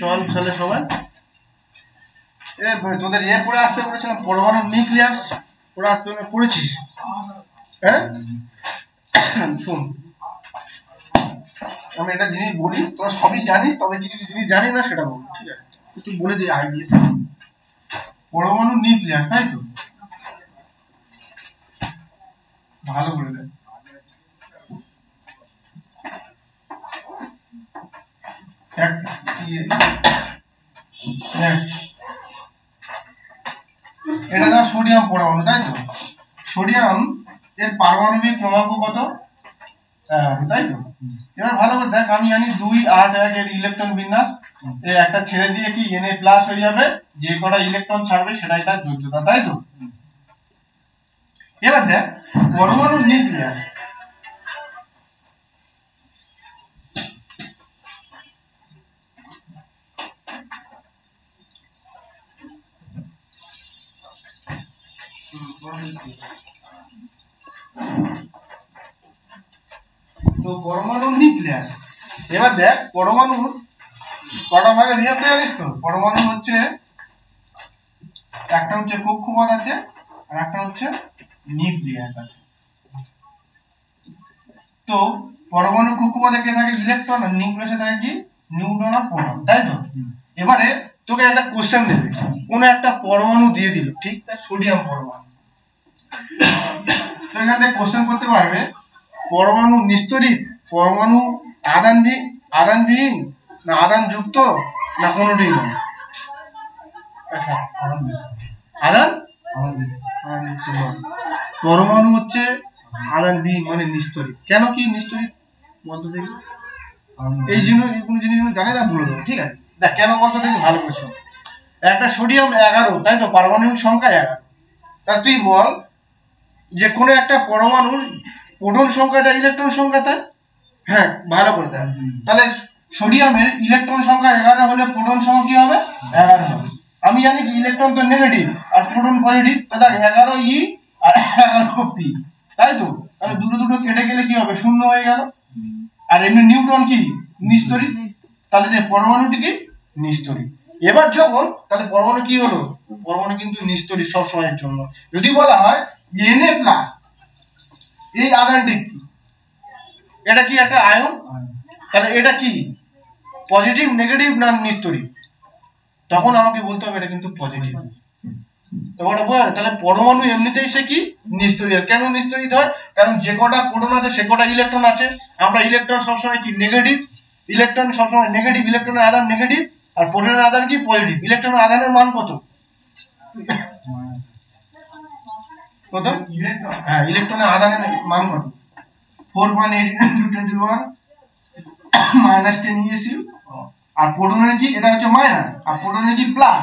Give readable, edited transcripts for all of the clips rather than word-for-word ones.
চল চলে সবাই তোদের ইয়ে পড়ে আসতে বলেছিলাম পরমাণু নিউক্লিয়াস পড়ে আসতে পড়েছিস হ্যাঁ শুন আমি একটা জিনিস বলি তোরা সবই জানিস তবে কিছু কিছু জিনিস জানি না সেটা বল ঠিক আছে একটু বলে দিই আইডিয়া পরমাণু নিউক্লিয়াস তাই তো ভালো করে দে এটা দাও সোডিয়াম পরমাণু তাই তো সোডিয়াম এর পারমাণবিক ক্রমাঙ্ক কত তাই তো এবার ভালো করে দেখ আমি জানি 2 8 1 এর ইলেকট্রন বিন্যাস এই একটা ছেড়ে দিয়ে কি Na+ হয়ে যাবে যে কটা ইলেকট্রন ছাড়বে সেটাই তার যোজ্যতা তাই তো এবার দেখ পরমাণুর নিউক্লিয়াস তো পরমাণুর নিউক্লিয়াস এবার দেখ পরমাণুর কটা ভাগে বিভক্ত জানিস তো পরমাণু হচ্ছে একটা হচ্ছে কক্ষপথ আছে আর একটা হচ্ছে নিউক্লিয়াস আছে তো পরমাণু কক্ষপথে কে থাকে ইলেকট্রন আর নিউক্লিয়াসে থাকে কি নিউট্রন আর প্রোটন তাই তো এবারে তোকে একটা কোশ্চেন দেবে কোন একটা পরমাণু দিয়ে দিল ঠিক তাই সোডিয়াম পরমাণু তো এখান থেকে কোশ্চেন করতে পারবে পরমাণু নিস্তড়িত পরমাণু আদানবিহীন না আদান যুক্ত না কোনোটাই নয় আচ্ছা আদান পরমাণু হচ্ছে আদানবিহীন মানে নিস্তড়িত কেন কি নিস্তড়িত বলতে দেখি এই জন্য কোনো জিনিস জানে না বলে দেবো ঠিক আছে দেখ কেন বলতে দেখি ভালো করে শোন একটা সোডিয়াম 11 তাই তো পারমাণবিক সংখ্যা 11 তাহলে তুই বল যে কোনো একটা পরমাণুর প্রোটন সংখ্যা যা ইলেকট্রন সংখ্যা তাই হ্যাঁ ভালো করে দেখ তাহলে সোডিয়ামের ইলেকট্রন সংখ্যা 11 হলে প্রোটন সংখ্যা কি হবে 11 হবে আমি জানি কি ইলেকট্রন তো নেগেটিভ আর প্রোটন পজিটিভ তাহলে 11 ই আর 11 পি তাই তো তাহলে দুটো দুটো কেটে গেলে কি হবে শূন্য হয়ে গেল আর এমনি নিউট্রন কি নিস্তড়িত তাহলে যে পরমাণুটি কি নিস্তড়িত এবার যখন তাহলে পরমাণু কি হলো পরমাণু কিন্তু নিস্তড়িত সব সময়ের জন্য যদি বলা হয় Na+ এই আয়নটি কি এটা কি একটা আয়ন তাহলে এটা কি পজিটিভ নেগেটিভ না নিস্তড়িত তখন আমাকে বলতে হবে এটা কিন্তু পজিটিভ তোমরা বল তাহলে পরমাণু এমনিতেই সে কি নিস্তড়িত কেন নিস্তড়িত হয় কারণ যে কটা প্রোটন আছে সে কটা ইলেকট্রন আছে আমরা ইলেকট্রন সব সময় কি নেগেটিভ ইলেকট্রন সব সময় নেগেটিভ ইলেকট্রনের আধান নেগেটিভ আর প্রোটনের আধান কি পজিটিভ ইলেকট্রনের আধানের মান কত কত হ্যাঁ ইলেকট্রনের আধানের মান কত 4.8 × 10⁻⁻10 ESU আর প্রোটনের কি এটা হচ্ছে মাইনাস আর প্রোটনের কি প্লাস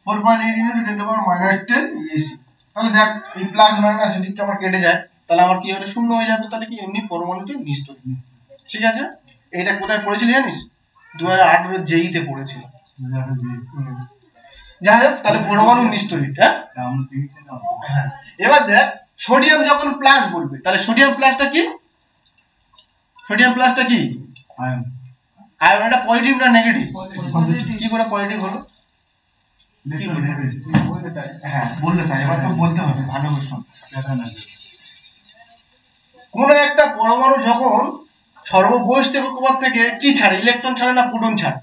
4.8 × 10⁻10 ESU তাহলে দেখ এই প্লাস মাইনাস যদি আমার কেটে যায় তাহলে আমার কি হবে শূন্য হয়ে যাবে তাহলে কি এমনি পরমাণুটি নিস্তড়িত ঠিক আছে এটা কোথায় পড়েছিলি জানিস 2018 জেই তে পড়েছিল যাই হোক তাহলে পরমাণু নিস্তড়িত হ্যাঁ এবার দেখ সোডিয়াম যখন প্লাস বলবে তাহলে সোডিয়াম প্লাসটা কি আয়ন আয়ন এটা পজিটিভ না নেগেটিভ কি করে পজিটিভ হলো হ্যাঁ বললে তাই এবার তো বলতে হবে ভালো করে শোন কোন একটা পরমাণু যখন সর্ববহিষ্ঠ কক্ষপথ থেকে কি ছাড়ে ইলেকট্রন ছাড়ে না প্রোটন ছাড়ে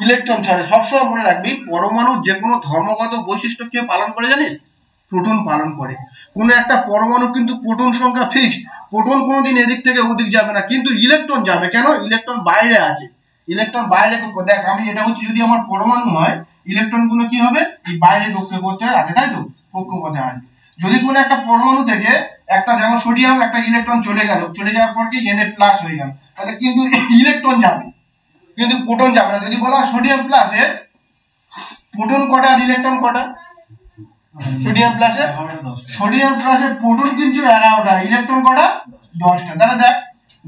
ইলেকট্রন ছাড়ে সবসময় মনে রাখবি পরমাণু যে কোনো ধর্মগত বৈশিষ্ট্য কে পালন করে জানিস প্রোটন পালন করে কোন একটা পরমাণু কিন্তু প্রোটন সংখ্যা ফিক্সড প্রোটন কোনোদিন এদিক থেকে ওদিক যাবে না কিন্তু ইলেকট্রন যাবে কেন ইলেকট্রন বাইরে আছে ইলেকট্রন বাইরে দেখ আমি এটা হচ্ছে যদি আমার পরমাণু হয় ইলেকট্রন গুলো কি হবে এই বাইরে কক্ষপথে আছে তাই তো কক্ষপথে আসবে যদি কোনো একটা পরমাণু থেকে একটা যেমন সোডিয়াম একটা ইলেকট্রন চলে যাওয়ার পর কি Na+ হয়ে গেল তাহলে কিন্তু ইলেকট্রন যাবে কিন্তু প্রোটন যাবে না যদি বলা সোডিয়াম প্লাসে প্রোটন কটা আর ইলেকট্রন কটা সোডিয়াম প্লাসে প্রোটন কিন্তু 11টা ইলেকট্রন কটা 10টা তাহলে দেখ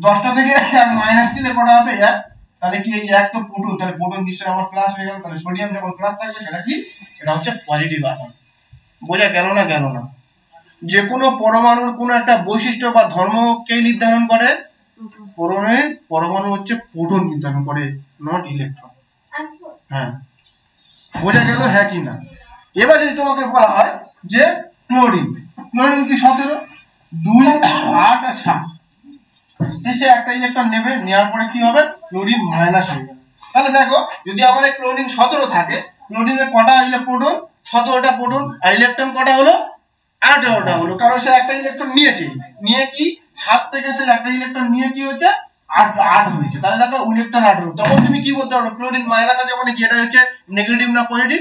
10টা থেকে মাইনাস দিলে কটা হবে 1 তাহলে কি এই 1 তো প্রোটন তাহলে প্রোটন নিশ্চয়ই আমার প্লাস হয়ে গেল তাহলে সোডিয়াম যখন প্লাস থাকবে সেটা কি এটা হচ্ছে পজিটিভ আয়ন বোঝা গেল না যে কোনো পরমাণুর কোনো একটা বৈশিষ্ট্য বা ধর্মকে নির্ধারণ করে পরমাণু হচ্ছে প্রোটন নির্ধারণ করে নট ইলেকট্রন হ্যাঁ, বোঝা গেল হ্যাঁ কি না? এবার যদি তোমাকে বলা হয় যে ক্লোরিন, ক্লোরিন কি 17, 2 8 আর 7, সে একটা ইলেকট্রন নেবে, নেওয়ার পরে কি হবে, ক্লোরিন মাইনাস হয়ে যাবে। তাহলে দেখো যদি আমাদের ক্লোরিন 17 থাকে, ক্লোরিনের কটা প্রোটন, 17টা প্রোটন, আর ইলেকট্রন কটা হলো, 18টা হলো, কারণ সে একটা ইলেকট্রন নিয়েছে, নিয়ে কি 7 থেকে সে একটা ইলেকট্রন নিয়ে কি হচ্ছে 8 হয়েছে। তাহলে দেখো ইলেকট্রন 18, তখন তুমি কি বলতে পারো ক্লোরিন মাইনাস আছে মানে কি এটা হচ্ছে নেগেটিভ না পজিটিভ?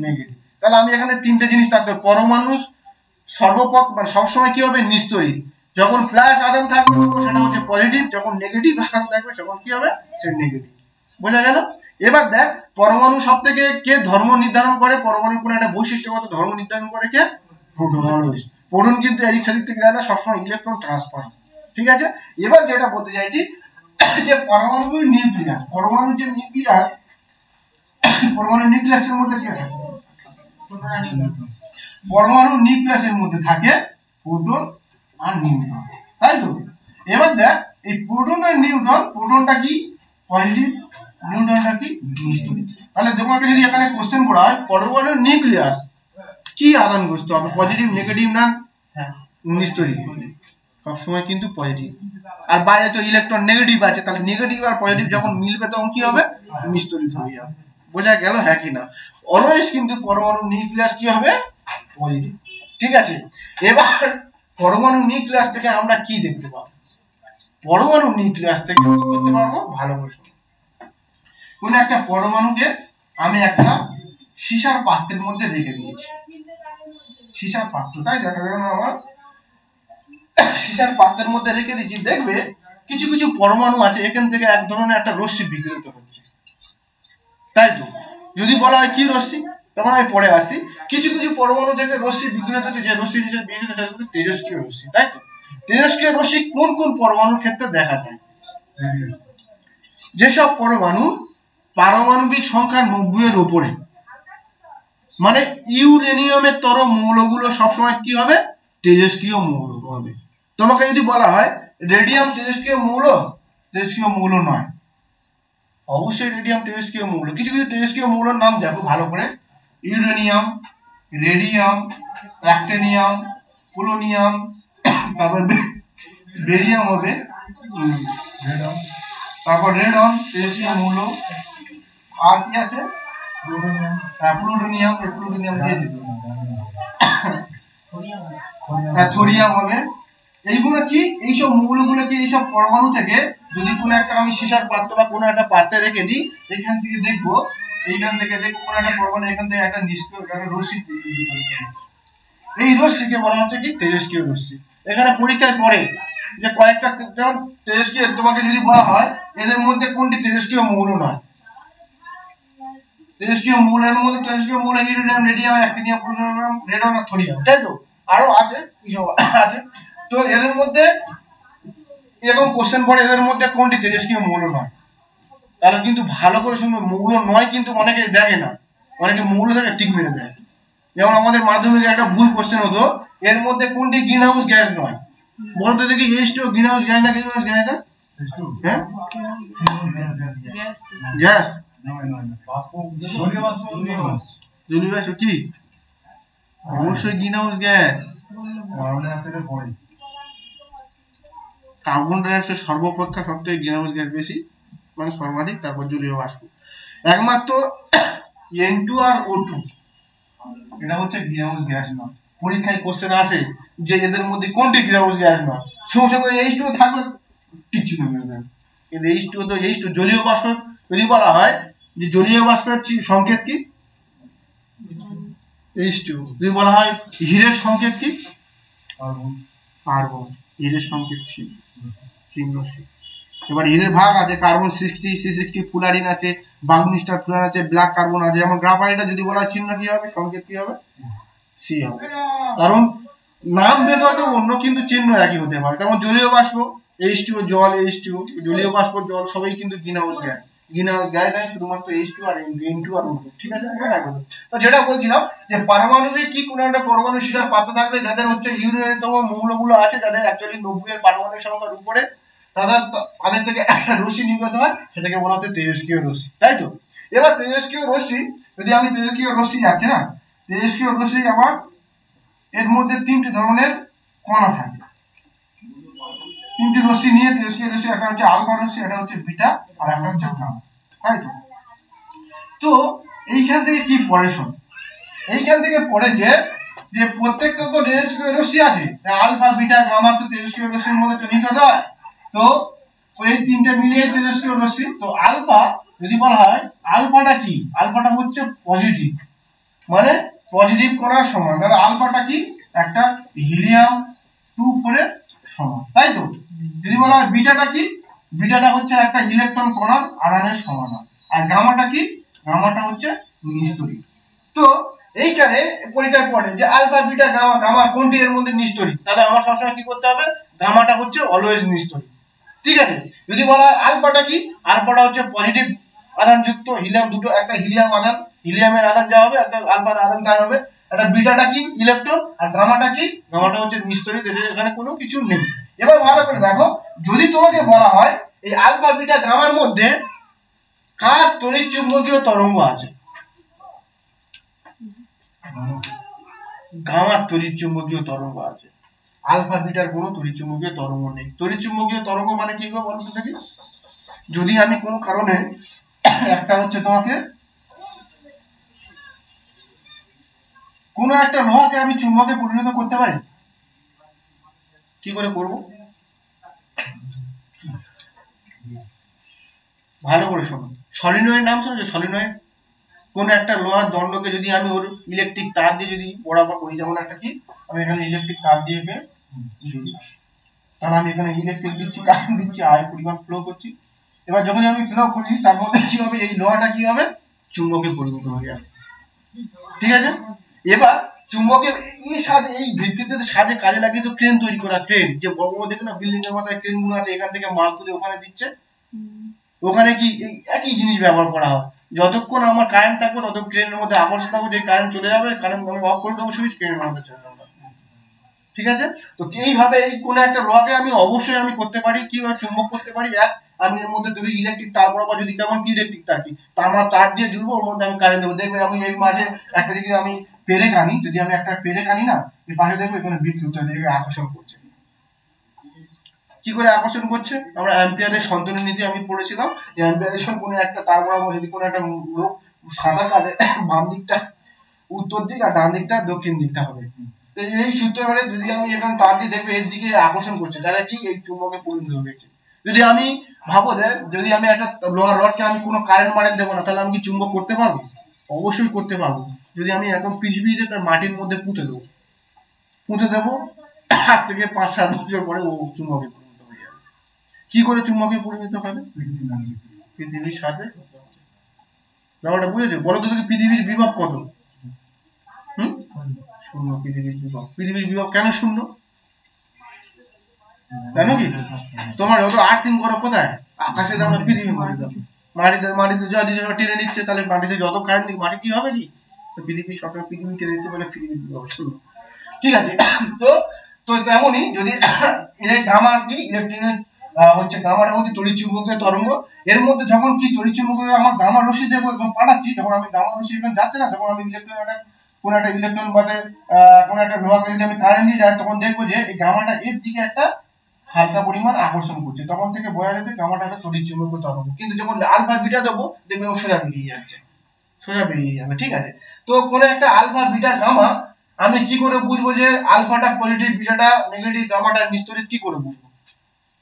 নেগেটিভ। তাহলে আমি এখানে তিনটে জিনিস থাকবে, পরমাণু সর্বপক্ষ মানে সবসময় কি হবে, নিস্তড়িত। যখন প্লাস আধান থাকবে সেটা হচ্ছে পজিটিভ, যখন নেগেটিভ আধান থাকবে তখন কি হবে, সে নেগেটিভ। বোঝা গেল? এবার দেখ পরমাণু সবথেকে কে ধর্ম নির্ধারণ করে, পরমাণুর কোন একটা বৈশিষ্ট্যগত ধর্ম নির্ধারণ করে কে, প্রোটন। অলওয়েজ প্রোটন কিন্তু এদিক সেদিক থেকে যায় না, সবসময় ইলেকট্রন ট্রান্সফার। ঠিক আছে, এবার যেটা বলতে চাইছি যে পরমাণুর নিউক্লিয়াস, পরমাণুর যে নিউক্লিয়াস, পরমাণুর নিউক্লিয়াসের মধ্যে কি থাকে, পরমাণুর নিউক্লিয়াসের মধ্যে থাকে প্রোটন আর নিউট্রন, তাই তো? এবার দেখ এই প্রোটন আর নিউট্রন, প্রোটনটা কি পজিটিভ, নিউট্রনটা কি নিস্তড়িত। তাহলে তোমাকে যদি এখানে কোশ্চেন করা হয় পরমাণুর নিউক্লিয়াস কি আদান গ্রস্ত হবে, পজিটিভ নেগেটিভ না নিস্তড়িত? সব সময় কিন্তু পজিটিভ। আর বাইরে তো ইলেকট্রন নেগেটিভ আছে, তাহলে নেগেটিভ আর পজিটিভ যখন মিলবে তখন কি হবে, নিস্তড়িত হয়ে যাবে। বোঝা গেল হ্যাঁ কি না? অলওয়েজ কিন্তু পরমাণুর নিউক্লিয়াস কি হবে, পজিটিভ। ঠিক আছে, এবার পরমাণু নিউক্লিয়াস থেকে আমরা কি দেখতে পাবো, পরমাণু নিউক্লিয়াস থেকে কি করতে পারবো, ভালো করে শুনো। কোন একটা পরমাণুকে আমি একটা সীসার পাত্রের মধ্যে রেখে দিয়েছি, সীসার পাত্র, তাই দেখা গেল না, আমার সীসার পাত্রের মধ্যে রেখে দিয়েছি, দেখবে কিছু কিছু পরমাণু আছে এখান থেকে এক ধরনের একটা রশ্মি বিকিরিত হচ্ছে, তাই তো? যদি বলা হয় কি রশ্মি, তখন আমি পরে আসি। কিছু কিছু পরমাণু থেকে রশ্মি বিকিরিত হচ্ছে, যে রশ্মি বিকিরিত সেটা হচ্ছে তেজস্ক্রিয় রশ্মি, তাই তো? তেজস্ক্রিয় রশ্মি কোন কোন পরমাণুর ক্ষেত্রে দেখা যায়, যেসব পরমাণু পারমাণবিক সংখ্যা 90 এর উপরে, মানে ইউরেনিয়ামের তর মৌলগুলো সবসময় কি হবে, তেজস্ক্রিয় মৌল হবে। তোমাকে যদি বলা হয় রেডিয়াম তেজস্ক্রিয় মৌল, তেজস্ক্রিয় মৌল নয়, অবশ্যই রেডিয়াম তেজস্ক্রিয় মৌল। কিছু কিছু তেজস্ক্রিয় মৌলের নাম দেখো ভালো করে, ইউরেনিয়াম, রেডিয়াম, অ্যাক্টিনিয়াম, পোলোনিয়াম, তারপর বেরিয়াম হবে, তারপর রেডন তেজস্ক্রিয় মৌল, আর কি আছে, প্লুটোনিয়াম, প্লুটোনিয়াম দিয়ে দিত, থোরিয়াম হবে। এইগুলো কি, এইসব মৌলগুলো কি, এইসব পরমাণু থেকে যদি কোনো একটা আমি সীসার পাত্র বা কোনো একটা পাত্রে রেখে দিই, এখান থেকে দেখবো, এইখান থেকে দেখবো কোনো একটা পরমাণু এখান থেকে একটা নিষ্ক্রিয় একটা রশ্মি, এই রশ্মিকে বলা হচ্ছে কি তেজস্ক্রিয় রশ্মি। এখানে পরীক্ষায় পড়ে যে কয়েকটা তেজস্ক্রিয়, তোমাকে যদি বলা হয় এদের মধ্যে কোনটি তেজস্ক্রিয় মৌল নয়, তেজস্ক্রিয় মৌলের মধ্যে তেজস্ক্রিয় মৌল uranium, radium, actinium, polonium, radon আর থোরিয়াম, তাই তো? আরো আছে কিছু আছে, তো এদের মধ্যে এরকম কোশ্চেন পড়ে এদের মধ্যে কোনটি তেজস্ক্রিয় মৌল নয়। তাহলে কিন্তু ভালো করে শুনবে, মৌল নয় কিন্তু অনেকে দেখে না, অনেকে মৌল থেকে টিক মেরে দেয়। যেমন আমাদের মাধ্যমিকে একটা ভুল কোশ্চেন হতো, এর মধ্যে কোনটি গ্রিন হাউস গ্যাস নয়, বলতে দেখি H2 গ্রিন হাউস গ্যাস না, গ্রিন হাউস গ্যাস না, হ্যাঁ গ্যাস, জলীয় বাষ্প কি, অবশ্যই green house gas. Carbon die oxide সর্বাপেক্ষা সবথেকে গ্রিন হাউস গ্যাস বেশি, মানে সর্বাধিক, তারপর জলীয় বাষ্প। একমাত্র N2 আর O2 এটা হচ্ছে গ্রিন হাউস গ্যাস নয়। পরীক্ষায় কোশ্চেন আসে যে এদের মধ্যে কোনটি গ্রিন হাউস গ্যাস নয়, সঙ্গে সঙ্গে H2 থাকবে ঠিক ছিল না, কিন্তু H2 তো H2 জলীয় বাষ্প। যদি বলা হয় যে জলীয় বাষ্পের সংকেত কি, H2। যদি বলা হয় হীরের সংকেত কি, কার্বন, হীরের সংকেত C, চিহ্ন C। এবার হীরের ভাগ আছে, কার্বন 60, C60, ফুলারিন আছে, বাগনিস্টার ফুলার আছে, ব্ল্যাক কার্বন আছে। যেমন গ্রাফাইট যদি বলা হয় চিহ্ন কি হবে, সংকেত কি হবে, C হবে। কারণ নাম ভেদ হয়তো অন্য, কিন্তু চিহ্ন একই হতে পারে। যেমন জলীয় বাষ্প H2O, জল H2O, জলীয় বাষ্প জল, সবই কিন্তু green house gas. Green house gas নাই শুধুমাত্র H2 আর N2 আর O2, ঠিক আছে? তো যেটা বলছিলাম যে পারমাণবিক কি কোনো একটা পরমাণু সীসার পাত্র থাকবে যাদের হচ্ছে ইউরেনিয়াম মৌলগুলো আছে, যাদের অ্যাকচুয়ালি 90 এর পারমাণবিক সংখ্যার উপরে, তাদের থেকে একটা রশ্মি নির্গত হয়, সেটাকে বলা হচ্ছে তেজস্ক্রিয় রশ্মি, তাই তো? এবার তেজস্ক্রিয় রশ্মি, যদি আমি তেজস্ক্রিয় রশ্মি যাচ্ছে না, তেজস্ক্রিয় রশ্মি আবার এর মধ্যে তিনটি ধরনের কণা থাকে, তিনটি রশ্মি নিয়ে তেজস্ক্রিয় রশ্মি, একটা হচ্ছে আলফা রশ্মি, একটা হচ্ছে বিটা, আর একটা হচ্ছে গামা, তাই তো? তো এইখান থেকে কি পড়ে শোন, এইখান থেকে পড়ে যে প্রত্যেকটা তো তেজস্ক্রিয় রশ্মি আছে, আলফা বিটা গামা তো তেজস্ক্রিয় রশ্মির মধ্যে তো নিহিত হয়, তো ওই তিনটে মিলিয়ে তেজস্ক্রিয় রশ্মি। তো আলফা যদি বলা হয়, আলফাটা কি, আলফাটা হচ্ছে পজিটিভ, মানে পজিটিভ কণার সমান, তাহলে আলফাটা কি, একটা হিলিয়াম 2 এর সমান, তাই তো? যদি বলা হয় বিটাটা কি, বিটাটা হচ্ছে একটা ইলেকট্রন কণার আধানের সমান, আর গামাটা কি, গামাটা হচ্ছে নিস্তড়িত। তো এইখানে পরীক্ষায় পড়ে যে আলফা বিটা গামা, গামা কোনটি এর মধ্যে নিস্তড়িত, তাহলে আমার সবসময় কি করতে হবে, গামাটা হচ্ছে অলওয়েজ নিস্তড়িত, ঠিক আছে? যদি বলা হয় আলফাটা কি, আলফাটা হচ্ছে পজিটিভ আধান যুক্ত হিলিয়াম দুটো, একটা হিলিয়াম আধান, হিলিয়ামের আধান যা হবে একটা আলফার আধান তাই হবে, একটা বিটাটা কি ইলেকট্রন, আর গামাটা কি, গামাটা হচ্ছে নিস্তড়িত, এখানে কোনো কিছু নেই। এবার ভালো করে দেখো, যদি তোমাকে বলা হয় এই আলফা বিটা গামার মধ্যে কার তড়িৎচুম্বকীয় তরঙ্গ আছে, গামার তড়িৎচুম্বকীয় তরঙ্গ আছে, আলফা বিটার কোনো তড়িৎচুম্বকীয় তরঙ্গ নেই। তড়িৎচুম্বকীয় তরঙ্গ মানে কি হবে বলতো দেখি, যদি আমি কোনো কারণে একটা হচ্ছে তোমাকে কোনো একটা লোহাকে আমি চুম্বকে পরিণত করতে পারি, কি করে করব, ভালো করে শোনো, সলিনয়েড নাম শুনেছো? সলিনয়েড, কোন একটা লোহার দণ্ডকে যদি আমি ওর ইলেকট্রিক তার দিয়ে যদি বরাবর করি, যেমন একটা কি, আমি এখানে ইলেকট্রিক তার দিয়ে তাহলে আমি এখানে ইলেকট্রিক দিচ্ছি, কারেন্ট দিচ্ছি, আয় পরিমাণ ফ্লো করছি। এবার যখন আমি ফ্লো করি তার মধ্যে কি হবে, এই লোহাটা কি হবে, চুম্বকে পরিণত হয়ে যাবে, ঠিক আছে? এবার চুম্বকের এই সাথে এই ভিত্তিতে সাথে কাজে লাগিয়ে তো ক্রেন তৈরি করা, ক্রেন যে বড় বড় দেখো না বিল্ডিং এর মাথায় ক্রেন গুলো আছে, এখান থেকে মাল তুলে ওখানে দিচ্ছে, ওখানে কি একই জিনিস ব্যবহার করা হয়, যতক্ষণ আমার কারেন্ট থাকবে তত ক্রেনের মধ্যে আকর্ষণ থাকবে, যে কারেন্ট চলে যাবে কারেন্ট আমি অফ করে দেবো সুইচ, ক্রেনের মধ্যে চলে যাবে, ঠিক আছে? তো এইভাবে এই কোন একটা লোহাকে আমি অবশ্যই আমি করতে পারি কি, চুম্বক করতে পারি, এক আমি এর মধ্যে যদি ইলেকট্রিক তার বরাবর যদি, তেমন কি ইলেকট্রিক তার কি তার চার্জ দিয়ে জুড়বো, ওর মধ্যে আমি কারেন্ট দেবো, দেখবে আমি এই মাঝে একটা যদি আমি পেরেক আনি, যদি আমি একটা পেরেক আনি না, এই পাশে দেখবো এখানে বিদ্যুৎ আকর্ষণ করছে, কি করে আকর্ষণ করছে, আমরা অ্যাম্পিয়ারের সন্তরণ নীতি আমি পড়েছিলাম, অ্যাম্পিয়ারেশন কোনো একটা তার বরাবর যদি কোনো একটা লোক সাদা কাজে বাম দিকটা উত্তর দিক আর ডান দিকটা দক্ষিণ দিকটা হবে, তো এই সূত্র ধরে যদি আমি এখানে তার দিয়ে দেখবে এর দিকে আকর্ষণ করছে, তাহলে কি এই চুম্বকে পরিণত হয়েছে। যদি আমি ভাবো যে যদি আমি একটা লোহার রডকে আমি কোনো কারেন্ট মারেন্ট দেবো না, তাহলে আমি কি চুম্বক করতে পারবো? অবশ্যই করতে পারবো। যদি আমি একদম পৃথিবীতে তার মাটির মধ্যে পুঁতে দেবো, আজ থেকে 5-7 বছর পরে ও চুম্বকে পরিণত হয়ে যাবে। কি করে চুম্বকে পরিণত হবে? পৃথিবীর সাথে, ব্যাপারটা বুঝেছো? বলো তো পৃথিবীর বিভব কত? শূন্য। পৃথিবীর বিভব কেন শূন্য? জানো কি? তোমার যত আর্থিং করো কোথায়? আকাশে দাও না পৃথিবী মাটিতে যদি টেনে নিচ্ছে, তাহলে মাটিতে যত কারেন্ট দিক মাটি কি হবে কি? পৃথিবী সবসময় পৃথিবী টেনে নিচ্ছে বলে পৃথিবীর বিভব শূন্য, ঠিক আছে? তো তেমনই যদি গামা কি ইলেকট্রনের হচ্ছে গামাটা হচ্ছে তড়িৎচুম্বকীয় তরঙ্গ, এর মধ্যে যখন কি তড়িৎচুম্বকীয় আমার গামা রশ্মি দেবো এবং পাঠাচ্ছি, যখন আমি গামা রশ্মি এখানে যাচ্ছে না, যখন আমি কোন একটা ইলেকট্রন বাদে কোন একটা লোহাকে যদি আমি কারেন্ট দিয়ে যাই, তখন দেখবো যে এই গামাটা এর দিকে একটা হালকা পরিমাণ আকর্ষণ করছে, তখন থেকে বোঝা যাচ্ছে গামাটা একটা তড়িৎচুম্বকীয় তরঙ্গ। কিন্তু যখন আলফা বিটা দেবো দেখবে ও সোজা বেরিয়ে যাচ্ছে, ঠিক আছে? তো কোন একটা আলফা বিটা গামা আমি কি করে বুঝবো যে আলফাটা পজিটিভ বিটাটা নেগেটিভ গামাটা নিস্তড়িত, কি করে বুঝবো?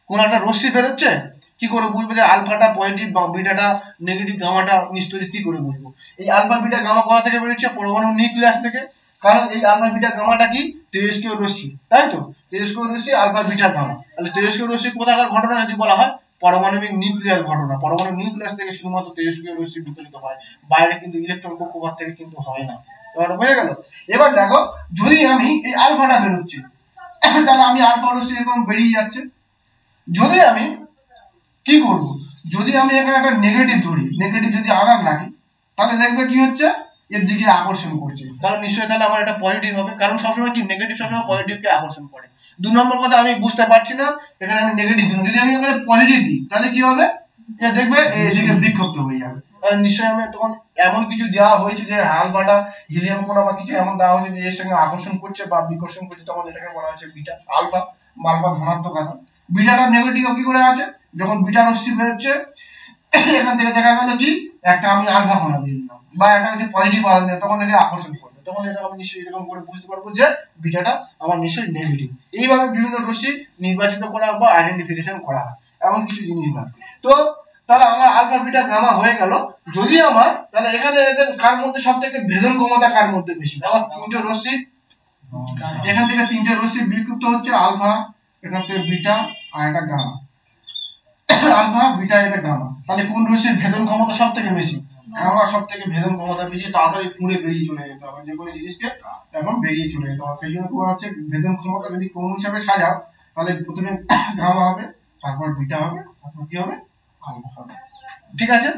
কোন একটা রশ্মি বেরোচ্ছে, কি করে বুঝবো যে আলফাটা পজিটিভ বা বিটাটা নেগেটিভ গামাটা নিস্তড়িত, কি করে বুঝবো? এই আলফা বিটা গামা কোথা থেকে বেরোচ্ছে? পরমাণু নিউক্লিয়াস থেকে, কারণ এই আলফা বিটা গামাটা কি তেজস্ক্রিয় রশ্মি, তাই তো? তেজস্ক্রিয় রশ্মি আলফা বিটা গামা, তাহলে তেজস্ক্রিয় রশ্মি কোথাকার ঘটনা যদি বলা হয়, পারমাণবিক নিউক্লিয়াস ঘটনা, পরমাণু নিউক্লিয়াস থেকে শুধুমাত্র তেজস্ক্রিয় রশ্মি বিকিরিত হয়, বাইরে কিন্তু ইলেকট্রন কক্ষপথ থেকে কিন্তু হয় না। এবার হয়ে গেল। এবার দেখো যদি আমি এই আলফাটা বেরোচ্ছে, তাহলে আমি আলফা রশ্মি এরকম বেরিয়ে যাচ্ছে, যদি আমি কি করব, যদি আমি এখানে একটা নেগেটিভ ধরি, নেগেটিভ যদি আঘাত লাগি, তাহলে দেখবে কি হচ্ছে এর দিকে আকর্ষণ করছে, কারণ নিশ্চয়ই তাহলে আমার এটা পজিটিভ হবে, কারণ সবসময় কি নেগেটিভ সবসময় পজিটিভকে আকর্ষণ করে। 2 নম্বর কথা আমি বুঝতে পারছি না, এখানে আমি নেগেটিভ দিই, যদি আমি এখানে পজিটিভ দিই তাহলে কি হবে, দেখবে এই দিকে বিক্ষিপ্ত হয়ে যাবে, তাহলে নিশ্চয়ই আমি তখন এমন কিছু দেওয়া হয়েছে যে আলফাটা হিলিয়াম কণা বা কিছু এমন দেওয়া হয়েছে যে এর সঙ্গে আকর্ষণ করছে বা বিকর্ষণ করছে, তখন এটাকে বলা হচ্ছে বিটা। আলফা ধনাত্মক আধান। বিটাটা নেগেটিভ কি করে আছে, যখন বিটা রশ্মি বেরোচ্ছে এখান থেকে দেখা গেল কি একটা আমি আলফা কণা দিয়ে দিলাম বা একটা হচ্ছে পজিটিভ আধান দিলাম, তখন এটা আকর্ষণ করবে, তখন এটা আমি নিশ্চয়ই এরকম করে বুঝতে পারবো যে বিটাটা আমার নিশ্চয়ই নেগেটিভ। এইভাবে বিভিন্ন রশ্মি নির্বাচিত করা বা আইডেন্টিফিকেশন করা হয়, এমন কিছু জিনিস না। তো তাহলে আমার আলফা বিটা গামা হয়ে গেল। যদি আমার তাহলে এখানে এদের কার মধ্যে সবথেকে ভেদন ক্ষমতা কার মধ্যে বেশি, আমার তিনটে রশ্মি, এখান থেকে তিনটে রশ্মি বিক্ষিপ্ত হচ্ছে, আলফা, এখান থেকে বিটা আর একটা গামা। আলফা বিটা এটা গামা, তাহলে কোন রশ্মির ভেদন ক্ষমতা সবথেকে বেশি, গামার সবথেকে ভেদন ক্ষমতা বেশি, তাড়াতাড়ি পুড়ে বেরিয়ে চলে যেতে হবে, যে কোনো জিনিসকে এখন বেরিয়ে চলে যেতে হবে। সেই জন্য তোমার হচ্ছে ভেদন ক্ষমতা যদি ক্রম হিসাবে সাজাও, তাহলে প্রথমে গামা হবে, তারপর বিটা হবে, তারপর কি হবে, আলফা হবে। ঠিক আছে,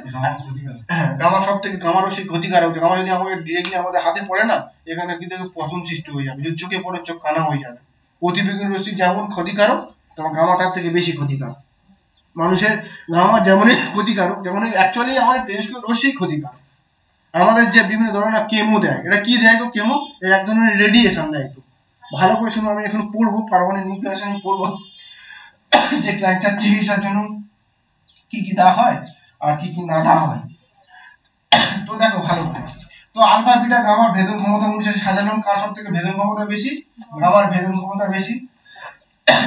হ্যাঁ গামা সবথেকে, গামা রশ্মি ক্ষতিকারক। গামা যদি আমাকে ডিরেক্টলি আমাদের হাতে পড়ে না, এখানে কিন্তু পতন সৃষ্টি হয়ে যাবে, যদি চোখে পড়ে চোখ কানা হয়ে যাবে। অতিবেগুনি রশ্মি যেমন ক্ষতিকারক, তেমন গামা তার থেকে বেশি ক্ষতিকারক। মানুষের গামা যেমনই ক্ষতিকারক, যেমন অ্যাকচুয়ালি আমাদের তেজস্ক্রিয় রশ্মি ক্ষতিকারক। আমাদের যে বিভিন্ন ধরনের কেমো দেয়, এটা কি দেয় গো, কেমো এক ধরনের রেডিয়েশন দেয়। একটু ভালো করে শুনো, আমি এখন পড়বো পারমাণবিক নিউক্লিয়াস আমি পড়বো যে ক্যান্সার চিকিৎসার জন্য কি কি দেওয়া হয় আর কি কি না দেওয়া হয়। তো দেখো ভালো করে, তো আলফা বিটা গামার ভেদন ক্ষমতা অনুসারে সাজালাম, কার সবথেকে ভেদন ক্ষমতা বেশি, গামার ভেদন ক্ষমতা বেশি।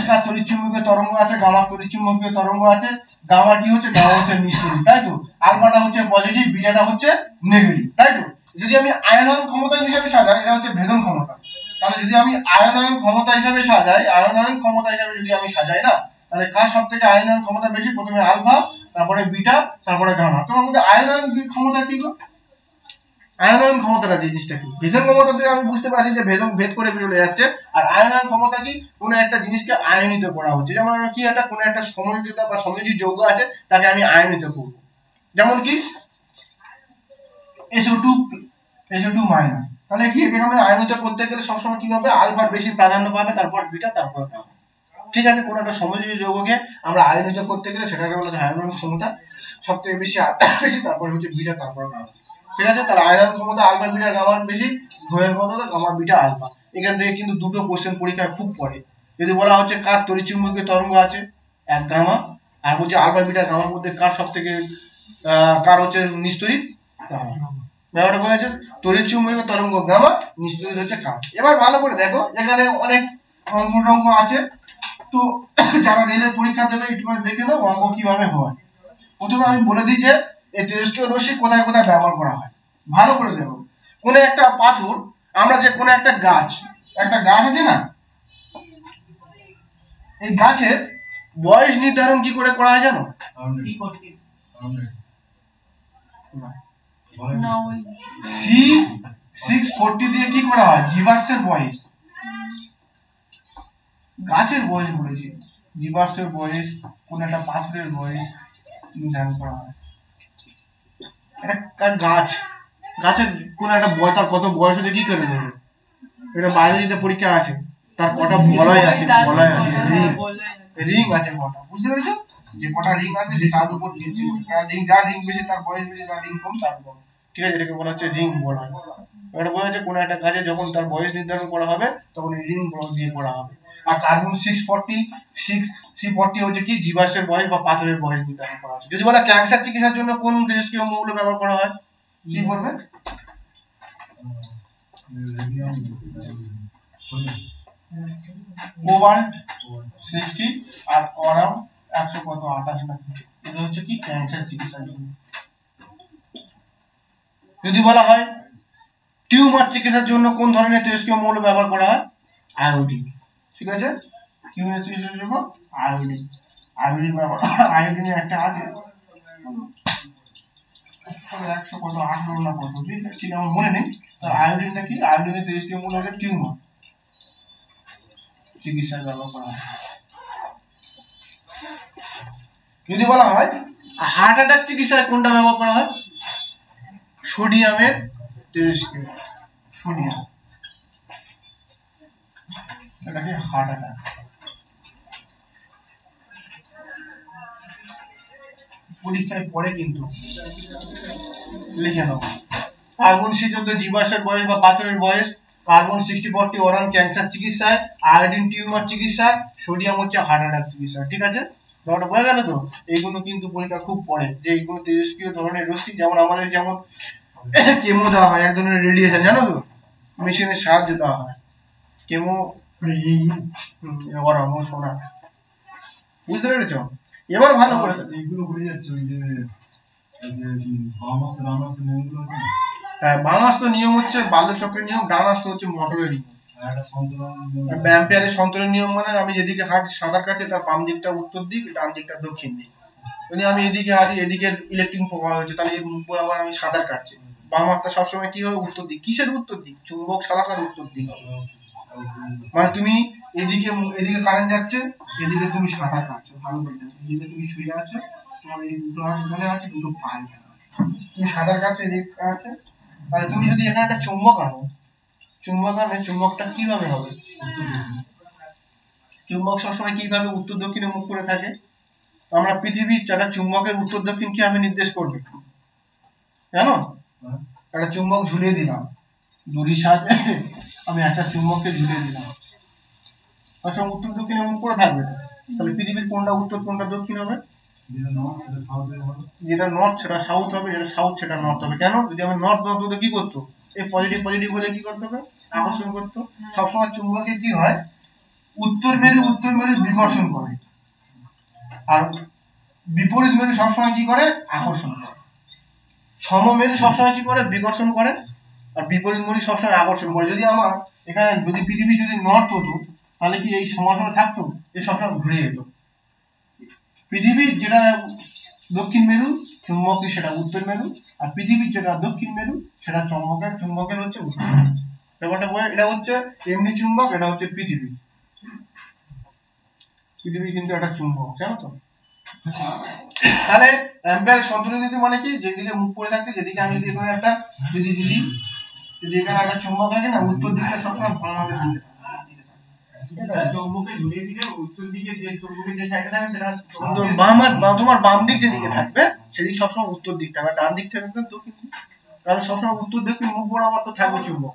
কার তড়িৎচুম্বকীয় তরঙ্গ আছে, গামার তড়িৎচুম্বকীয় তরঙ্গ আছে। গামা কি হচ্ছে, গামা হচ্ছে নিষ্ক্রিয়, তাই তো। আলফাটা হচ্ছে পজিটিভ, বিটাটা হচ্ছে নেগেটিভ, তাই তো। যদি আমি আয়নায়ন ক্ষমতা হিসেবে সাজাই, এটা হচ্ছে ভেদন ক্ষমতা। তাহলে যদি আমি আয়নায়ন ক্ষমতা হিসেবে সাজাই, আয়নায়ন ক্ষমতা হিসেবে যদি আমি সাজাই না, তাহলে কার সবথেকে আয়নায়ন ক্ষমতা বেশি, প্রথমে আলফা, তারপরে বিটা, তারপরে গামা। তোমার মধ্যে আয়নায়ন ক্ষমতা কি গো, আয়নায়ন ক্ষমতাটা জিনিসটা কি, ভেদন ক্ষমতা দিয়ে আমি বুঝতে পারছি যে ভেদ করে বেরিয়ে যাচ্ছে, আর আয়নায়ন ক্ষমতা কি, কোনো একটা জিনিসকে আয়নিত করা হচ্ছে। যেমন কি একটা কোনো একটা সমযোজিতা বা সমযোজী যৌগ আছে, তাকে আমি আয়নিত করব, যেমন কি SO2 মাইনাস। তাহলে কি এটাকে আমি আয়নিত করতে গেলে সবসময় কি হবে, আলফার বেশি প্রাধান্য পাবে, তারপর বিটা, তারপর গামা। ঠিক আছে, কোনো একটা সমযোজী যৌগকে আমরা আয়নিত করতে গেলে সেটাকে বলা হয় আয়নায়ন ক্ষমতা, সবথেকে বেশি তারপর হচ্ছে বিটা, তারপর গামা। ঠিক আছে, তাহলে আয়নায়ন ক্ষমতা আলফা বিটা গামার বেশি, ঘোরের ক্ষমতা গামা বিটা আলফা। এখান থেকে কিন্তু দুটো কোশ্চেন পরীক্ষায় খুব পড়ে। যদি বলা হচ্ছে কার তড়িৎচুম্বকীয় তরঙ্গ আছে, এক গামা, আর বলছে আলফা বিটা গামার মধ্যে কার সবথেকে কার হচ্ছে নিস্তড়িত, গামা। ব্যাপারটা বোঝা যাচ্ছে, তড়িৎচুম্বকীয় তরঙ্গ গামা, নিস্তড়িত হচ্ছে গামা। এবার ভালো করে দেখো, এখানে অনেক অঙ্ক আছে, তো যারা রেলের পরীক্ষা দেবে একটু দেখে নাও অঙ্ক কিভাবে হয়। প্রথমে আমি বলে দিই যে এই তেজস্ক্রিয় রশ্মি কোথায় কোথায় ব্যবহার করা হয়। ভালো করে দেখো, কোন একটা পাথর, আমরা যে কোন একটা গাছ আছে না, এই গাছের বয়স নির্ধারণ কি করে করা হয় জানো, C640 দিয়ে কি করা হয়, জীবাশ্মের বয়স, গাছের বয়স বলেছি, জীবাশ্মের বয়স, কোন একটা পাথরের বয়স নির্ধারণ করা হয়। এটা গাছের কোন একটা বয়স, তার কত বয়স হতে কি করে দেবে, এটা বায়োলজিতে পরীক্ষা আছে, তার কটা বলয় আছে রিং আছে কটা, বুঝতে পেরেছো, যে কটা রিং আছে যে তার উপর ভিত্তি করে, যার রিং বেশি তার বয়স বেশি, যার রিং কম তার কম। ঠিক আছে, এটাকে বলা হচ্ছে রিং বলয়। এটা বলা হচ্ছে কোন একটা গাছে যখন তার বয়স নির্ধারণ করা হবে, তখন এই রিং বলয় দিয়ে করা হবে। আর কার্বন 640 হচ্ছে কি, জীবাশ্মের বয়স বা পাথরের বয়স নির্ধারণ করা হচ্ছে। যদি বলা ক্যান্সার চিকিৎসার জন্য কোন তেজস্ক্রিয় মৌল ব্যবহার করা হয়, কি করবে, কোবাল্ট 60 আর অরাম 128 না, এটা হচ্ছে কি ক্যান্সার চিকিৎসার জন্য। যদি বলা হয় টিউমার চিকিৎসার জন্য কোন ধরনের তেজস্ক্রিয় মৌল ব্যবহার করা হয়, আয়োডিন। ঠিক আছে, টিউমার চিকিৎসার জন্য আয়োডিন ব্যবহার, আয়োডিনের একটা আছে 118 না কত, ঠিক আমার মনে নেই। আয়োডিনটা কি, আয়োডিনের তেজস্ক্রিয় মৌল হচ্ছে টিউমার চিকিৎসায় ব্যবহার করা হয়। যদি বলা হয় হার্ট অ্যাটাক চিকিৎসায় কোনটা ব্যবহার করা হয়, সোডিয়ামের তেজস্ক্রিয়, সোডিয়াম, এটা কি হার্ট অ্যাটাক। পরীক্ষায় পড়ে কিন্তু লিখে নাও। কার্বন 14 জীবাশ্মের বয়স বা পাথরের বয়স, কার্বন 60-40 ওরান ক্যান্সার চিকিৎসায়, আয়োডিন টিউমার চিকিৎসায়, সোডিয়াম হচ্ছে হার্ট অ্যাটাক চিকিৎসায়। ঠিক আছে, ব্যাপারটা বোঝা গেল তো? এইগুলো কিন্তু পরীক্ষা খুব পড়ে, যে এইগুলো তেজস্ক্রিয় ধরনের রশ্মি, যেমন আমাদের যেমন কেমো দেওয়া হয়, এক ধরনের রেডিয়েশন, জানো তো, মেশিনের সাহায্যে দেওয়া হয় কেমো। শোনা, বুঝতে পেরেছ? এবার ভালো করে এইগুলো হয়ে যাচ্ছে ওই যে বামাস্ত নিয়ম হচ্ছে বাল্যচক্রের নিয়ম, ডানাস্ত হচ্ছে মোটরের নিয়ম। অ্যাম্পিয়ারের সন্তরণ নিয়ম মানে আমি যেদিকে হাত সাঁতার কাটছি তার বাম দিকটা উত্তর দিক, ডান দিকটা দক্ষিণ দিক। যদি আমি এদিকে হাঁটি, এদিকে ইলেকট্রিক প্রবাহ হচ্ছে, তাহলে এর উপর আবার আমি সাঁতার কাটছি, বাম হাতটা সবসময় কি হবে? উত্তর দিক। কিসের উত্তর দিক? চুম্বক শাখার উত্তর দিক হবে। মানে তুমি এদিকে কারেন্ট যাচ্ছে, এদিকে তুমি সাঁতার কাটছো, ভালো করে দেখো, এদিকে তুমি শুয়ে আছো, তোমার এই দুটো হাত এখানে আছে, দুটো পা এখানে আছে, তুমি সাঁতার কাটছো, এদিকে কাটছো। তাহলে তুমি যদি এখানে একটা চুম্বক আনো, চুম্বকটা কিভাবে হবে? চুম্বক সবসময় কিভাবে উত্তর দক্ষিণে মুখ করে থাকে? আমরা পৃথিবীর একটা চুম্বকের উত্তর দক্ষিণ কিভাবে নির্দেশ করবে জানো? একটা চুম্বক ঝুলিয়ে দিলাম, দড়ির সাহায্যে আমি একটা চুম্বককে ঝুলিয়ে দিলাম, সবসময় উত্তর দক্ষিণে মুখ করে থাকবে। তাহলে পৃথিবীর কোনটা উত্তর কোনটা দক্ষিণ হবে? যেটা নর্থ সেটা সাউথ হবে, যেটা সাউথ সেটা নর্থ হবে। কেন? যদি আমি নর্থ হতো কি করতো? এই পজিটিভ হলে কি করতে হবে? আকর্ষণ করতো। সবসময় চুম্বকে কি হয়? উত্তর মেরু বিকর্ষণ করে, আর বিপরীত মেরু সবসময় কি করে? আকর্ষণ করে। সমমেরু সবসময় কি করে? বিকর্ষণ করে, আর বিপরীত মেরু সবসময় আকর্ষণ করে। যদি আমার এখানে যদি পৃথিবী যদি নর্থ হতো, তাহলে কি এই সমান্তরাল থাকতো? এই সবসময় ঘুরে যেত। পৃথিবীর যেটা দক্ষিণ মেরু, চুম্বকী সেটা উত্তর মেরু, আর পৃথিবীর যেটা দক্ষিণ মেরু সেটা চুম্বকের হচ্ছে উত্তর মেরু। ব্যাপারটা এটা হচ্ছে এমনি চুম্বক, এটা হচ্ছে পৃথিবী কিন্তু একটা চুম্বক, জানো তো? তাহলে অ্যাম্পিয়ারের সন্তরণ নীতি মানে কি? যেদিকে মুখ করে থাকতে, যেদিকে আমি যদি এখানে একটা যদি এখানে একটা চুম্বক থাকে না, উত্তর দিকটা সবসময় বাম হাতে দিকে চুম্বকে ঝুলিয়ে দিলে উত্তর দিকে যে চুম্বকের যে সাইডে থাকবে সেটা তোমার বাম দিক যেদিকে থাকবে সেদিক সবসময় উত্তর দিক থাকবে, ডান দিক থাকবে দক্ষিণ দিক। কারণ সবসময় উত্তর দক্ষিণ মুখ বরাবর তো থাকবে চুম্বক।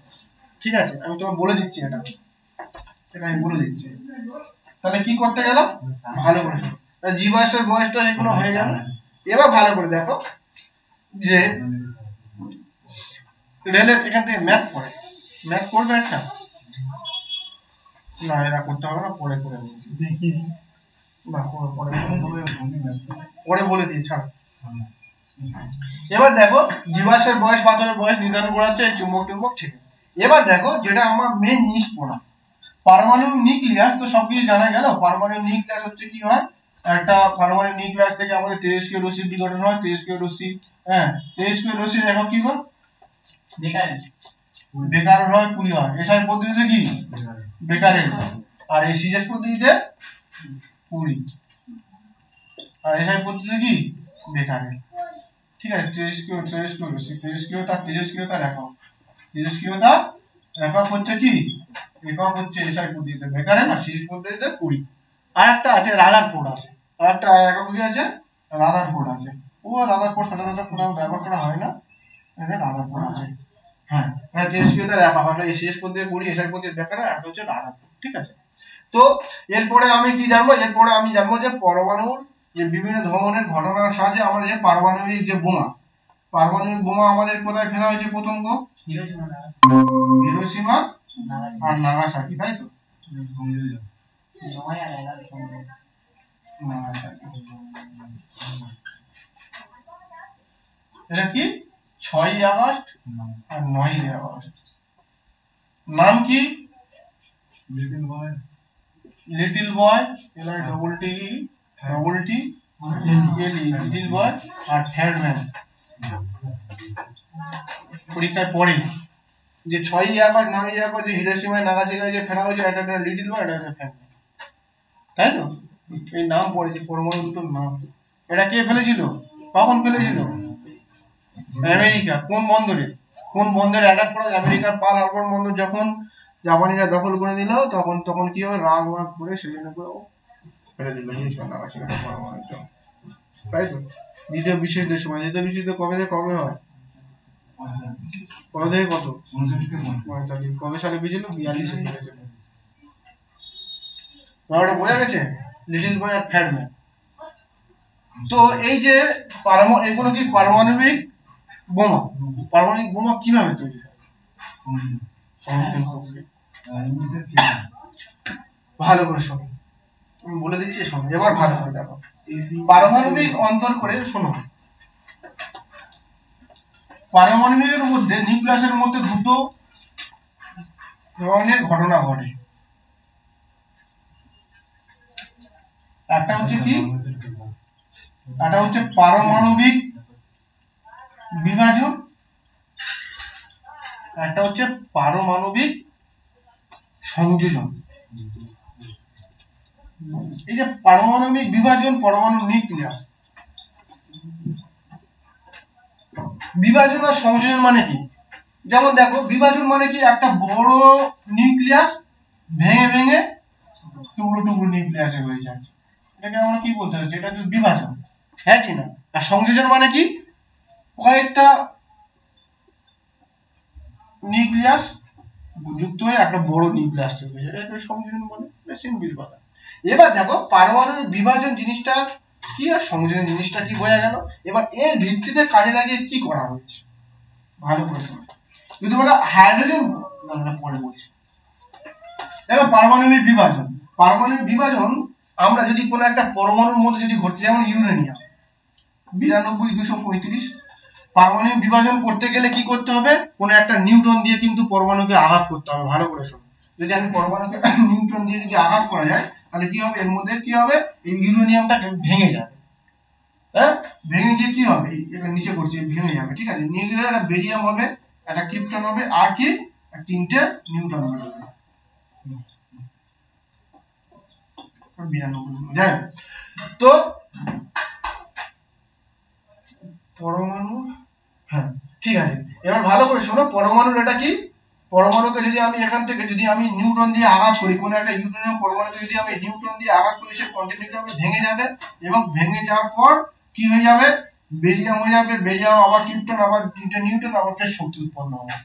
ঠিক আছে, আমি তোমাকে বলে দিচ্ছি, এটা আমি বলে দিচ্ছি। তাহলে কি করতে গেল? ভালো করে শোনো। জীবাশ্মের বয়সটা এগুলো হয়ে গেল। এবার ভালো করে দেখো যে রেলের এখান থেকে ম্যাথ করবে একটা, না এরা করতে হবে না, পরে করে দেখি না, পরে বলে দিই, ছাড়। এবার দেখো জীবাশ্মের বয়স, পাথরের বয়স নির্ধারণ করা হচ্ছে চুম্বক। ঠিক আছে, এবার দেখো যেটা আমার মেইন জিনিস পড়া, পারমাণবিক নিউক্লিয়াস। তো সবকিছু জানা গেল। পারমাণবিক নিউক্লিয়াস হচ্ছে কি হয়? একটা পারমাণবিক নিউক্লিয়াস থেকে আমাদের তেজস্ক্রিয় রশ্মি বিঘটন হয়। তেজস্ক্রিয় রশ্মি, তেজস্ক্রিয় রশ্মির একক কি হয়? বেকারেল হয়, কুড়ি হয়। এসআই পদ্ধতিতে কি? বেকারেল। আর এই সিজিএস পদ্ধতিতে কুড়ি, আর এসআই পদ্ধতিতে কি? বেকারেল। ঠিক আছে, তেজস্ক্রিয়তার একক হচ্ছে কি? একক হচ্ছে এসআই পদ্ধতিতে বেকারেল, আর সিজিএস পদ্ধতিতে কুড়ি। আর একটা আছে রাদারফোর্ড আছে, আর একটা একক কি আছে? রাদারফোর্ড আছে। ও রাদারফোর্ড সাধারণত কোথাও ব্যবহার করা হয় না, এখানে রাদারফোর্ড আছে। হ্যাঁ, এটা তেজস্ক্রিয়তার একক, আর সিজিএস পদ্ধতিতে কুড়ি, এসআই পদ্ধতিতে বেকারেল, আর হচ্ছে রাদারফোর্ড। ঠিক আছে, তো এরপরে আমি কি জানবো? এরপরে আমি জানবো যে পরমাণুর যে বিভিন্ন ধরনের ঘটনার সাহায্যে আমাদের যে পারমাণবিক যে বোমা আমাদের কোথায় ফেলা হয়েছে? প্রথম গো হিরোশিমা আর নাগাসাকি, তাই তো? এটা কি 6ই আগস্ট আর 9ই আগস্ট। নাম কি? লিটল বয়, লিটল বয় আর ফ্যাটম্যান। পরীক্ষায় পড়ে যে 6ই আগস্ট 9ই আগস্ট যে হিরোশিমা নাগাসাকি যে ফেলা হয়েছে, এটা একটা লিটল বয়, এটা একটা ফ্যাটম্যান, তাই তো? এই নাম পড়েছে, পরমাণু দুটোর নাম। এটা কে ফেলেছিল? কখন ফেলেছিল? আমেরিকা। কোন বন্দরে অ্যাটাক করা? আমেরিকার পার্ল হারবার বন্দর যখন জাপানিরা দখল করে নিল, তখন কি হবে? রাগ করে সেজন্য করে ফেলে দিল হিরোশিমা নাগাসাকি পরমাণু, তাই তো? দ্বিতীয় বিশ্বযুদ্ধের সময়। দ্বিতীয় বিশ্বযুদ্ধ কবে হয়? কত থেকে কত 45 কবে সালে বিয়েছিল 42 সালে বিয়েছিল ব্যাপারটা বোঝা গেছে লিটল বয় আর ফ্যাট ম্যান তো এই যে এগুলো কি পারমাণবিক বোমা কিভাবে তৈরি হয় ভালো করে শোনো আমি বলে দিচ্ছি শোনো এবার ভালো করে দেখো পারমাণবিক অন্তর করে শোনো পারমাণবিকের মধ্যে নিউক্লিয়াসের মধ্যে দুটো ধরনের ঘটনা ঘটে একটা হচ্ছে কি এটা হচ্ছে পারমাণবিক বিভাজন একটা হচ্ছে পারমাণবিক সংযোজন এই যে পারমাণবিক বিভাজন পরমাণু নিউক্লিয়াস বিভাজন আর সংযোজন মানে কি যেমন দেখো বিভাজন মানে কি একটা বড় নিউক্লিয়াস ভেঙে ভেঙে টুকরো টুকরো নিউক্লিয়াসে হয়ে যায় এটাকে আমরা কি বলতে চাচ্ছি এটা হচ্ছে বিভাজন হ্যাঁ কি না আর সংযোজন মানে কি কয়েকটা নিউক্লিয়াস যুক্ত হয়ে একটা বড় নিউক্লিয়াস তৈরি হয় এটা সংযোজন বলে সিম্পল কথা এবার দেখো পারমাণবিক বিভাজন জিনিসটা কি আর সংযোজন জিনিসটা কি বোঝা গেল এবার এর ভিত্তিতে কাজে লাগিয়ে কি করা হয়েছে ভালো করে শোনো যদি বলা হাইড্রোজেন আমরা পরে বলছি দেখো পারমাণবিক বিভাজন আমরা যদি কোনো একটা পরমাণুর মধ্যে যদি ঘটে যেমন ইউরেনিয়াম 92-235 পারমাণবিক বিভাজন করতে গেলে কি করতে হবে কোনো একটা নিউট্রন দিয়ে কিন্তু পরমাণুকে আঘাত করতে হবে ভালো করে শোনো যদি আমি পরমাণুকে নিউট্রন দিয়ে যদি আঘাত করা যায় তাহলে কি হবে এর মধ্যে কি হবে এই ইউরেনিয়ামটা ভেঙে যাবে হ্যাঁ ভেঙে গিয়ে কি হবে এটা নিচে করছে ভেঙে যাবে ঠিক আছে নিয়ে গেলে একটা বেরিয়াম হবে একটা ক্রিপ্টন হবে আর কি তিনটে নিউট্রন হবে যাই তো পরমাণু হ্যাঁ ঠিক আছে এবার ভালো করে শোনো পরমাণুর এটা কি পরমাণুকে যদি আমি এখান থেকে যদি আমি নিউট্রন দিয়ে আঘাত করি কোনো একটা ইউরেনিয়াম পরমাণুকে যদি আমি নিউট্রন দিয়ে আঘাত করি সে কন্টিনিউভাবে ভেঙে যাবে এবং ভেঙে যাওয়ার পর কি হয়ে যাবে বেরিয়াম হয়ে যাবে বেরিয়াম আবার ক্রিপ্টন আবার তিনটে নিউট্রন আবার ফের শক্তি উৎপন্ন হবে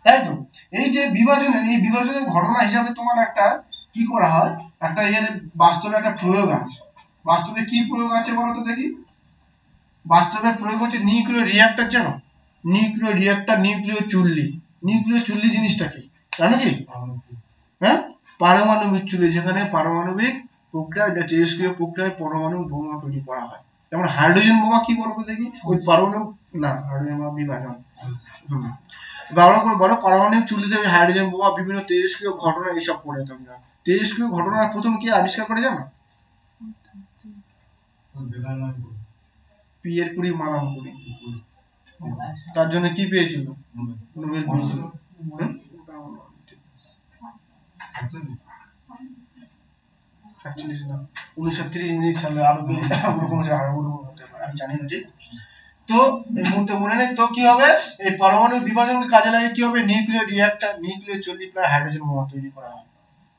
তাই তো এই যে বিভাজনের ঘটনা হিসাবে তোমার একটা কি করা হয় একটা এর বাস্তবে একটা প্রয়োগ আছে বাস্তবে কি প্রয়োগ আছে বলো তো দেখি বাস্তবে প্রয়োগ হচ্ছে নিউক্লিয়ার রিঅ্যাক্টর জানো নিউক্লিয়ার রিঅ্যাক্টর নিউক্লিয়ার চুল্লি জিনিসটা কি জানো কি হ্যাঁ পারমাণবিক চুল্লি যেখানে পারমাণবিক প্রক্রিয়ায় বা তেজস্ক্রিয় প্রক্রিয়ায় পরমাণু বোমা তৈরি করা হয় যেমন হাইড্রোজেন বোমা কি বলো তো দেখি ওই পারমাণবিক না হাইড্রোজেন বোমা বিভাজন ভালো করে বলো পারমাণবিক চুল্লিতে হাইড্রোজেন বোমা বিভিন্ন তেজস্ক্রিয় ঘটনা এইসব পড়ে তোমরা তেজস্ক্রিয় ঘটনার প্রথম কি আবিষ্কার করে জানো পিয়ের কুরি মারাম কুরি তার জন্য কি পেয়েছিল নোবেল পেয়েছিল 1930 সালে আরো ওরকম আমি জানি না ঠিক তো এই মুহূর্তে মনে নেই তো কি হবে এই পারমাণবিক বিভাজনকে কাজে লাগিয়ে কি হবে নিউক্লিয়ার রিঅ্যাক্টর নিউক্লিয়ার চুল্লি প্লাস হাইড্রোজেন বোমা তৈরি করা হয়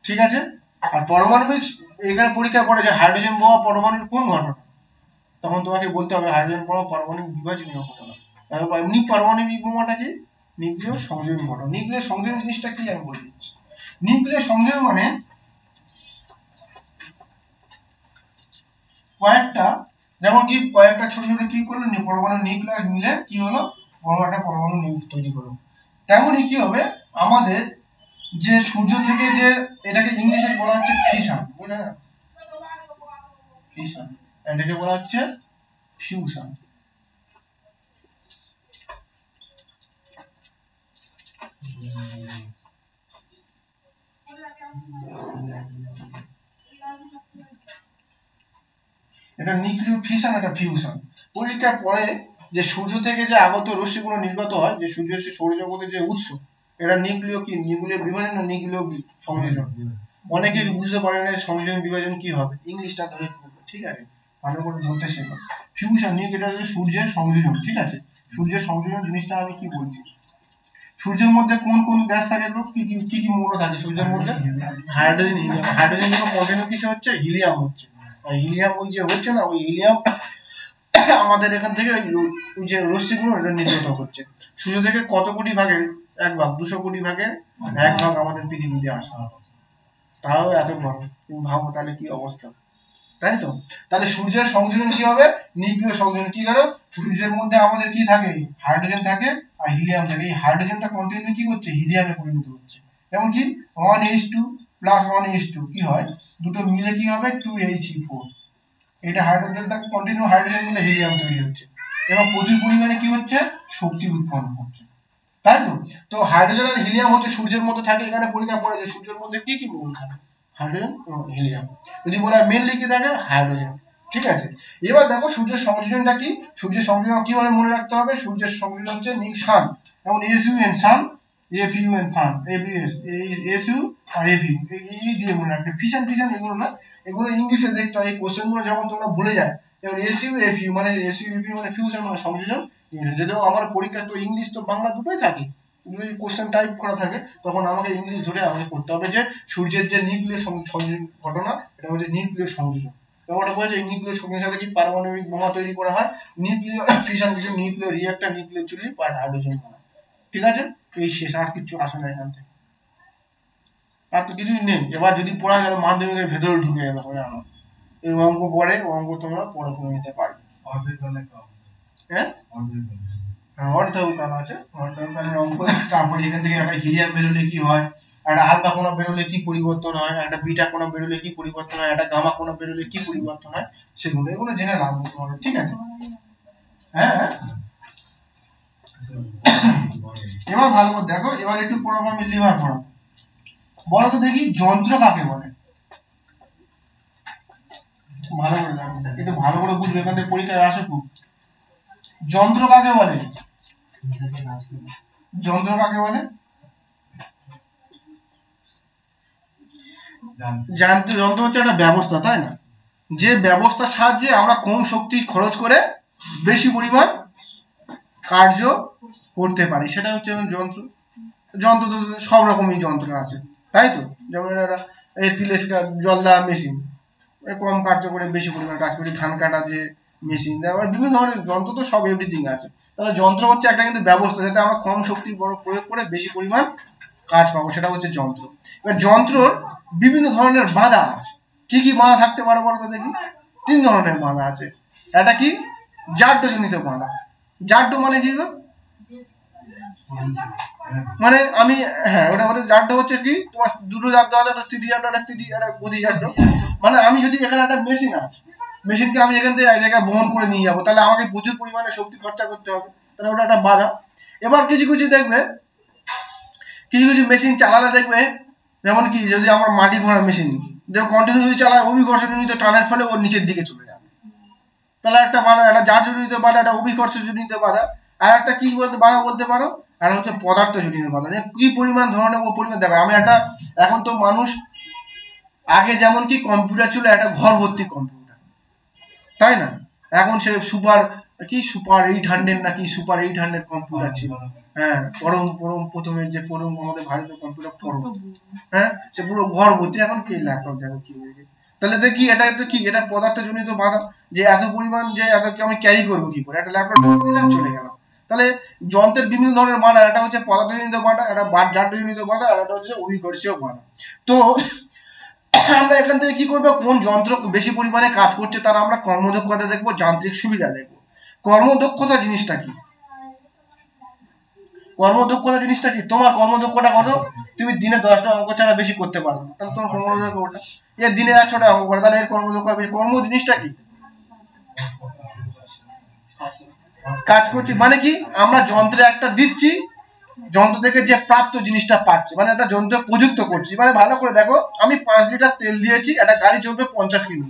ঠিক আছে আর পারমাণবিক এখানে পরীক্ষা করে যে হাইড্রোজেন বোমা পরমাণুর কোন ঘটনা তখন তোমাকে বলতে হবে হাইড্রোজেন বোমা পারমাণবিক বিভাজনীয় ঘটনা তারপর এমনি পারমাণবিক বোমাটা কি নিউক্লিয়ার সংযোজন ঘটনা নিউক্লিয়ার সংযোজন জিনিসটা কি আমি বলে দিচ্ছি নিউক্লিয়ার সংযোজন মানে কয়েকটা যেমন কি কয়েকটা ছোট ছোট কি করলো পরমাণু নিউক্লিয়াস মিলে কি হলো বড় একটা পরমাণু তৈরি হলো তেমনই কি হবে আমাদের যে সূর্য থেকে যে এটাকে ইংলিশে বলা হচ্ছে ফিশন বুঝলে না ফিশন এটাকে বলা হচ্ছে ফিউশন এটা নিউক্লিয় ফিশন এটা ফিউশন পরীক্ষার পরে যে সূর্য থেকে যে আগত রশ্মিগুলো নির্গত হয় যে সূর্য সৌরজগতের যে উৎস এটা নিউক্লিয় কি নিউক্লিয় বিভাজন না নিউক্লিয় সংযোজন অনেকে বুঝতে পারে না সংযোজন বিভাজন কি হবে ইংলিশটা ধরে পড়বে ঠিক আছে ভালো করে ধরতে শেখো ফিউশন নিউক্লিয়ার হচ্ছে সূর্যের সংযোজন ঠিক আছে সূর্যের সংযোজন জিনিসটা আমি কি বলছি সূর্যের মধ্যে কোন কোন গ্যাস থাকে লোক কি কি মৌল থাকে সূর্যের মধ্যে হাইড্রোজেন হিলিয়াম হাইড্রোজেন যখন কন্টিনিউ কিসে হচ্ছে হিলিয়াম হচ্ছে হিলিয়াম ওই যে হচ্ছে না ওই হিলিয়াম আমাদের এখান থেকে যে রশ্মিগুলো এটা নির্গত হচ্ছে। সূর্য থেকে কত কোটি ভাগের 1 ভাগ, 200 কোটি ভাগের 1 ভাগ আমাদের পৃথিবীতে আসে, তাও এত বড়। তুমি ভাবো তাহলে কি অবস্থা, তাই তো? তাহলে সূর্যের সংযোজন কি হবে? নিউক্লিয় সংযোজন। কি গেল? সূর্যের মধ্যে আমাদের কি থাকে? হাইড্রোজেন থাকে আর হিলিয়াম থাকে। এই হাইড্রোজেনটা কন্টিনিউ কি করছে? হিলিয়ামে পরিণত হচ্ছে। যেমন কি 1H2 + 1H2 কি হয়? দুটো মিলে কি হবে? 2He4। এটা হাইড্রোজেনটা কন্টিনিউ হাইড্রোজেন মিলে হিলিয়াম তৈরি হচ্ছে এবং প্রচুর পরিমাণে কি হচ্ছে? শক্তি উৎপন্ন হচ্ছে, তাই তো? তো হাইড্রোজেন আর হিলিয়াম হচ্ছে সূর্যের মধ্যে থাকে। এখানে পরীক্ষা পড়ে যে সূর্যের মধ্যে কি কি মৌল থাকে? হাইড্রোজেন এবং হিলিয়াম। যদি বলা হয় মেইনলি কি থাকে? হাইড্রোজেন। ঠিক আছে, এবার দেখো সূর্যের সংযোজনটা কি? সূর্যের সংযোজন কিভাবে মনে রাখতে হবে? সূর্যের সংযোজন হচ্ছে সান, যেমন SUN সান, FUN ফান, ABS SU আর AV এই দিয়ে মনে রাখবে। ফিশন ফিশন এগুলো না, এগুলো ইংলিশে দেখতে হয়। এই কোশ্চেনগুলো যখন তোমরা ভুলে যায়, যেমন SU FU মানে SU FU মানে ফিউশন মানে সংযোজন। যদিও আমার পরীক্ষা তো ইংলিশ তো বাংলা দুটোই থাকে, যদি কোশ্চেন টাইপ করা থাকে তখন আমাকে ইংলিশ ধরে আমাকে করতে হবে যে সূর্যের যে নিউক্লিয় সংযোজন ঘটনা, এটা হচ্ছে নিউক্লিয় সংযোজন। ব্যাপারটা বলছে এই নিউক্লিয় সংযোজনের সাথে কি পারমাণবিক বোমা তৈরি করা হয়, নিউক্লিয় ফিশন ফিশন, নিউক্লিয় রিঅ্যাক্টর, নিউক্লিয় চুল্লি আর হাইড্রোজেন বোমা। ঠিক আছে, এই শেষ, আর কিছু আসে না এখান থেকে, আর তো কিছুই নেই। এবার যদি পড়া গেল মাধ্যমিকের ভেতরে ঢুকে গেল হবে আমার এই অঙ্ক পড়ে, অঙ্ক তোমরা পড়াশোনা নিতে পারবে। হ্যাঁ অর্ধেকাল আছে, অর্ধেকালের অঙ্ক। তারপরে এখান থেকে একটা হিলিয়াম বেরোলে কি হয়, একটা আলফা কোণা বেরোলে কি পরিবর্তন হয়, একটা বিটা কোণা বেরোলে কি পরিবর্তন হয়, একটা গামা কোণা বেরোলে কি পরিবর্তন হয়, সেগুলো এগুলো জেনে রাখবো তোমাদের। ঠিক আছে, হ্যাঁ। এবার ভালো করে দেখো, এবার একটু পড়াবো আমি লিভার পড়াবো। বলো তো দেখি যন্ত্র কাকে বলে? ভালো করে দেখো, একটু ভালো করে বুঝবে, এখান থেকে পরীক্ষায় আসে খুব। যন্ত্র কাকে বলে? যন্ত্র কাকে বলে? যন্ত্র হচ্ছে একটা ব্যবস্থা, তাই না? যে ব্যবস্থার সাহায্যে আমরা কম শক্তি খরচ করে বেশি পরিমাণ কার্য করতে পারি, সেটা হচ্ছে যন্ত্র। যন্ত্র তো সব রকমই যন্ত্র আছে, তাই তো? যেমন জল দেওয়া মেশিন, কম কার্য করে বেশি পরিমাণ কাজ করে, ধান কাটা যে মেশিন, আবার বিভিন্ন ধরনের যন্ত্র তো সব এভরিথিং আছে। তাহলে যন্ত্র হচ্ছে একটা কিন্তু ব্যবস্থা, যাতে আমরা কম শক্তি বড় প্রয়োগ করে বেশি পরিমাণ কাজ পাবো, সেটা হচ্ছে যন্ত্র। এবার যন্ত্রর বিভিন্ন ধরনের বাধা আছে। কি কি বাধা থাকতে পারে বলতো দেখি? 3 ধরনের বাধা আছে। এটা কি? জাড্যজনিত বাধা। জাড্য মানে কি গো? মানে আমি, হ্যাঁ, ওটা বলে জাড্য হচ্ছে কি, তোমার দুটো জাড্য আছে, একটা স্থিতি জাড্য, একটা গতি জাড্য। মানে আমি যদি এখানে একটা মেশিন আছে, মেশিনকে আমি এখান থেকে এক জায়গায় বহন করে নিয়ে যাবো, তাহলে আমাকে প্রচুর পরিমাণে শক্তি খরচা করতে হবে, তাহলে ওটা একটা বাধা। এবার কিছু কিছু দেখবে, কিছু কিছু মেশিন চালালে দেখবে, যেমন কি যদি আমার মাটি ঘোড়া মেশিন কন্টিনিউ যদি চালায়, অভিকর্ষজনিত টানের ফলে ওর নিচের দিকে চলে যাবে, তাহলে একটা বাধা, একটা জাড্যজনিত বাধা, একটা অভিকর্ষজনিত বাধা। আর একটা কি বলতে বাধা বলতে পারো, আর হচ্ছে পদার্থজনিত বাধা। কি পরিমাণ ধরনের ও পরিমাণ দেখো, আমি একটা, এখন তো মানুষ, আগে যেমন কি কম্পিউটার ছিল একটা ঘর ভর্তি কম্পিউটার, তাই না? এখন সে সুপার 800 নাকি সুপার 800 কম্পিউটার ছিল। হ্যাঁ, পরম প্রথমে যে পরম আমাদের ভারতীয় কম্পিউটার পরম, হ্যাঁ, সে পুরো ঘর ভর্তি। এখন কি ল্যাপটপ দেখো কি হয়েছে। তাহলে দেখি এটা একটা কি, এটা পদার্থজনিত বাধা, যে এত পরিমাণ যে এতকে আমি ক্যারি করবো কি করে, একটা ল্যাপটপ নিলাম চলে গেলাম। তাহলে যন্ত্রের বিভিন্ন ধরনের বাধা, এটা হচ্ছে পদার্থজনিত বাধা, এটা জাড্যজনিত বাধা, আর এটা হচ্ছে অভিকর্ষীয় বাধা। তো আমরা এখান থেকে কি করবো, কোন যন্ত্র বেশি পরিমাণে কাজ করছে তার আমরা কর্মদক্ষতা দেখবো, যান্ত্রিক সুবিধা দেখবো। কর্মদক্ষতা জিনিসটা কি? কর্মদক্ষতা জিনিসটা কি? তোমার কর্মদক্ষতা কত? তুমি দিনে 10টা অঙ্ক ছাড়া বেশি করতে পারো না, তাহলে তোমার কর্মদক্ষতা ওটা। এর দিনে 100টা অঙ্ক করে, তাহলে এর কর্মদক্ষতা বেশি। কর্ম জিনিসটা কি? কাজ করছি মানে কি, আমরা যন্ত্রে একটা দিচ্ছি, যন্ত্র থেকে যে প্রাপ্ত জিনিসটা পাচ্ছে, মানে একটা যন্ত্র প্রযুক্ত করছি। মানে ভালো করে দেখো, আমি 5 লিটার তেল দিয়েছি, একটা গাড়ি চলবে 50 কিমি,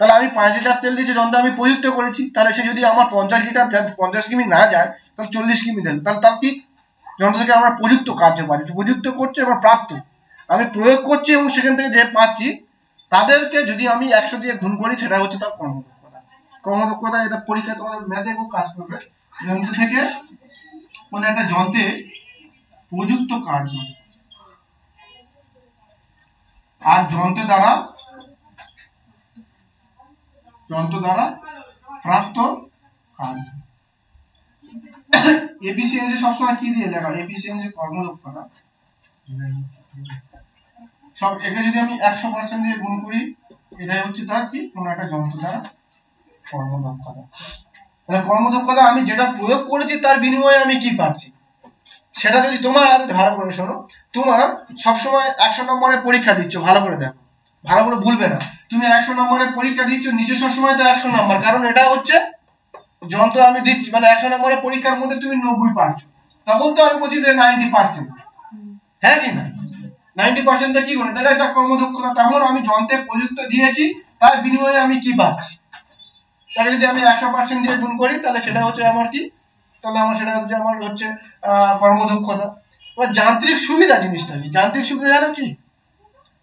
তাহলে আমি 5 লিটার তেল দিয়েছি, যন্ত্র আমি প্রযুক্ত করেছি। তাহলে সে যদি আমার 50 লিটার 50 কিমি না যায়, তাহলে 40 কিমি দেন, তাহলে তার কি? যন্ত্র থেকে আমরা প্রযুক্ত কার্য পাচ্ছি, প্রযুক্ত করছে এবং প্রাপ্ত আমি প্রয়োগ করছি, এবং সেখান থেকে যে পাচ্ছি তাদেরকে যদি আমি 100 দিয়ে গুণ করি, সেটা হচ্ছে তার কর্মদক্ষতা। কর্মদক্ষতা এটা পরীক্ষা তোমাদের ম্যাথে খুব কাজ করবে। যন্ত্র থেকে মানে একটা যন্ত্রে প্রযুক্ত কার্য আর যন্ত্র দ্বারা প্রাপ্ত কাজ। এফিসিয়েন্সি সবসময় কি দিয়ে লেখা? এফিসিয়েন্সি কর্মদক্ষতা। সব একে যদি আমি 100% দিয়ে গুণ করি, এটাই হচ্ছে তার কি কোন একটা যন্ত্র দ্বারা কর্মদক্ষতা। তাহলে কর্মদক্ষতা আমি যেটা প্রয়োগ করেছি তার বিনিময়ে আমি কি পাচ্ছি, সেটা যদি তোমার ভালো করে শোনো, তোমার সবসময় 100 নম্বরের পরীক্ষা দিচ্ছ, ভালো করে দেখো, ভালো করে ভুলবে না, তুমি 100 নম্বরের পরীক্ষা দিচ্ছ, নিচে সবসময় তো 100 নম্বর, কারণ এটা হচ্ছে যন্ত্র আমি দিচ্ছি, মানে 100 নম্বরের পরীক্ষার মধ্যে তুমি 90 পাচ্ছো, তখন তো আমি বলছি যে 90%, হ্যাঁ কি না? 90% কি করে এটা একটা কর্মদক্ষতা, তেমন আমি যন্ত্রে প্রযুক্ত দিয়েছি, তার বিনিময়ে আমি কি পাচ্ছি, তাহলে যদি আমি 100% দিয়ে গুণ করি তাহলে সেটা হচ্ছে আমার কি, তাহলে আমার সেটা হচ্ছে আমার হচ্ছে কর্মদক্ষতা। এবার যান্ত্রিক সুবিধা জিনিসটা কি? যান্ত্রিক সুবিধা জানো কি?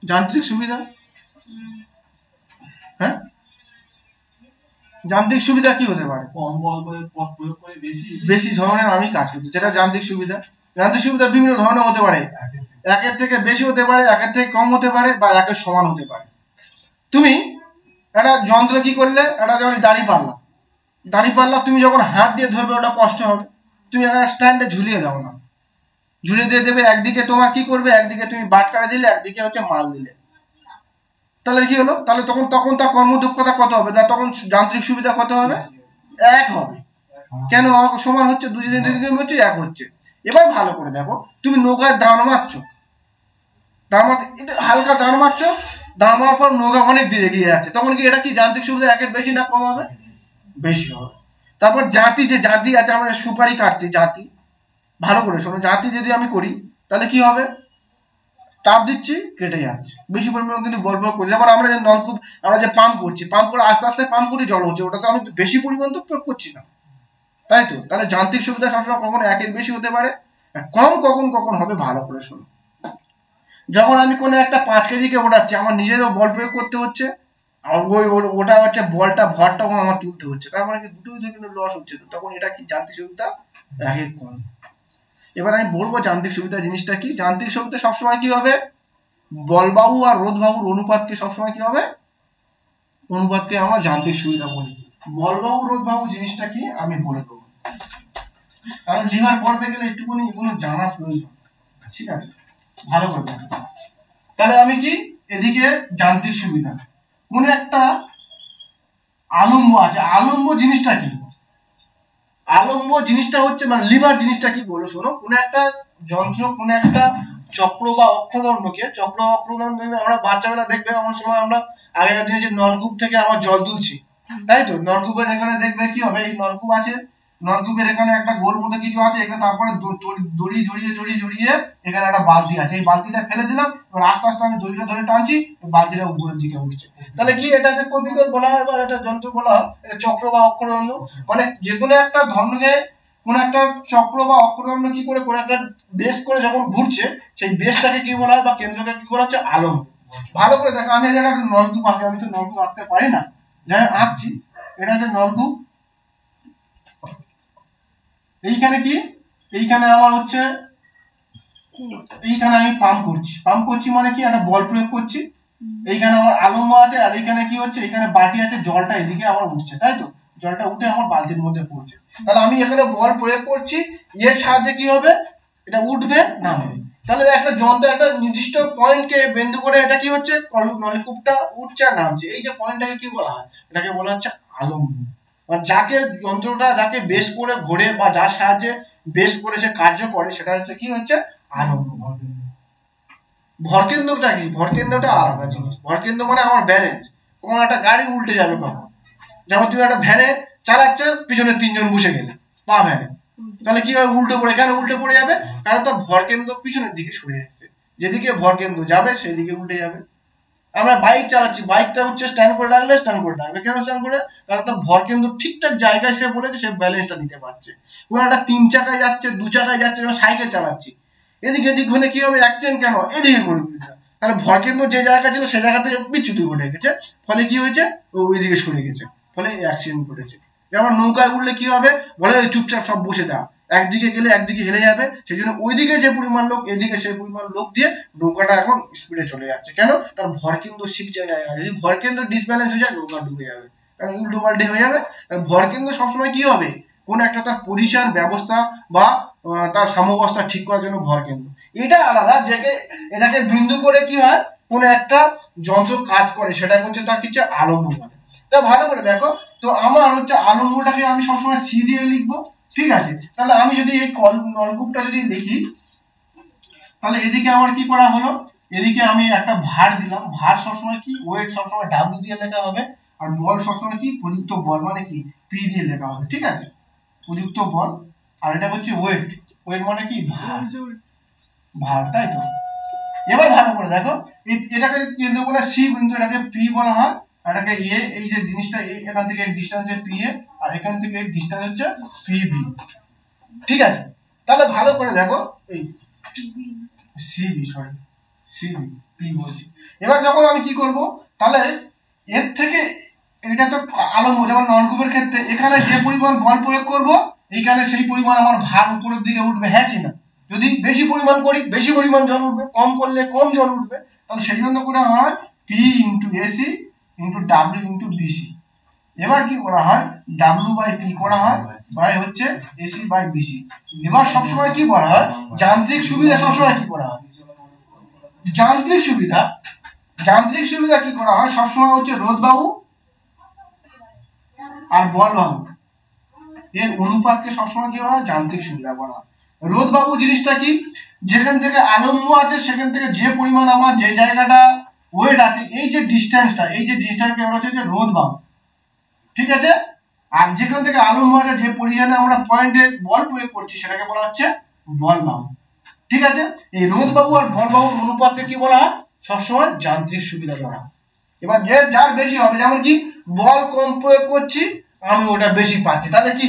যান্ত্রিক সুবিধা, হ্যাঁ, যান্ত্রিক সুবিধা কি হতে পারে? কম বল প্রয়োগ করে বেশি ধরনের আমি কাজ করতে, যেটা যান্ত্রিক সুবিধা। যান্ত্রিক সুবিধা বিভিন্ন ধরনের হতে পারে, একের থেকে বেশি হতে পারে, একের থেকে কম হতে পারে, বা একের সমান হতে পারে। তুমি একটা যন্ত্র কি করলে, একটা যেমন দাড়ি পাল্লা তুমি যখন হাত দিয়ে ধরবে ওটা কষ্ট হবে, তুমি একটা স্ট্যান্ডে ঝুলিয়ে দাও না, ঝুলিয়ে দিয়ে দেবে, একদিকে তোমার কি করবে, একদিকে তুমি বাটকারা দিলে, একদিকে হচ্ছে মাল দিলে, তাহলে কি হলো, তাহলে তখন তার কর্মদক্ষতা কত হবে, তখন যান্ত্রিক সুবিধা কত হবে? 1 হবে। কেন সমান হচ্ছে? দুদিকে হচ্ছে 1 হচ্ছে। এবার ভালো করে দেখো, তুমি নৌকায় দাঁড় মারছো, হালকা দাঁড় মারছো, দাঁড় মারার পর নৌকা অনেক দূরে এগিয়ে যাচ্ছে, তখন কি এটা কি যান্ত্রিক সুবিধা 1 এর বেশি না কম হবে? বেশি হবে। তারপর জাতি আছে, আমরা সুপারি কাটছি, জাতি, ভালো করে শোনো, জাতি যদি আমি করি তাহলে কি হবে, চাপ দিচ্ছি কেটে যাচ্ছে, বেশি পরিমাণে কিন্তু বল প্রয়োগ করছি। যেমন আমরা যে নলকূপ, আমরা যে পাম্প করছি, পাম্প করে আস্তে আস্তে পাম্প করে জল হচ্ছে, ওটা তো আমি বেশি পরিমাণ তো প্রয়োগ করছি না, তাই তো? তাহলে যান্ত্রিক সুবিধা সবসময় কখনো 1 এর বেশি হতে পারে, কম কখন হবে, ভালো করে শোনো। যখন আমি কোনো একটা 5 কেজিকে ওঠাচ্ছি, আমার নিজেরও বল প্রয়োগ করতে হচ্ছে, আর ওটা হচ্ছে বলটা ভরটা আমার তুলতে হচ্ছে, তার মানে কি দুটোই কিন্তু লস হচ্ছে, তো তখন এটা কি যান্ত্রিক সুবিধা 1 এর কম। এবার আমি বলবো যান্ত্রিক সুবিধা জিনিসটা কি। যান্ত্রিক সুবিধা সবসময় কি হবে, বলবাহু আর রোধবাহুর অনুপাতকে সবসময় কি হবে, অনুপাতকে আমরা যান্ত্রিক সুবিধা বলি। বলবাহু রোধবাহু জিনিসটা কি আমি বলে দেবো, কারণ লিভার পড়তে গেলে একটুখানি এগুলো জানা প্রয়োজন, ঠিক আছে, ভালো করে দেখো। তাহলে আমি কি এদিকে যান্ত্রিক সুবিধা, কোন একটা আলম্ব আছে, আলম্ব জিনিসটা কি? আলম্ব জিনিসটা হচ্ছে মানে লিভার জিনিসটা কি বলো শোনো, কোন একটা যন্ত্র, কোন একটা চক্র বা অক্ষদণ্ডকে, চক্র অক্ষদণ্ড আমরা বাচ্চাবেলা দেখবে, আমার সময় আমরা আগেকার দিনে যে নলকূপ থেকে আমরা জল তুলছি, তাই তো? নলকূপের এখানে দেখবে কি হবে, এই নলকূপ আছে, নলকূপের এখানে একটা গোল মতো কিছু আছে, এখানে তারপরে দড়ি জড়িয়ে এখানে একটা বালতি আছে, এই বালতিটা ফেলে দিলাম, এবার আস্তে আস্তে আমি দড়িটা ধরে টানছি, বালতিটা উপরের দিকে উঠছে, তাহলে কি এটা যে কপিকল বলা হয় বা এটা যন্ত্র বলা হয়, এটা চক্র বা অক্ষদণ্ড, মানে যে কোনো একটা ধর্মকে, কোন একটা চক্র বা অক্ষদণ্ড কি করে কোন একটা বেস করে যখন ঘুরছে, সেই বেসটাকে কি বলা হয় বা কেন্দ্রকে কি বলা হচ্ছে, আলম্ব। ভালো করে দেখো, আমি একটা নলকূপ আঁকি, আমি তো নলকূপ আঁকতে পারি না, যাই আঁকছি, এটা হচ্ছে নলকূপ, এইখানে কি, এইখানে আমার হচ্ছে, এইখানে আমি পাম্প করছি মানে কি একটা বল প্রয়োগ করছি, এইখানে আমার আলম্ব আছে, আর এইখানে কি হচ্ছে, এইখানে বাটি আছে, জলটা এদিকে আমার উঠছে, তাই তো? জলটা উঠে আমার বালতির মধ্যে পড়ছে, তাহলে আমি এখানে বল প্রয়োগ করছি, এর সাহায্যে কি হবে, এটা উঠবে নামবে, তাহলে একটা যন্ত্র একটা নির্দিষ্ট পয়েন্টকে বিন্দু করে এটা কি হচ্ছে, নলকূপটা উঠছে আর নামছে, এই যে পয়েন্টটাকে কি বলা হয়, এটাকে বলা হচ্ছে আলম্ব। যাকে যন্ত্রটা যাকে বেস করে ঘোরে বা যার সাহায্যে বেস করে সে কার্য করে, সেটা হচ্ছে কি হচ্ছে, আলম্ব। ভরকেন্দ্রটা কি? ভরকেন্দ্রটা আলাদা জিনিস, ভরকেন্দ্র মানে আমার ব্যালেন্স, কোন একটা গাড়ি উল্টে যাবে কখন, যেমন তুমি একটা ভ্যানে চালাচ্ছে, পিছনে 3 জন বসে গেলে পা ভ্যানে, তাহলে কি হবে, উল্টে পড়ে, কেন উল্টে পড়ে যাবে, কারণ তার ভরকেন্দ্র পিছনের দিকে সরে যাচ্ছে, যেদিকে ভরকেন্দ্র যাবে সেদিকে উল্টে যাবে। আমরা বাইক চালাচ্ছি, বাইকটা হচ্ছে স্ট্যান্ড করে রাখলে স্ট্যান্ড করে রাখবে, কেন স্ট্যান্ড করে, কারণ তার ভরকেন্দ্র ঠিকঠাক জায়গায় সে বলেছে, সে ব্যালেন্সটা নিতে পারছে। কোন একটা 3 চাকায় যাচ্ছে, 2 চাকায় যাচ্ছে, আমরা সাইকেল চালাচ্ছি, এদিকে এদিক হলে কি হবে, অ্যাক্সিডেন্ট কেন, এদিকে করবে, তাহলে ভরকেন্দ্র যে জায়গা ছিল সেই জায়গা থেকে বিচ্যুতি ঘটে গেছে, ফলে কি হয়েছে, ওইদিকে সরে গেছে, ফলে অ্যাক্সিডেন্ট ঘটেছে। যেমন নৌকায় উঠলে কি হবে, বলে চুপচাপ সব বসে দাও, একদিকে গেলে একদিকে হেলে যাবে, সেই জন্য ওইদিকে যে পরিমাণ লোক, এদিকে সেই পরিমাণ লোক দিয়ে নৌকাটা এখন স্পিডে চলে যাচ্ছে, কেন, তার ভরকেন্দ্র ঠিক জায়গায় আছে, যদি ভরকেন্দ্র ডিসব্যালেন্স হয়ে যায় নৌকা ডুবে যাবে, উল্টো পাল্টে হয়ে যাবে। ভর কেন্দ্র সবসময় কি হবে, কোন একটা তার পজিশন ব্যবস্থা বা তার সাম্যাবস্থা ঠিক করার জন্য ভর কেন্দ্র। এটা আলাদা, এটাকে বিন্দু করে কি হয়, কোন একটা যন্ত্র কাজ করে, সেটা হচ্ছে তার কিছু আলম্ব বলে। তা ভালো করে দেখো, তো আমার হচ্ছে আলম্বটাকে আমি সবসময় সি দিয়ে লিখবো, ঠিক আছে। তাহলে আমি যদি এই নলকূপটা যদি লিখি, তাহলে এদিকে আমার কি করা হলো, এদিকে আমি একটা ভার দিলাম, ভার সবসময় কি, ওয়েট সবসময় ডাব্লিউ দিয়ে লেখা হবে, আর বল সবসময় কি, প্রযুক্ত বল মানে কি, পি দিয়ে লেখা হবে, ঠিক আছে, প্রযুক্ত বল। আর এটা হচ্ছে ওয়েট, ওয়েট মানে কি, ভার, ভার, তাই তো। এবার ভালো করে দেখো, এটাকে কেন্দ্র বলে সি বিন্দু, এটাকে পি বলা হয়, এটাকে এ, এই যে জিনিসটা এখান থেকে ডিসটেন্স হচ্ছে পি এ, আর এখান থেকে ডিসটেন্স হচ্ছে পি বি, ঠিক আছে। তাহলে ভালো করে দেখো, এই সিবি, সরি সিবি, পি বলছি। এবার যখন আমি কি করব, তাহলে এর থেকে এটা তো আলম্ব, যেমন নলকূপের ক্ষেত্রে এখানে যে পরিমাণ বল প্রয়োগ করব, এখানে সেই পরিমাণ আমার ভার উপরের দিকে উঠবে, হ্যাঁ কি না। যদি বেশি পরিমাণ করি, বেশি পরিমাণ জল উঠবে, কম করলে কম জল উঠবে। তাহলে সেই জন্য করে হয় P into AC into W into BC. এবার কি করা হয়, ডাব্লিউ বাই পি করা হয়, বাই হচ্ছে এসি বাই বিসি। এবার সবসময় কি বলা হয়, যান্ত্রিক সুবিধা সবসময় কি করা হয়, যান্ত্রিক সুবিধা কি করা হয়, সবসময় হচ্ছে রোধ বাহু আর বল বাহু এর অনুপাতকে সবসময় কি হয়, যান্ত্রিক সুবিধা বলা হয়। রোধ বাহু জিনিসটা কি, যেখান থেকে আলম্ব আছে সেখান থেকে যে পরিমাণ আমার যে জায়গাটা ওয়েট আছে, এই যে ডিসটেন্সটা, এই যে ডিসটেন্সকে বলা হচ্ছে রোধ বাহু, ঠিক আছে। আর যেখান থেকে আলম্ব আছে, যে পজিশনে আমরা পয়েন্টে বল প্রয়োগ করছি, সেটাকে বলা হচ্ছে বল বাহু, ঠিক আছে। এই রোধ বাহু আর বল বাহুর অনুপাতকে কি বলা হয়, সবসময় যান্ত্রিক সুবিধা বলা হয়। এবার যার বেশি হবে, যেমন কি বল কম প্রয়োগ করছি, আমি ওটা বেশি পাচ্ছি, তাহলে কি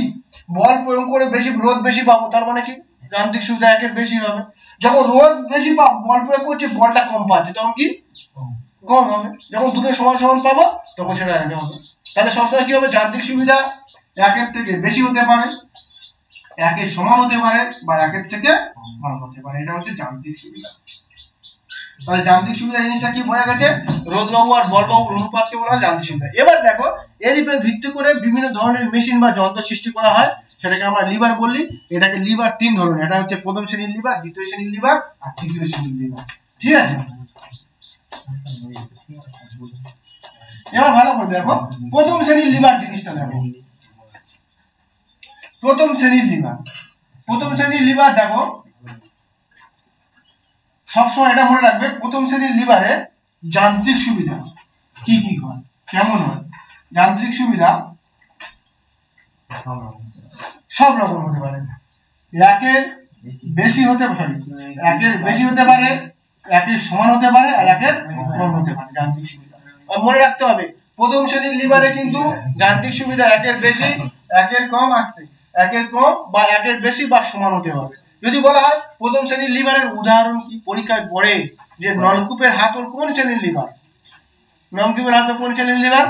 বল প্রয়োগ করে বেশি রোধ বেশি পাবো, তার মানে কি যান্ত্রিক সুবিধা একের বেশি হবে। যখন রোধ বেশি বল প্রয়োগ করছি, বলটা কম পাচ্ছি, তখন কি কম হবে। যখন দুটো সমান সমান পাবো, তখন সেটা একে হবে। তাহলে সবসময় কি হবে, যান্ত্রিক সুবিধা একের থেকে বেশি হতে পারে, একের সমান হতে পারে, বা একের থেকে কম হতে পারে, এটা হচ্ছে যান্ত্রিক সুবিধা। তাহলে যান্ত্রিক সুবিধা জিনিসটা কি বোঝা গেছে, রোধ বাহু আর বল বাহুর অনুপাতকে বলা হয় যান্ত্রিক সুবিধা। এবার দেখো, এর উপর ভিত্তি করে বিভিন্ন ধরনের মেশিন বা যন্ত্র সৃষ্টি করা হয়, সেটাকে আমরা লিভার বলি। এটাকে লিভার তিন ধরনের, এটা হচ্ছে প্রথম শ্রেণীর লিভার, দ্বিতীয় শ্রেণীর লিভার আর তৃতীয় শ্রেণীর লিভার, ঠিক আছে। এবার ভালো করে দেখো, প্রথম শ্রেণীর লিভার জিনিসটা দেখো, প্রথম শ্রেণীর লিভার দেখো, সবসময় এটা মনে রাখবে, প্রথম শ্রেণীর লিভারে যান্ত্রিক সুবিধা কি কি হয়, কেমন হয়। যান্ত্রিক সুবিধা সব রকম হতে পারে, একের বেশি হতে পারে, একের সমান হতে পারে, আর একের কম হতে পারে যান্ত্রিক সুবিধা। মনে রাখতে হবে, প্রথম শ্রেণীর লিভারে কিন্তু যান্ত্রিক সুবিধা একের বেশি, একের কম, একের কম বা একের বেশি বা সমান হতে হবে। যদি বলা হয় প্রথম শ্রেণীর লিভারের উদাহরণ কি, পরীক্ষায় পড়ে যে নলকূপের হাতল কোন শ্রেণীর লিভার, নলকূপের হাতল কোন শ্রেণীর লিভার,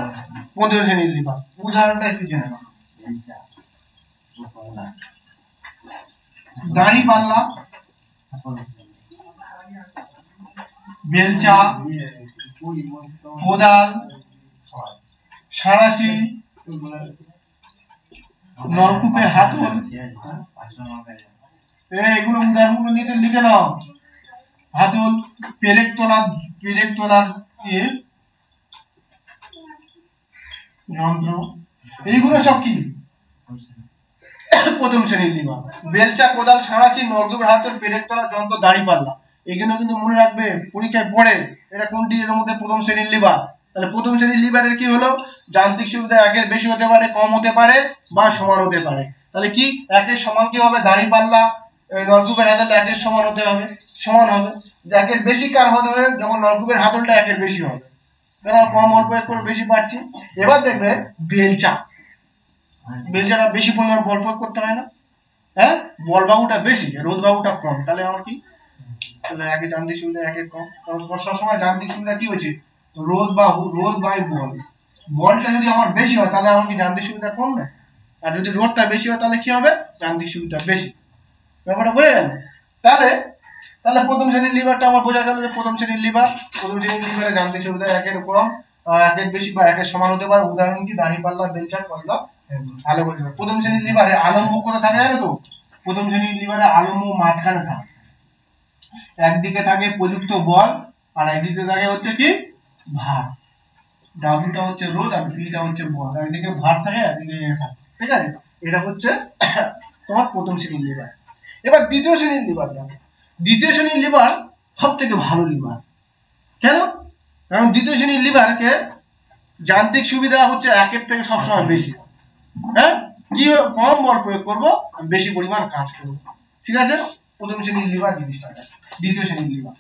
প্রথম শ্রেণীর লিভার। উদাহরণটা একটু জেনে নাও, দাড়ি পাল্লা, বেলচা, কোদাল, সাঁড়াশি, নলকূপের হাতল, এগুলো উদাহরণগুলো নিতে লিখে নাও। হাতল, পেরেক তোলার যন্ত্র, এইগুলো সব কি প্রথম শ্রেণীর লিভার। বেলচা, কোদাল, সাঁড়াশি, নলকূপের হাতল, পেরেক তোলার যন্ত্র, দাড়ি পাল্লা, এগুলো কিন্তু মনে রাখবে, পরীক্ষায় পড়ে এটা কোনটি, এর মধ্যে প্রথম শ্রেণীর লিভার। তাহলে প্রথম শ্রেণীর লিভারের কি হলো, যান্ত্রিক সুবিধা একের বেশি হতে পারে, কম হতে পারে বা সমান হতে পারে। তাহলে কি একের সমান কি হবে, দাড়ি পাল্লা, নলকূপের হাতল একের সমান হতে হবে, সমান হবে। একের বেশি কার হতে হবে, যখন নলকূপের হাতলটা একের বেশি হবে, কারণ কম অল্প করে বেশি পাচ্ছি। এবার দেখবে বেলচাটা বেশি পরিমাণ বল প্রয়োগ করতে হয় না, হ্যাঁ, বল বাহুটা বেশি, রোধ বাহুটা কম, তাহলে আমার কি, তাহলে একের যান্ত্রিক সুবিধা একের কম। কারণ সবসময় যান্ত্রিক সুবিধা কি হচ্ছে, রোধ বাই বল, বলটা যদি আমার বেশি হয়, তাহলে আমার কি যান্ত্রিক সুবিধা কম না, আর যদি রোধটা বেশি হয়, তাহলে কি হবে, যান্ত্রিক সুবিধা বেশি। ব্যাপারটা বুঝে গেল। তাহলে প্রথম শ্রেণীর লিভারটা আমার বোঝা গেল যে প্রথম শ্রেণীর লিভারে যান্ত্রিক সুবিধা একের কম, একের বেশি বা একের সমান হতে পারে। উদাহরণ কি দাঁড়িপাল্লা, বেলচার, কতলা। ভালো করে দেখো। প্রথম শ্রেণীর লিভারে আলম্ব কোথায় থাকে জানো তো? প্রথম শ্রেণীর লিভারে আলম্ব মাঝখানে থাকে। একদিকে থাকে প্রযুক্ত বল আর একদিকে থাকে হচ্ছে কি ভার। ডাব্লিউটা হচ্ছে রোধ আর পিটা হচ্ছে বল। একদিকে ভার থাকে একদিকে থাকে, ঠিক আছে? এটা হচ্ছে তোমার প্রথম শ্রেণীর লিভার। এবার দ্বিতীয় শ্রেণীর লিভার দেখো। দ্বিতীয় শ্রেণীর লিভার সবথেকে ভালো লিভার। কেন? কারণ দ্বিতীয় শ্রেণীর লিভারকে যান্ত্রিক সুবিধা হচ্ছে একের থেকে সবসময় বেশি। হ্যাঁ, কি কম বল প্রয়োগ করবো, বেশি পরিমাণ কাজ করবো, ঠিক আছে? প্রথম শ্রেণীর লিভার জিনিসটা। দ্বিতীয় শ্রেণীর লিভার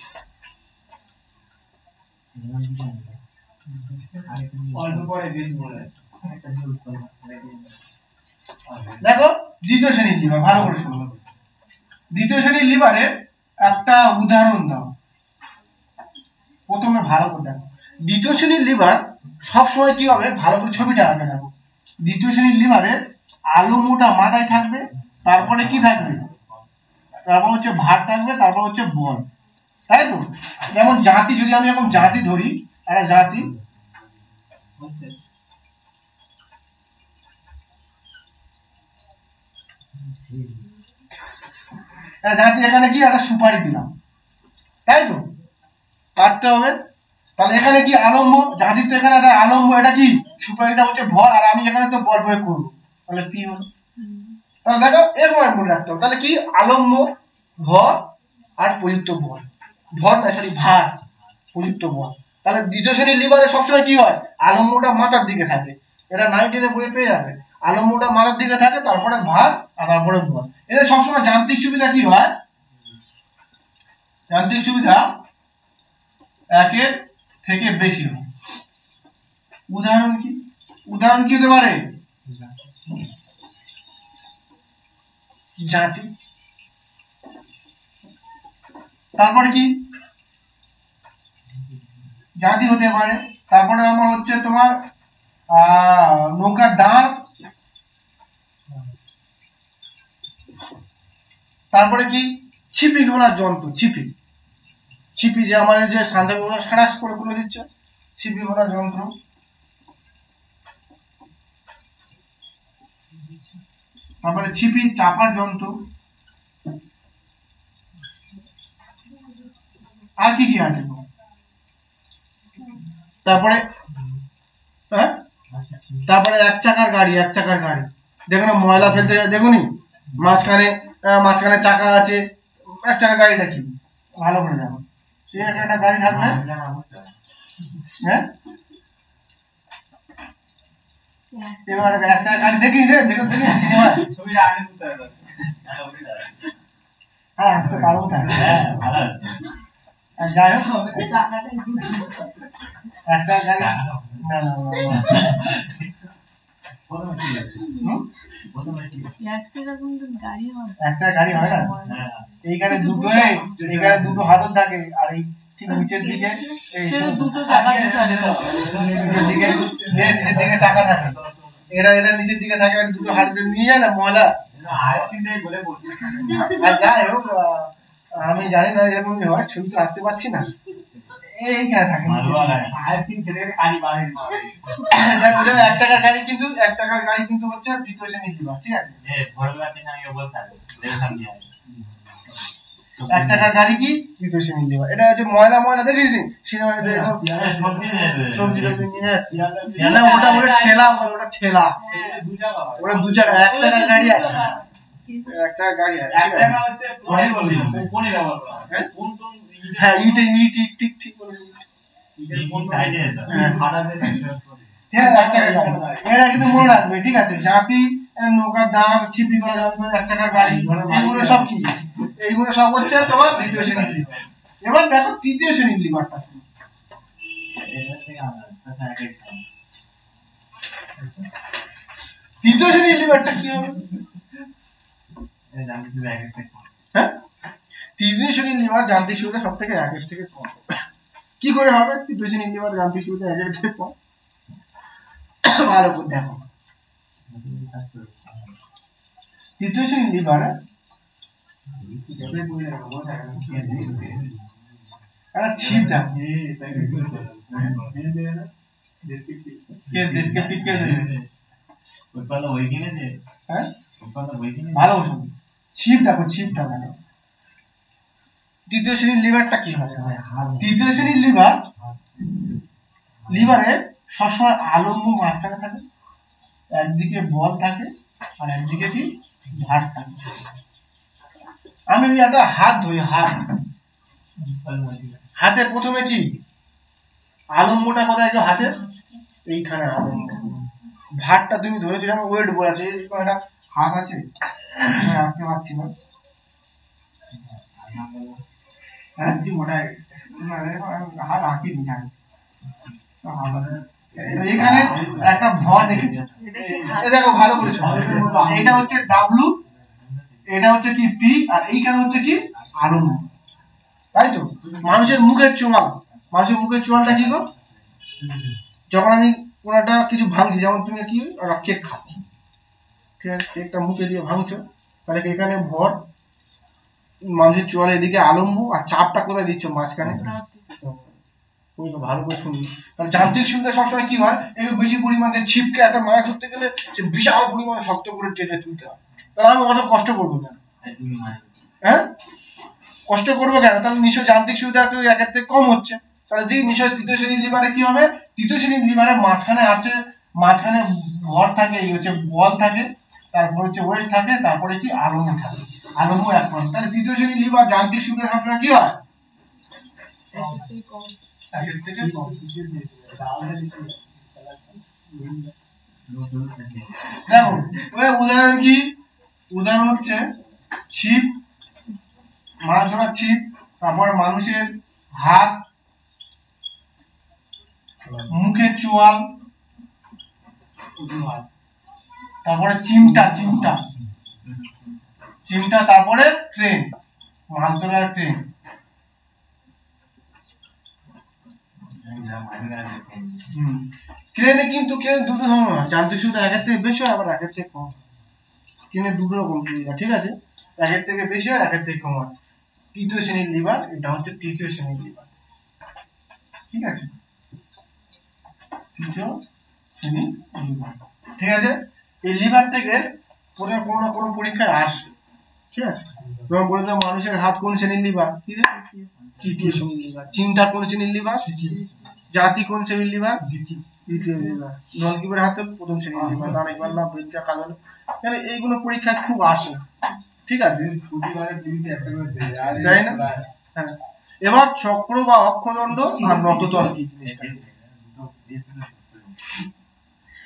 দেখো। দ্বিতীয় শ্রেণীর লিভার ভালো করে শুনো। দ্বিতীয় শ্রেণীর লিভারের একটা উদাহরণ দাও। প্রথমে ভালো করে দেখো। দ্বিতীয় শ্রেণীর লিভার সবসময় কি হবে, ভালো করে ছবিটা আঁকে দেখো। দ্বিতীয় শ্রেণীর লিভারের আলম্বটা মাথায় থাকবে, তারপরে কি থাকবে, তারপর হচ্ছে ভার থাকবে, তারপর হচ্ছে বল, তাই তো? যেমন জাতি, যদি আমি এখন জাতি ধরি, একটা জাতি, জাতি এখানে কি একটা সুপারি দিলাম, তাই তো? কাটতে হবে। তাহলে এখানে কি আলম্ব, জাতির তো এখানে একটা আলম্ব, এটা কি সুপারিটা হচ্ছে ভর, আর আমি এখানে তো বল প্রয়োগ করবো, তাহলে পি হলো। তাহলে দেখো এরকম মনে রাখতে হবে। তাহলে কি আলম্ব, ভর আর প্রযুক্ত বল, ভর না সরি ভার, প্রযুক্ত বল। তাহলে দ্বিতীয় শ্রেণীর লিভারে সবসময় কি হয়, আলম্বটা মাথার দিকে থাকে। এটা 9 বই পেয়ে যাবে। আলম্বটা মাথার দিকে থাকে, তারপরে ভার আর তারপরে বল। এদের সবসময় যান্ত্রিক সুবিধা কি হয়, যান্ত্রিক সুবিধা একের থেকে বেশি হয়। উদাহরণ কি, উদাহরণ কি হতে পারে, জাতি। তারপরে কি জাতি হতে পারে। তারপরে আমার হচ্ছে তোমার নৌকার দাঁড়। তারপরে কি ছিপি ঘোরার যন্ত্র, ছিপি, ছিপি যে আমাদের যে শান্তিপূর্ণ সারাস করে খুলে দিচ্ছে, ছিপি ঘোরার যন্ত্র। তারপরে ছিপি চাপার যন্ত্র। আর কি কি আছে? তারপরে হ্যাঁ, তারপরে এক চাকার গাড়ি, এক চাকার গাড়ি, দেখুন ময়লা ফেলতে দেখুনি, মাঝখানে মাঝখানে চাকা আছে। এক চাকার গাড়িটা কি, ভালো করে দেখো। সে একটা গাড়ি থাকবে, হ্যাঁ, এবার এক চাকার গাড়ি দেখিস, যেটা দেখিস সিনেমা ছবিটা আগে বুঝতে পারবে। হ্যাঁ, তো পারবো তাই। হ্যাঁ, ভালো আছে। যাই হোক, এক চাকার গাড়ি না না এক চাকার গাড়ি হয় না। এইখানে দুটো, এখানে দুটো হাতল থাকে, আর এই ঠিক নিচের দিকে নিচের দিকে চাকা থাকে। এটা নিচের দিকে থাকে, দুটো হাত নিয়ে যায় না ময়লা। আর যাই হোক, আমি জানি না এরকম হয়, ছবি তো রাখতে পারছি না। এইখানে থাকে এক চাকার গাড়ি, কিন্তু এক চাকার গাড়ি কিন্তু হচ্ছে দ্বিতীয় শ্রেণীর লিভার, ঠিক আছে? এক চাকার গাড়ি কি দ্বিতীয় শ্রেণীর লিভার। এটা হচ্ছে ময়লা ময়লা দেখিস সিনেমায়, সবজি না, ওটা ওটা ঠেলা বলে, ওটা ঠেলা, ওটা দু চাকা, এক চাকার গাড়ি আছে, এক চাকার গাড়ি আছে, এক চাকা হচ্ছে পরে বলি কোন ব্যবহার করা হয়, কোন কোন, হ্যাঁ ইট ইট ইট ঠিক ঠিক বলে, এটা কিন্তু মনে রাখবে, ঠিক আছে? জাতি, নৌকার দাম, ছিপি করা যন্ত্র, এক চাকার গাড়ি, এগুলো সব কি, এইগুলো সব হচ্ছে তোমার দ্বিতীয় শ্রেণীর লিভার। এবার দেখো তৃতীয় শ্রেণীর লিভারটা, তৃতীয় শ্রেণীর লিভারটা কি হবে, হ্যাঁ? তৃতীয় শ্রেণীর লিভার যান্ত্রিক সুবিধা সব থেকে একের থেকে কম। কি করে হবে তৃতীয় শ্রেণীর লিভার যান্ত্রিক সুবিধা একের থেকে কম? ভালো করে দেখো। তৃতীয় শ্রেণীর লিভারে একটা ছিপ দেখো, কে ডেসক্রিপটিভ কে দেবে ওইপালা ওইখানে যে হ্যাঁ ওইপালা ওইখানে ভালো বসুন চিপ দেখো চিপটা দেখো তৃতীয় শ্রেণীর লিভারটা কি হয় তৃতীয় শ্রেণীর লিভারে সবসময় আলম্ব মাঝখানে থাকে একদিকে বল থাকে আর একদিকে কি ভার থাকে আমি যদি একটা হাত ধরি হাতের প্রথমে কি আলম্বটা কোথায় আছে হাতের এইখানে আলম্ব ভারটা তুমি ধরেছো যেমন ওয়েট বলেছে এরকম একটা হাত আছে রাখতে পারছি না হ্যাঁ তুই মোটা হাত রাখিনি জানি এখানে একটা ভর রেখেছে দেখো ভালো করে শোনো এটা হচ্ছে ডাব্লু এটা হচ্ছে কি পি আর এইখানে হচ্ছে কি আলম্ব তাই তো মানুষের মুখের চোয়ালটা কি গো যখন আমি কোনটা কিছু ভাঙছি যেমন তুমি কি কেক খাচ্ছ ঠিক আছে কেকটা মুখে দিয়ে ভাঙছো তাহলে এখানে ভর মানুষের চোয়ালের এদিকে আলম্ব আর চাপটা কোথায় দিচ্ছ মাঝখানে ভালো করে শুনবি তাহলে যান্ত্রিক সুবিধা সবসময় কি হয় একটু বেশি পরিমাণে ছিপকে একটা মাছ ধরতে গেলে সে বিশাল পরিমাণে শক্ত করে টেনে তুলতে হয় তাহলে আমি অত কষ্ট করবো কেন হ্যাঁ কষ্ট করবো কেন তাহলে নিশ্চয় যান্ত্রিক সুবিধা একের থেকে কম হচ্ছে তাহলে দেখি নিশ্চয় তৃতীয় শ্রেণীর লিভারে কি হবে তৃতীয় শ্রেণীর লিভারে মাঝখানে ভর থাকে এই হচ্ছে বল থাকে তারপর হচ্ছে ওয়েট থাকে তারপরে কি আলম্ব থাকে আলম্ব এক পয়েন্ট তাহলে তৃতীয় শ্রেণীর লিভার যান্ত্রিক সুবিধা সবসময় কি হয় একের থেকে কম দেখো উদাহরণ কি উদাহরণ হচ্ছে ছিপ মাছ ধরার ছিপ তারপরে মানুষের হাত মুখের চোয়াল তারপরে চিমটা তারপরে ক্রেন মাছ ধরার ক্রেন ক্রেনে কিন্তু ক্রেন দুটো ধরনের হয় যান্ত্রিক সুবিধা একের থেকে বেশি হয় আবার একের থেকে কম ক্রেনে দুটো রকম সুবিধা ঠিক আছে একের থেকে বেশি হয় একের থেকে কম হয় তৃতীয় শ্রেণীর লিভার এটা হচ্ছে তৃতীয় শ্রেণীর লিভার ঠিক আছে তৃতীয় শ্রেণীর লিভার ঠিক আছে এই লিভার থেকে পরে কোনো না কোনো পরীক্ষায় আসে ঠিক আছে তোমার বলে দাও মানুষের হাত কোন শ্রেণীর লিভার কি রে তৃতীয় শ্রেণীর লিভার চিন্তা কোন শ্রেণীর লিভার জাতি কোন শ্রেণীর লিভার দ্বিতীয় লিভার নলকিপের হাতে প্রথম শ্রেণীর লিভার অনেকবার না বৃদ্ধা কালো মানে এইগুলো পরীক্ষায় খুব আসে ঠিক আছে তাই না হ্যাঁ এবার চক্র বা অক্ষদণ্ড আর নততল কি জিনিসটা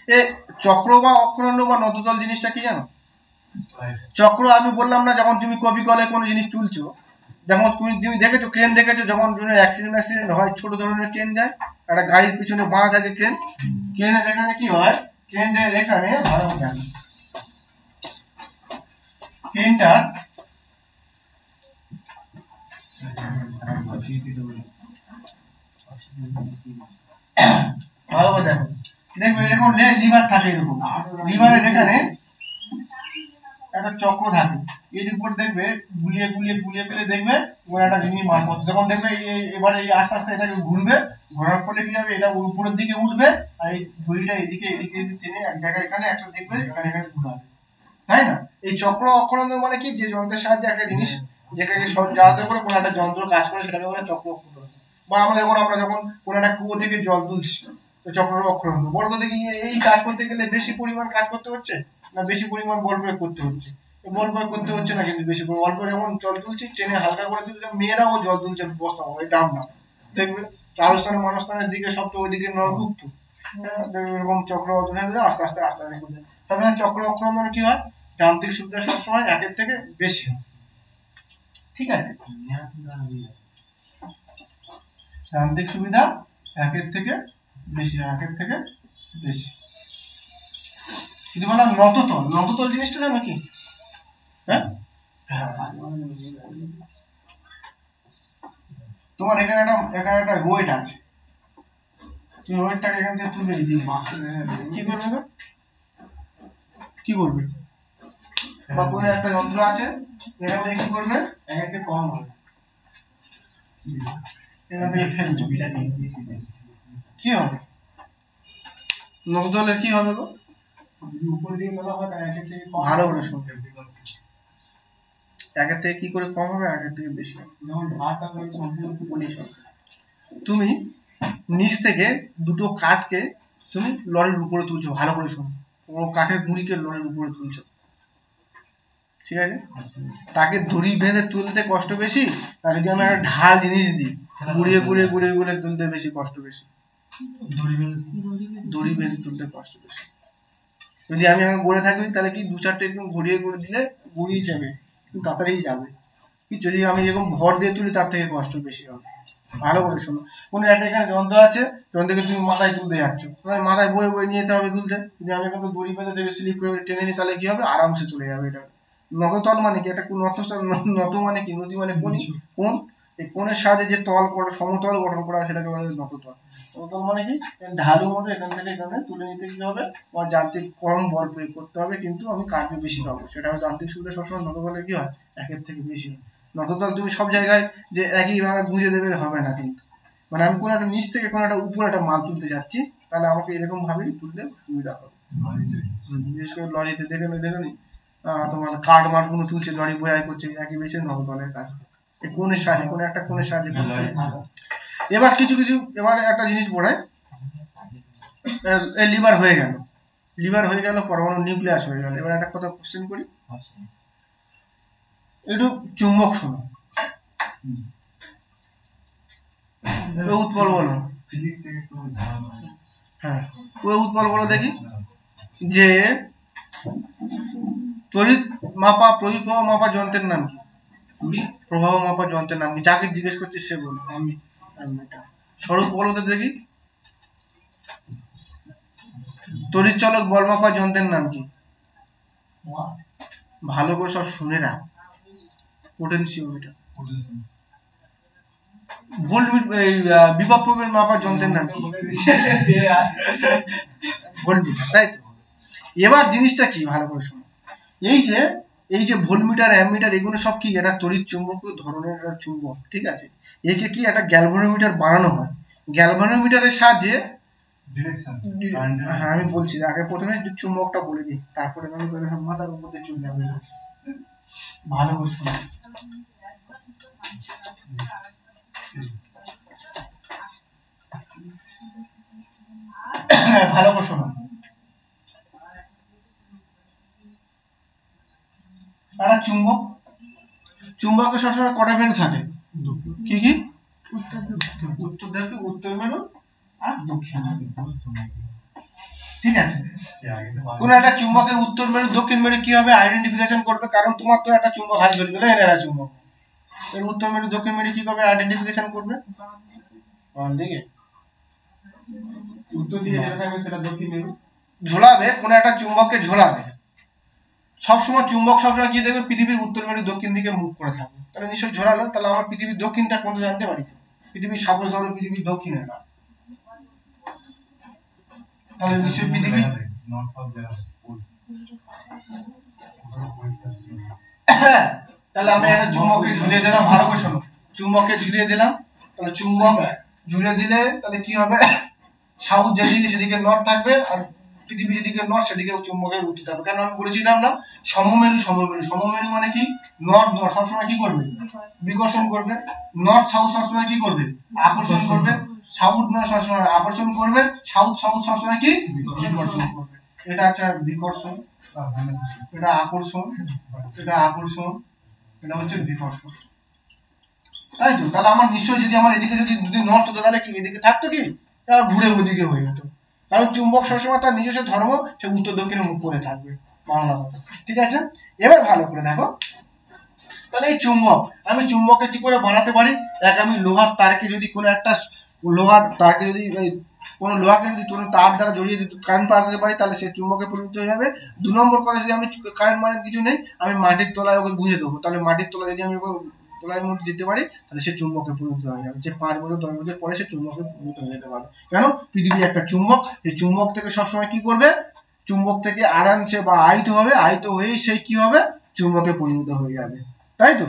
এই চক্র বা অক্ষদণ্ড বা নততল জিনিসটা কি জানো চক্র আমি বললাম না যখন তুমি কপি কলে কোনো জিনিস তুলছো যেমন তুমি দেখেছো ক্রেন দেখেছো যখন অ্যাক্সিডেন্ট হয় ছোট ধরনের ক্রেন যায় একটা গাড়ির পিছনে বাঁধা থাকে ক্রেনের এখানে কি হয় ক্রেনের এখানে ভালো জানো ক্রেনটা ভালো করে দেখো দেখবে এরকম লিভার থাকে এরকম লিভারের এখানে একটা চক্র থাকে এর উপর দেখবে গুলিয়ে ফেলে দেখবে ওর একটা জিনিস মারপথ যখন দেখবে এবারে এই আস্তে আস্তে এটাকে ঘুরবে ঘোরার ফলে কি হবে এটা উপরের দিকে উঠবে আর এই দড়িটা এদিকে টেনে এক জায়গায় এখানে একটা দেখবে এখানে ঘুরাবে তাই না এই চক্র অক্ষরণ মানে কি যে যন্ত্রের সাহায্যে একটা জিনিস যেটাকে যাতে করে কোনো একটা যন্ত্র কাজ করে সেটাকে বলে চক্র অক্ষরণ বা আমরা যখন কোনো একটা কুয়ো থেকে জল তুলছি তো চক্র অক্ষরণ বলতো দেখি এই কাজ করতে গেলে বেশি পরিমাণ কাজ করতে হচ্ছে না বেশি পরিমাণ বল প্রয়োগ করতে হচ্ছে বল প্রয়োগ করতে হচ্ছে না কিন্তু বেশি অল্প যেমন জল তুলছি টেনে হালকা করে তুলছে মেয়েরাও জল তুলছে বস্তা ওই ডাম না দেখবে রাজস্থানের মানুষস্থানের দিকে সব তো ওইদিকে নলকূপ তো এরকম চক্র আস্তে আস্তে করছে তবে চক্র অক্ষরণ মানে কি হয় যান্ত্রিক সুবিধা সবসময় একের থেকে বেশি ঠিক আছে যান্ত্রিক সুবিধা একের থেকে বেশি যদি বললাম নততল জিনিসটা জানো কি হ্যাঁ তোমার এখানে একটা ওয়েট আছে তুমি ওয়েটটাকে এখান থেকে তুলে দিই কি করবে বা কোনো একটা যন্ত্র আছে এখান থেকে কি করবে এখান থেকে কম হবে এখান থেকে ফেলবে কি হবে নত তলের কি হবে গো? উপর দিকে তোলা হয় তার একের থেকে কম। ভালো করে শুনতে, একের থেকে কি করে কম হবে, একের থেকে বেশি হবে। যেমন ভাতটা করে সম্পূর্ণ বলি শোনো। তুমি নিচ থেকে দুটো কাঠকে তুমি লরির উপরে তুলছো, ভালো করে শোনো, ও কাঠের গুঁড়িকে লরির উপরে তুলছো, ঠিক আছে? তাকে দড়ি বেঁধে তুলতে কষ্ট বেশি, আর যদি আমি একটা ঢাল জিনিস দিই ঘুরিয়ে ঘুরিয়ে ঘুরিয়ে ঘুরিয়ে তুলতে বেশি কষ্ট বেশি? দড়ি বেঁধে তুলতে কষ্ট বেশি। যদি আমি এখন গড়ে থাকি তাহলে কি 2-4টে এরকম ঘুরিয়ে ঘুরিয়ে দিলে ঘুরিয়ে যাবে, কিন্তু তাড়াতাড়ি যাবে। কি যদি আমি এরকম ভর দিয়ে তুলি তার থেকে কষ্ট বেশি হবে। ভালো করে শোনো, কোনো একটা এখানে যন্ত্র আছে, যন্ত্রকে তুমি মাথায় তুলতে যাচ্ছ, তোমার মাথায় বয়ে বয়ে নিয়ে যেতে হবে তুলতে। যদি আমি এখন দড়ি বেঁধে থেকে স্লিপ করে টেনে নিই তাহলে কি হবে, আরামসে চলে যাবে। এটা নততল মানে কি, একটা নত মানে কি, নদী মানে কোন, কোন এই কোণের সাহায্যে যে তল করে সমতল গঠন করা হয় সেটাকে বলা হয় নততল। নততল মানে কি, ঢালু মতো এখান থেকে এখানে তুলে নিতে কি হবে, আমার যান্ত্রিক কম বল প্রয়োগ করতে হবে, কিন্তু আমি কার্য বেশি পাবো। সেটা হয় যান্ত্রিক সুবিধা সবসময় নততলে কি হয়, একের থেকে বেশি হয়। নততল তুমি সব জায়গায় যে একই ভাবে গুঁজে দেবে হবে না, কিন্তু মানে আমি কোনো একটা নিচ থেকে কোনো একটা উপরে একটা মাল তুলতে যাচ্ছি, তাহলে আমাকে এরকম ভাবেই তুলতে সুবিধা হবে। বিশেষ করে লরিতে দেখে নি তোমার কাঠ মাঠ গুলো তুলছে, লরি বয়ে করছে, একই বেশি নততলের কাজ। এই কোণের সাহায্যে, কোনো একটা কোণের সাহায্যে করতে। এবার কিছু এবার একটা জিনিস পড়ায়, লিভার হয়ে গেল, লিভার হয়ে গেল, পরমাণু নিউক্লিয়াস হয়ে গেল। এবার একটা কথা কোশ্চেন করি, একটু চুম্বক শোনো, উৎপল বলো, ফিজিক্স থেকে একটু ধারণা। হ্যাঁ ওই উৎপল বলো দেখি, যে তড়িৎ মাপা তড়িৎ প্রবাহ মাপা যন্ত্রের নাম কি? প্রবাহ মাপা যন্ত্রের নাম কি? যাকে জিজ্ঞেস করছিস সে বল। স্বরূপ বলো তো দেখি, তড়িৎ চালক বল মাপা যন্ত্রের নাম কি? ভালো করে সব শুনে রাখ, পোটেনশিওমিটার। বিভব প্রবাহের মাপার যন্ত্রের নাম কি? ভোল্টমিটার, তাই তো। এবার জিনিসটা কি ভালো করে শোনো, এই যে ভোল্টমিটার অ্যামমিটার এগুলো সব কি, এটা তড়িৎ চুম্বকীয় ধরনের একটা চুম্বক, ঠিক আছে? একে কি একটা গ্যালভানোমিটার বানানো হয়, গ্যালভানোমিটারের সাহায্যে, হ্যাঁ আমি বলছি, আগে প্রথমে চুম্বকটা বলে দিই, তারপরে আমি মাথার উপর দিয়ে চলে যাবে। ভালো করে শোনো, ভালো করে শোনো। একটা চুম্বকের সবসময় কটা মেরু থাকে? কি কি? উত্তর মেরু আর দক্ষিণ মেরু, ঠিক আছে? কোন একটা চুম্বকের উত্তর মেরু দক্ষিণ মেরু কি হবে আইডেন্টিফিকেশন করবে, কারণ তোমার তো একটা চুম্বক হাত ধরে গেল, এরা চুম্বক, এর উত্তর মেরু দক্ষিণ মেরু কি করবে আইডেন্টিফিকেশন করবে? দিকে উত্তর দিকে যেটা থাকবে সেটা দক্ষিণ মেরু। ঝোলাবে, কোন একটা চুম্বককে ঝোলাবে, সবসময় চুম্বক সবসময় কি দেখবে, পৃথিবীর উত্তর মেরু দক্ষিণ দিকে মুখ করে থাকবে, তাহলে নিশ্চয়ই ঝোলালো, তাহলে আমার পৃথিবীর দক্ষিণটা কোনটা জানতে পারি? পৃথিবীর সাপোজ ধরো পৃথিবীর দক্ষিণে না, তাহলে নিশ্চয়ই পৃথিবী, তাহলে আমি একটা চুম্বককে ঝুলিয়ে দিলাম, ভালো করে শোনো, চুম্বককে ঝুলিয়ে দিলাম, তাহলে চুম্বক ঝুলিয়ে দিলে তাহলে কি হবে, সাউথ যেদিকে সেদিকে নর্থ থাকবে, আর পৃথিবী যেদিকে নর্থ সেদিকে চুম্বকের উত্তর থাকবে। কেন আমি বলেছিলাম না সমমেরু, সমমেরু মানে কি, নর্থ নর্থ সবসময় কি করবে, বিকর্ষণ করবে, নর্থ সাউথ সবসময় কি করবে, আকর্ষণ করবে, সাউথ নর্থ সবসময় আকর্ষণ করবে, সাউথ সবসময় কি বিকর্ষণ করবে। এটা একটা বিকর্ষণ, এটা আকর্ষণ, এটা আকর্ষণ, এটা হচ্ছে বিকর্ষণ, তাই তো? তাহলে আমার নিশ্চয়ই যদি আমার এদিকে যদি নর্থ হতো তাহলে কি এদিকে থাকতো কি, ঘুরে ওদিকে হয়ে যেত, কারণ চুম্বক সবসময় তার নিজস্ব ধর্ম, সে উত্তর দক্ষিণে মুখ করে থাকবে, বাংলা কথা, ঠিক আছে? এবার ভালো করে দেখো, তাহলে এই চুম্বক, আমি চুম্বককে কি করে বানাতে পারি? এক, আমি লোহার তারকে যদি কোনো একটা লোহার তারকে যদি কোনো লোহাকে যদি কোনো তার দ্বারা জড়িয়ে দিতে কারেন্ট পাঠাতে পারি, তাহলে সে চুম্বকে পরিণত হয়ে যাবে। 2 নম্বর কথা, যদি আমি কারেন্ট মানে কিছু নেই, আমি মাটির তলায় ওকে গুঁজে দেবো, তাহলে মাটির তলায় যদি আমি তলার মধ্যে যেতে পারি, তাহলে সে চুম্বকে পরিণত হয়ে যাবে, যে 5 বছর 10 বছর পরে সে চুম্বকে পরিণত হয়ে যেতে পারবে। কেন? পৃথিবী একটা চুম্বক, এই চুম্বক থেকে সবসময় কি করবে, চুম্বক থেকে আধানছে বা আহিত হবে, আহিত হয়েই সে কি হবে, চুম্বকে পরিণত হয়ে যাবে, তাই তো?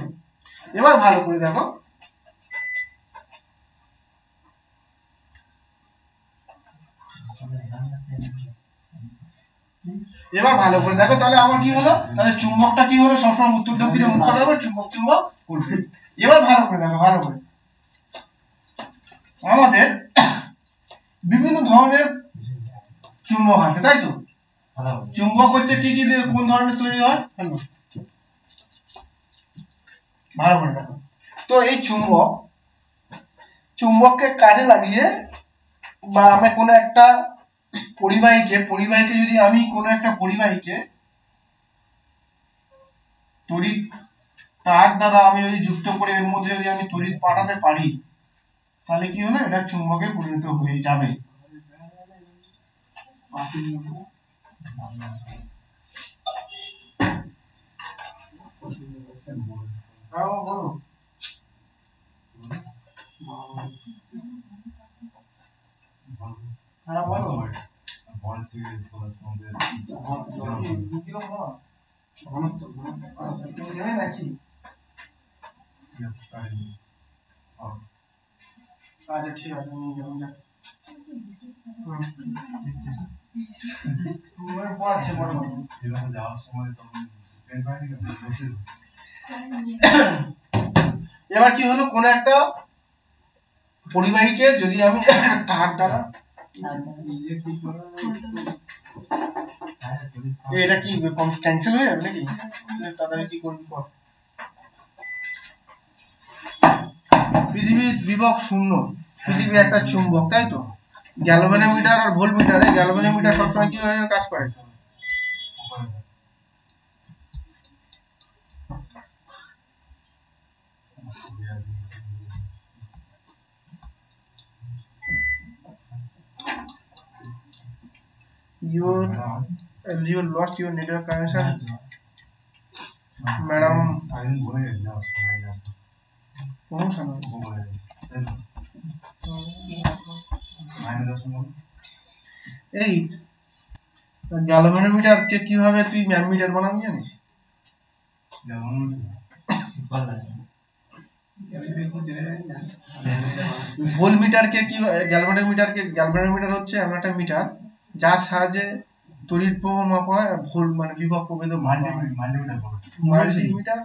এবার ভালো করে দেখো, এবার ভালো করে দেখো, তাহলে আমার কি হলো, তাহলে চুম্বকটা কি হলো, সবসময় উত্তর দক্ষিণে মুখ করা হবে, চুম্বক চুম্বক করবে। এবার ভালো করে দেখো, ভালো করে আমাদের বিভিন্ন ধরনের চুম্বক আছে, তাই তো? চুম্বক হচ্ছে কি কি দিয়ে কোন ধরনের তৈরি হয়, ভালো করে দেখো। তো এই চুম্বককে কাজে লাগিয়ে বা আমি কোনো একটা পরিবাহীকে যদি আমি কোনো একটা পরিবাহীকে তড়িৎ তার দ্বারা আমি যদি যুক্ত করে এর মধ্যে যদি আমি তড়িৎ পাঠাতে পারি, তাহলে কি হলো, এটা চুম্বকে পরিণত হয়ে যাবে। বলো। হ্যাঁ বলো। নাকি আচ্ছা ঠিক আছে, এবার কি হলো, কোন একটা পরিবাহীকে যদি আমি তার দ্বারা, এটা কি ক্যান্সেল হয়ে যাবে নাকি, তাড়াতাড়ি কি করবি কর। পৃথিবীর বিভব শূন্য, পৃথিবী একটা চুম্বক, তাই তো? গ্যালভানোমিটার আর ভোল্টমিটারে, গ্যালভানোমিটার সবসময় কি হয়ে কাজ করে, you lost your network connection, madam. এই গ্যালভানোমিটার কে কিভাবে তুই ম্যামমিটার বানাবি জানিস? ভোল্টমিটার কে কি, গ্যালভানোমিটার হচ্ছে এমন একটা মিটার যার সাহায্যে তড়িৎ প্রবাহ মাপা হয়, ভোল্ট মানে বিভব প্রভেদ মাল্টিমিটার।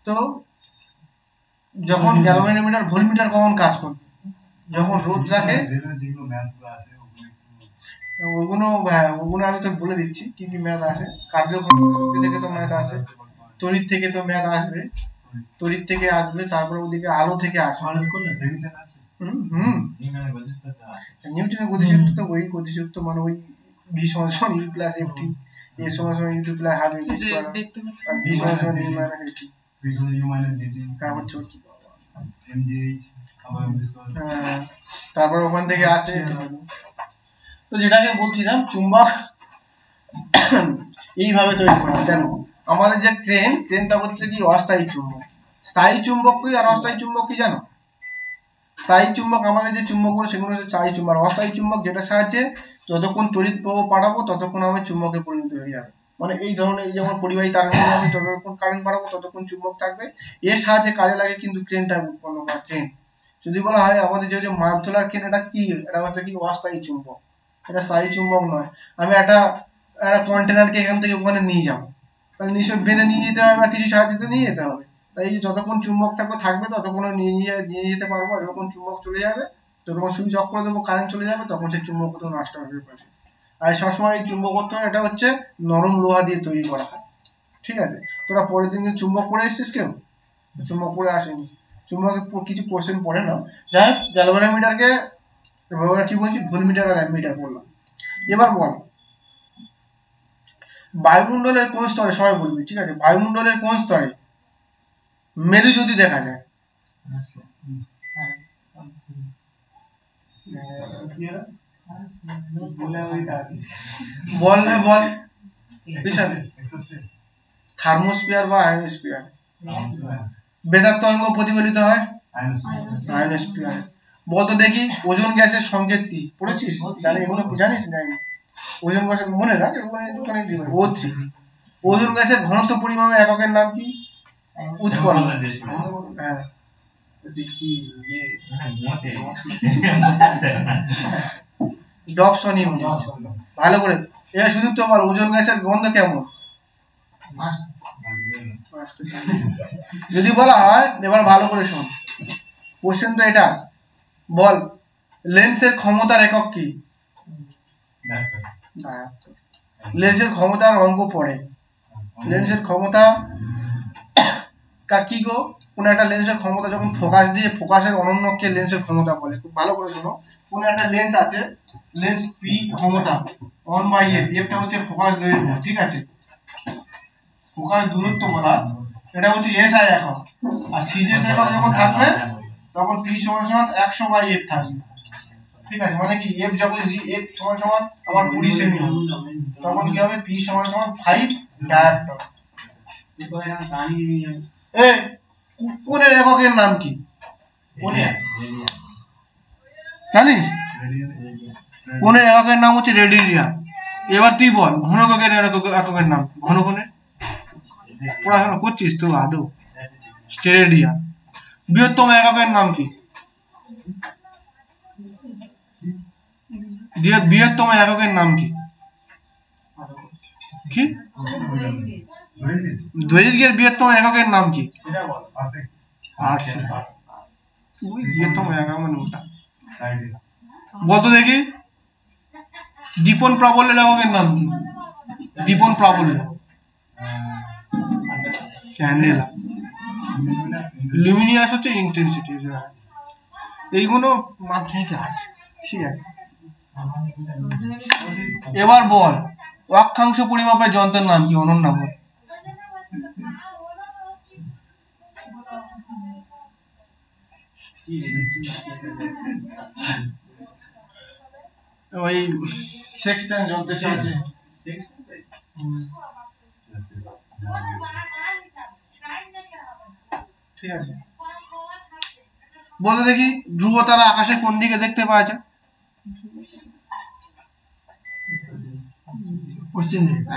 তো যখন গ্যালভানোমিটার ভোল্টমিটার কখন কাজ করবে, যখন রোধ রাখে, ওগুলো আমি তো বলে দিচ্ছি কি কি ম্যাথ আসে। কার্যক্ষমতা শক্তি থেকে তো ম্যাথ আসে, তড়িৎ থেকে তো ম্যাথ আসবে, তড়িৎ থেকে আসবে, তারপরে ওদিকে আলো থেকে আসবে। নিউটনের গতিসূত্র তো ওই গতিসূত্র, মানে ওই v সমান e প্লাস ft, a সমান u two plus half v square, আর v সমান e মাইনাস ft, তারপর ছোট তারপর ওখান থেকে আসে। তো যেটাকে বলছিলাম, চুম্বক এইভাবে তৈরি করা হয়। দেখো আমাদের যে ট্রেনটা হচ্ছে কি অস্থায়ী চুম্বক। স্থায়ী চুম্বক কি আর অস্থায়ী চুম্বক কি জানো? স্থায়ী চুম্বক আমাদের যে চুম্বকগুলো সেগুলো হচ্ছে স্থায়ী চুম্বক। অস্থায়ী চুম্বক যেটা সাহায্যে যতক্ষণ তড়িৎ প্রবাহ পাঠাবো ততক্ষণ আমার চুম্বকে পরিণত হয়ে যাবে। মানে এই ধরনের, যেমন পরিবাহী তারের মধ্যে আমি যতক্ষণ কারেন্ট বাড়াবো ততক্ষণ চুম্বক থাকবে। এর সাহায্যে কাজে লাগে কিন্তু ট্রেনটা উৎপন্ন করা। ট্রেন যদি বলা হয় আমাদের যে মাল তোলার ট্রেন, এটা কি, এটা হচ্ছে কি অস্থায়ী চুম্বক, এটা স্থায়ী চুম্বক নয়। আমি একটা কন্টেনারকে এখান থেকে ওখানে নিয়ে যাবো, তাহলে নিশ্চয় বেঁধে নিয়ে যেতে হবে বা কিছু সাহায্যে নিয়ে যেতে হবে। তাই যতক্ষণ চুম্বক থাকবে ততক্ষণ নিয়ে যেতে পারবো। আর যখন চুম্বক চলে যাবে, যতক্ষণ সুইচ অফ করে দেবো, কারেন্ট চলে যাবে, তখন সেই চুম্বকত্ব নষ্ট হয়ে যাবে। আর সবসময় এই চুম্বকত্ব এটা হচ্ছে নরম লোহা দিয়ে তৈরি করা হয়। ঠিক আছে, তোরা পরের দিন চুম্বক পড়ে এসেছিস? কেউ চুম্বক পড়ে আসেনি। চুম্বকের কিছু কোশ্চেন পড়ে না। যাই হোক, গ্যালভানোমিটারকে কি বলছি, ভোল্টমিটার আর অ্যামমিটার বললাম। এবার বল, বায়ুমণ্ডলের কোন স্তরে, সবাই বলবি, ঠিক আছে, বায়ুমণ্ডলের কোন স্তরে মেরু যদি দেখা যায়? বল না, বল। থার্মোস্ফিয়ার বা আয়নোস্ফিয়ার? বেতার তরঙ্গ প্রতিফলিত হয় আয়নোস্ফিয়ার। বলতো দেখি, ওজোন গ্যাসের সংকেত কি? পড়েছিস? জানি, এগুলো জানিস? জানি। ওজোন গ্যাসের মনে রাখ, O3। ওজোন গ্যাসের ঘনত্ব পরিমাপের এককের নাম কি? উৎপন্ন। হ্যাঁ, ডবসনিয়াম। ভালো করে এবার শুধু তোমার ওজোন গ্যাসের গন্ধ কেমন? যদি বলা হয়, এবার ভালো করে শোন, কোশ্চেন তো এটা, বল লেন্সের ক্ষমতার একক কি? লেন্সের ক্ষমতার অঙ্ক পড়ে। লেন্সের ক্ষমতা কি গো? কোন একটা লেন্সের ক্ষমতা যখন ফোকাস দিয়ে ফোকাসের অনন্যকে লেন্সের ক্ষমতা বলে। খুব ভালো করে শোনো, কোন একটা লেন্স আছে, লেন্স পি ক্ষমতা 1/f, এফটা হচ্ছে ফোকাস দৈর্ঘ্য, ঠিক আছে, ফোকাস দূরত্ব বলা, এটা হচ্ছে এসআই একক। আর সিজিএস একক যখন থাকবে তখন পি সমান 100/f থাকবে, ঠিক আছে, মানে কি এফ যখন এফ সমান আমার 20 সেমি তখন কি হবে? পি সমান 5 ডায়াপ্টার। এই কোণের এককের নাম কি জানিস? কোণের এককের নাম হচ্ছে রেডিয়ান। এবার তুই বল ঘনকের এককের নাম। ঘনকোণের পড়াশোনা করছিস তো আদৌ? স্টেরেডিয়ান। বৃহত্তম এককের নাম কি? বৃহত্তম এককের নাম কি? কি? দৈর্ঘ্যের বৃহত্তম এককের নাম কি? বৃহত্তম একক মানে ওটা। বলতো দেখি দীপন প্রাবল্যের এককের নাম কি? দীপন প্রাবল্য ক্যান্ডেলা। লুমিনিয়াস হচ্ছে ইন্টেন্সিটি। এইগুলো মাধ্যমিকে আছে, ঠিক আছে। এবার বল অক্ষাংশ পরিমাপের যন্ত্রের নাম কি? অনন্যা বল। ওই সেক্সট্যান্ট যন্ত্রের সাথে, ঠিক আছে। বলতে দেখি ধ্রুব তারা আকাশের কোন দিকে দেখতে পাওয়া যায়?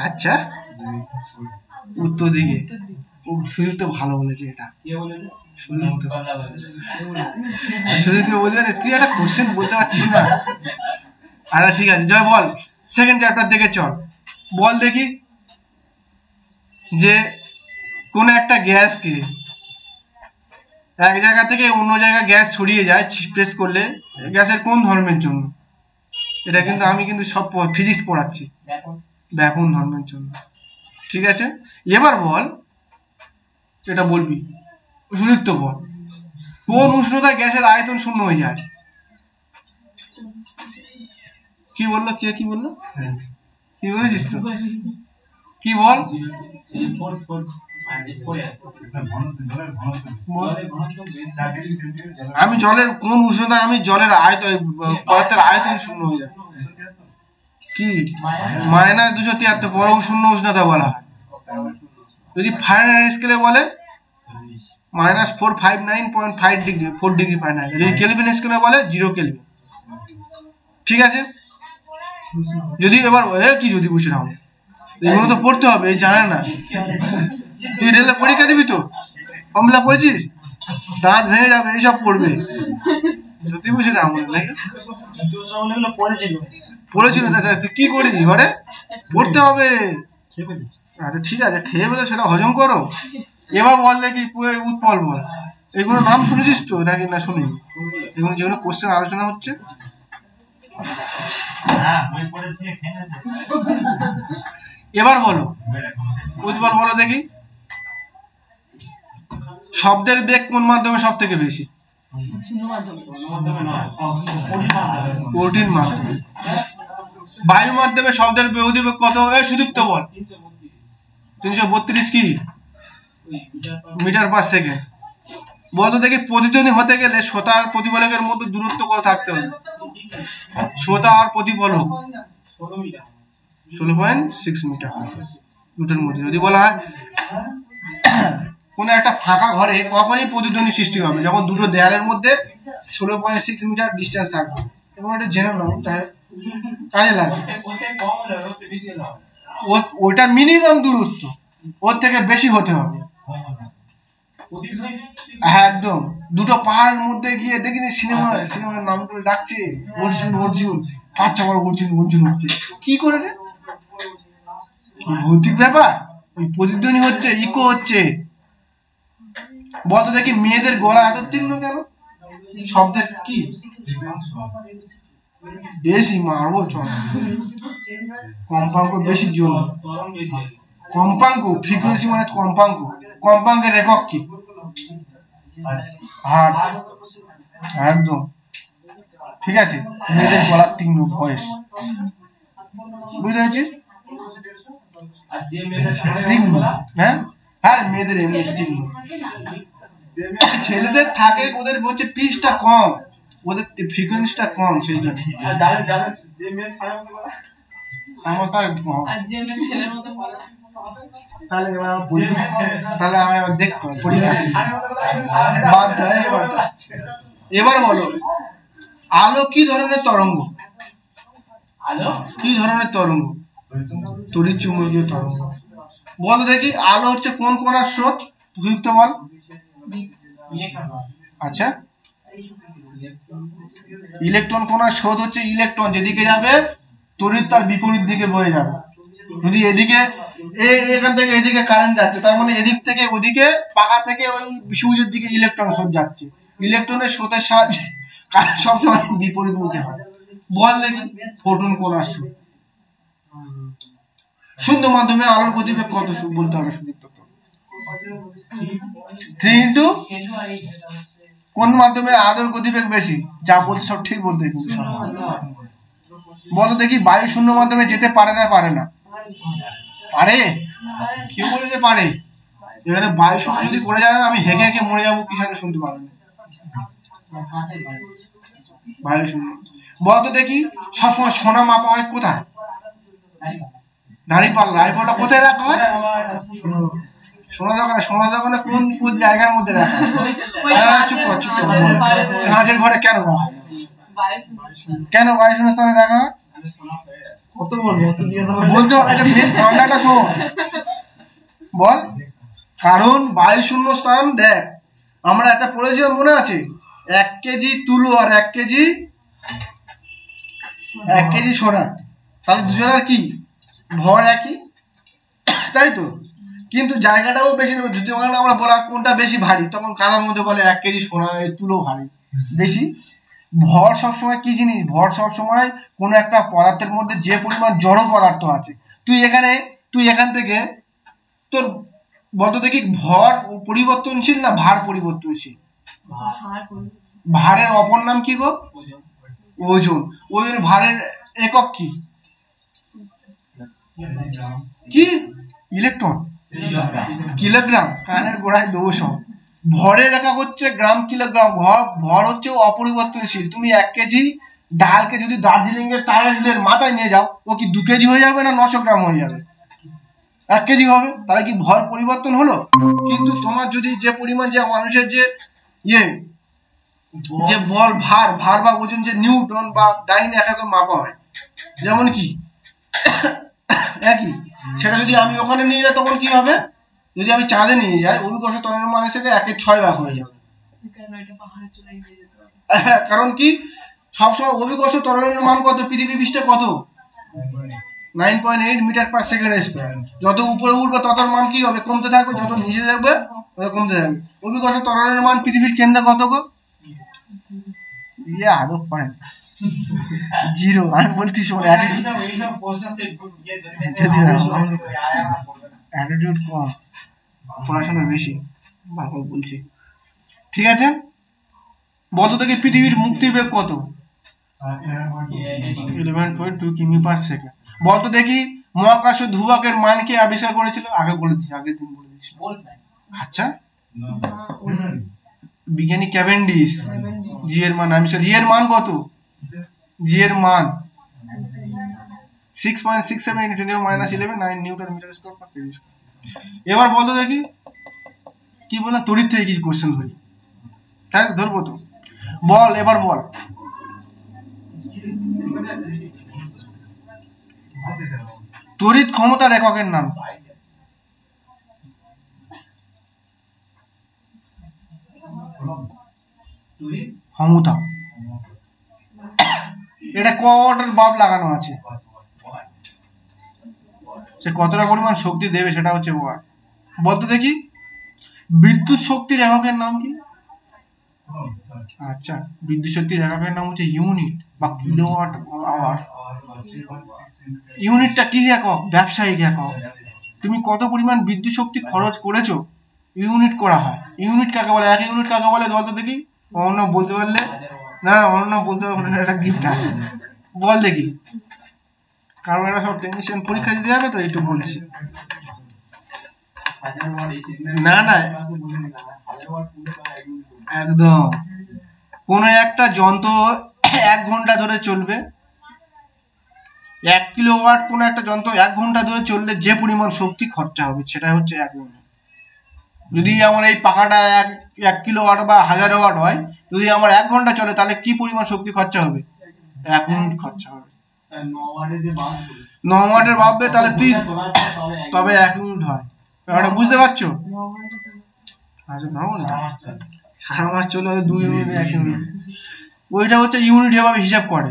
আচ্ছা, উত্তর দিকে। সুদীপ তো ভালো বলেছে এটা। সুদীপকে বলতে তুই একটা কোশ্চেন বলতে পারছিস না। আরে ঠিক আছে, জয় বল সেকেন্ড চ্যাপ্টার দেখে চল। বল দেখি যে কোন একটা গ্যাসকে এক জায়গা থেকে অন্য জায়গায় গ্যাস ছড়িয়ে যায় প্রেস করলে, গ্যাসের কোন ধর্মের জন্য? এটা কিন্তু আমি কিন্তু সব ফিজিক্স পড়াচ্ছি, ব্যাপন ধর্মের জন্য, ঠিক আছে। এবার বল, এটা বলবি সুদীপ্ত বল, কোন উষ্ণতায় গ্যাসের আয়তন শূন্য হয়ে যায়? কি বললো? কে কি বললো? কি বলেছিস তো? কি বল? আমি জলের কোন উষ্ণতায় আমি জলের আয়তন পদার্থের আয়তন শূন্য হয়ে যায়? কি -273 পরম শূন্য উষ্ণতা বলা হয়। যদি ফারেনহাইট স্কেলে বলে -459.5 ডিগ্রি, 4 ডিগ্রি ফারেনহাইট। যদি কেলভিন স্কেলে বলে 0 কেলভিন, ঠিক আছে। যদি এবার কি যদি বুঝে নাও, এগুলো তো পড়তে হবে, এই জানা না। তুই রেলে পরীক্ষা দিবি তো, ফর্মুলা পড়েছিস, দাঁত ভেঙে যাবে, এইসব পড়বে। সত্যি বুঝি না আমার নাকি পড়েছিল, কি করে দি ঘরে পড়তে হবে। আচ্ছা ঠিক আছে, খেয়ে বলে সেটা হজম করো। এবার বল দেখি উৎপল বল, এগুলো নাম শুনেছিস তো নাকি না শুনিস? এগুলো যেগুলো কোশ্চেন আলোচনা হচ্ছে, এবার বলো উৎপল বলো দেখি শব্দের বেগ কোন মাধ্যমে সব থেকে বেশি? কঠিন মাধ্যমে। বায়ু মাধ্যমে শব্দের গতিবেগ কত? সুদীপ্ত বল। 332 কি মিটার পার সেকেন্ড। বলতো দেখি প্রতিধ্বনি হতে গেলে শ্রোতা আর প্রতিফলকের মধ্যে দূরত্ব কত থাকতে হবে? শ্রোতা আর প্রতিফলক 16.6 মিটার দুটোর মধ্যে। যদি বলা হয় কোন একটা ফাঁকা ঘরে কখনই প্রতিধ্বনি সৃষ্টি হবে? যখন দুটো দেয়ালের মধ্যে 16.6 মিটার ডিস্টেন্স থাকবে। এবং এটা জেনে নাও, কাজে লাগবে। ওটা মিনিমাম দূরত্ব, ওর থেকে বেশি হতে হবে। হ্যাঁ একদম। দুটো পাহাড়ের মধ্যে গিয়ে দেখিনি সিনেমার নাম করে ডাকছে অর্জুন অর্জুন, আচ্ছা বড় অর্জুন অর্জুন হচ্ছে কি করে রে ভৌতিক ব্যাপার ওই প্রতিধ্বনি হচ্ছে ইকো হচ্ছে বলতো দেখি মেয়েদের গলা এত তীক্ষ্ণ কেন শব্দের কি বেশি মারবো চল কম্পাঙ্ক বেশির জন্য কম্পাঙ্ক ফ্রিকোয়েন্সি মানে কম্পাঙ্ক কম্পাঙ্কের একক কি হার্টজ একদম ঠিক আছে মেয়েদের গলার তীক্ষ্ণ ভয়েস বুঝতে পেরেছিস তীক্ষ্ণ হ্যাঁ আর মেয়েদের এমনি তীক্ষ্ণ ছেলেদের থাকে ওদের হচ্ছে পিচটা কম ওদের ফ্রিকোয়েন্সিটা কম সেই জন্য আমার তার তাহলে এবার তাহলে আমি এবার দেখতে হবে পরীক্ষা বাদ দেয় এবার বলো আলো কি ধরনের তরঙ্গ কি ধরনের তরঙ্গ তড়িৎ চুম্বকীয় তরঙ্গ বলো দেখি আলো হচ্ছে কোন কোণার স্রোত যুক্ত বল আচ্ছা ইলেকট্রন কোণার স্রোত হচ্ছে ইলেকট্রন যেদিকে যাবে তড়িৎ তার বিপরীত দিকে বয়ে যাবে যদি এদিকে এখান থেকে এদিকে কারেন্ট যাচ্ছে তার মানে এদিক থেকে ওদিকে পাকা থেকে ওই সূর্যের দিকে ইলেকট্রন স্রোত যাচ্ছে ইলেকট্রনের স্রোতের সাহায্যে কারেন্ট সবসময় বিপরীত মুখে হয় বল দেখি ফোটন কোণার স্রোত শূন্য মাধ্যমে আলোর গতিবেগ কত বলতে হবে সুদীপ্ত 3 ইনটু কোন মাধ্যমে আলোর গতিবেগ বেশি যা বলতে সব ঠিক বলতে কিন্তু বলো দেখি বায়ু শূন্য মাধ্যমে যেতে পারে না পারে কেউ বলে যে পারে এখানে বায়ু শূন্য যদি করে যায় আমি হেগে হেগে মরে যাবো কিষানে শুনতে পারবে না বায়ু শূন্য বলতো দেখি সবসময় সোনা মাপা হয় কোথায় দাঁড়িপাল্লা কোথায় রাখা হয় সোনা দোকানে কোন কোন জায়গার মধ্যে রাখা হয় চুপ কর কাঁচের ঘরে কেন রাখা হয় কেন বায়ু শূন্য স্থানে রাখা হয় কত বলবো বলতে হবে এটা মেন ফর্মুলাটা শোন বল কারণ বায়ু শূন্য স্থান দেখ আমরা একটা পড়েছিলাম মনে আছে 1 কেজি তুলো আর 1 কেজি সোনা তাহলে দুজনের কি ভর একই তাই তো কিন্তু জায়গাটাও বেশি নেবে যদি ওখানে আমরা বলা কোনটা বেশি ভারী তখন কানার মধ্যে বলে 1 কেজি সোনা এই তুলো ভারী বেশি ভর সবসময় কি জিনিস ভর সবসময় কোনো একটা পদার্থের মধ্যে যে পরিমাণ জড় পদার্থ আছে তুই এখান থেকে তোর বলতো দেখি ভর পরিবর্তনশীল না ভার পরিবর্তনশীল ভারের অপর নাম কি গো ওজন ভারের একক কি কি ইলেকট্রন কিলোগ্রাম কানের গোড়ায় দোষ ভরের একক হচ্ছে গ্রাম কিলোগ্রাম ভর হচ্ছে অপরিবর্তনশীল তুমি 1 কেজি ডালকে যদি দার্জিলিং এর টায়ার হিলের মাথায় নিয়ে যাও ও কি 2 কেজি হয়ে যাবে না 900 গ্রাম হয়ে যাবে 1 কেজি হবে তাহলে কি ভর পরিবর্তন হলো কিন্তু তোমার যদি যে পরিমাণ যে মানুষের যে যে বল ভার বা ওজন যে নিউটন বা ডাইন এককে মাপা হয় যেমন কি একই সেটা যদি আমি ওখানে নিয়ে যাই তখন কি হবে যদি আমি চাঁদে নিয়ে যাই অভিকর্ষ ত্বরণের মান হিসেবে 1/6 ভাগ হয়ে যাবে কারণ কি সবসময় অভিকর্ষ ত্বরণের মান কত পৃথিবী পৃষ্ঠে কত 9.8 মিটার পার সেকেন্ড স্কয়ার যত উপরে উঠবে তত মান কি হবে কমতে থাকবে যত নিচে যাবে তত কমতে থাকবে অভিকর্ষ ত্বরণের মান পৃথিবীর কেন্দ্রে কত গো আদৌ পারেন 0 আমি বলছি শোন অ্যাটিটিউড কম পড়াশোনা বেশি বারবার বলছি ঠিক আছে বলতো দেখি পৃথিবীর মুক্তিবেগ কত 11.2 কিমি পার সেকেন্ড বলতো দেখি মহাকাশ ধ্রুবকের মান কে আবিষ্কার করেছিল আগের দিন বলে দিয়েছিল আচ্ছা বিজ্ঞানী ক্যাভেন্ডিশ জি এর মান জি এর মান কত জি এর মান 6.67 × 10⁻11 9 newton metre square per kg square এবার বলতো দেখি কি বললাম তড়িৎ থেকে কি কোশ্চেন ধরি হ্যাঁ ধরবো তো বল এবার বল তড়িৎ ক্ষমতার এককের নাম ক্ষমতা এটা ক ওয়াটের বাল্ব লাগানো আছে, সে কতটা পরিমাণ শক্তি দেবে সেটা হচ্ছে ওয়াট। বলতো দেখি বিদ্যুৎ শক্তির এককের নাম কি? আচ্ছা, বিদ্যুৎ শক্তির এককের নাম হচ্ছে ইউনিট বা কিলোওয়াট আওয়ার। ইউনিটটা কি একক? ব্যবসায়িক একক। তুমি কত পরিমাণ বিদ্যুৎ শক্তি খরচ করেছো ইউনিট করা হয়। ইউনিট কাকে বলে? এক ইউনিট কাকে বলে বলতো দেখি? অন্য বলতে পারলে না, অন্য বলতে পারবে না, একটা গিফট আছে, বল দেখি। কারণ এরা সব টেকনিশিয়ান পরীক্ষা দিতে যাবে তো একটু বলছি। না না একদম, কোন একটা যন্ত্র 1 ঘন্টা ধরে চলবে, 1 কিলোওয়াট কোন একটা যন্ত্র 1 ঘন্টা ধরে চললে যে পরিমাণ শক্তি খরচা হবে সেটা হচ্ছে 1 ইউনিট। যদি আমার এই পাখাটা 1 কিলোওয়াট বা 1000 ওয়াট হয়, যদি আমার 1 ঘন্টা চলে তাহলে কি পরিমাণ শক্তি খরচা হবে? 1 ইউনিট খরচা হবে। 9 ওয়াটের ভাববে তাহলে তুই তবে 1 ইউনিট হয়। ব্যাপারটা বুঝতে পারছো? আচ্ছা না না, সারা মাস চলে 2 ইউনিট 1 ইউনিট, ওইটা হচ্ছে ইউনিট এভাবে হিসাব করে।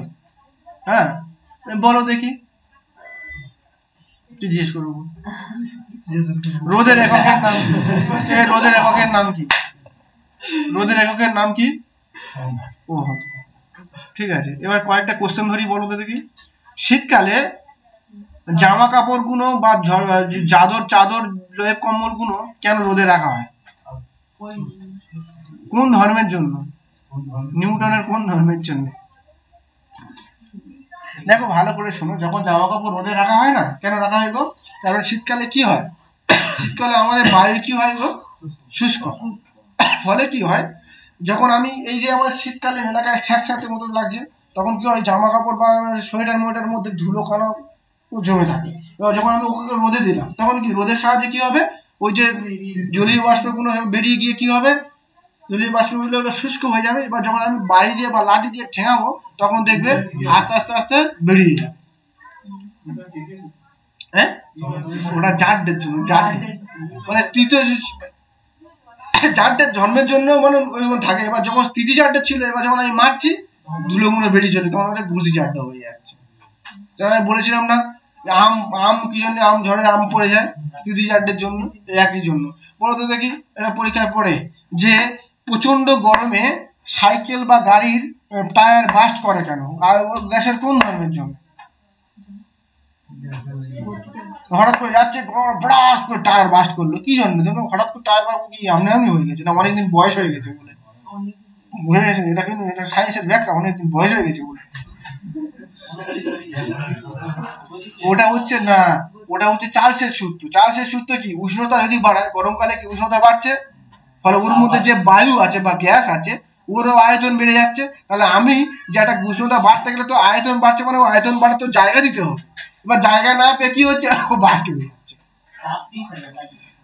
হ্যাঁ বলো দেখি, তুই জিজ্ঞেস করবো রোদের এককের নাম কি? রোদের এককের নাম কি? রোদের এককের নাম কি? ও ঠিক আছে, এবার কয়েকটা কোশ্চেন ধরি, বলো তো দেখি। শীতকালে জামা কাপড় গুলো বা চাদর লেপ কম্বল গুলো কেন রোদে রাখা হয়? কোন ধর্মের জন্য? নিউটনের কোন ধর্মের জন্য? দেখো ভালো করে শোনো, যখন জামা কাপড় রোদে রাখা হয় না, কেন রাখা হয় গো? কারণ শীতকালে কি হয়, শীতকালে আমাদের বায়ু কি হয় গো? শুষ্ক। ফলে কি হয়, যখন আমি এই যে আমার শীতকালে এলাকায় স্যাঁতস্যাঁতে মতো লাগছে, তখন কি হয় জামা কাপড় বা সোয়েটার মোয়েটার মধ্যে ধুলো কালো জমে থাকে। এবার যখন আমি ওকে রোদে দিলাম, তখন কি রোদের সাহায্যে কি হবে, ওই যে জলীয় বাষ্পগুলো বেরিয়ে গিয়ে কি হবে, জলীয় বাষ্পগুলো শুষ্ক হয়ে যাবে। এবার যখন আমি বাড়ি দিয়ে বা লাঠি দিয়ে ঠেঙাবো, তখন দেখবে আস্তে আস্তে আস্তে বেরিয়ে যাবে। হ্যাঁ, ওটা জারদের জন্য, জারদের মানে তৃতীয় জারদের জন্মের জন্য মানে ওইরকম থাকে। এবার যখন তৃতীয় জারদের ছিল, এবার যখন আমি মারছি ধুলো গুলো বেরিয়ে চলে, তখন ওটা গুজি জারটা হয়ে যাচ্ছে। আমি বলেছিলাম না আম আম কি জন্য আম ঝড়ের আম পড়ে যায়? তৃতীয় জারদের জন্য, একই জন্য। বলতো দেখি, এটা পরীক্ষায় পড়ে যে প্রচন্ড গরমে সাইকেল বা গাড়ির টায়ার বাস্ট করে কেন? আর গ্যাসের কোন ধর্মের জন্য? হঠাৎ করে যাচ্ছে ব্রাশ করে টায়ার বাস্ট করলো, কি জন্য? হঠাৎ করে টায়ার কি আমনি আমনি হয়ে গেছে না অনেকদিন বয়স হয়ে গেছে বলে হয়ে গেছে? এটা কিন্তু এটা সায়েন্সের ব্যাখ্যা, অনেকদিন বয়স হয়ে গেছে বলে। ওটা হচ্ছে না, ওটা হচ্ছে চার্লসের সূত্র। চার্লসের সূত্র কি, উষ্ণতা যদি বাড়ায়, গরমকালে কি উষ্ণতা বাড়ছে, ফলে ওর মধ্যে যে বায়ু আছে বা গ্যাস আছে ওরও আয়তন বেড়ে যাচ্ছে। তাহলে আমি যে একটা উষ্ণতা বাড়তে গেলে তো আয়তন বাড়ছে, মানে আয়তন বাড়ে তো জায়গা দিতে হবে। এবার জায়গা না পেয়ে কি হচ্ছে, বাস্ট হয়ে যাচ্ছে।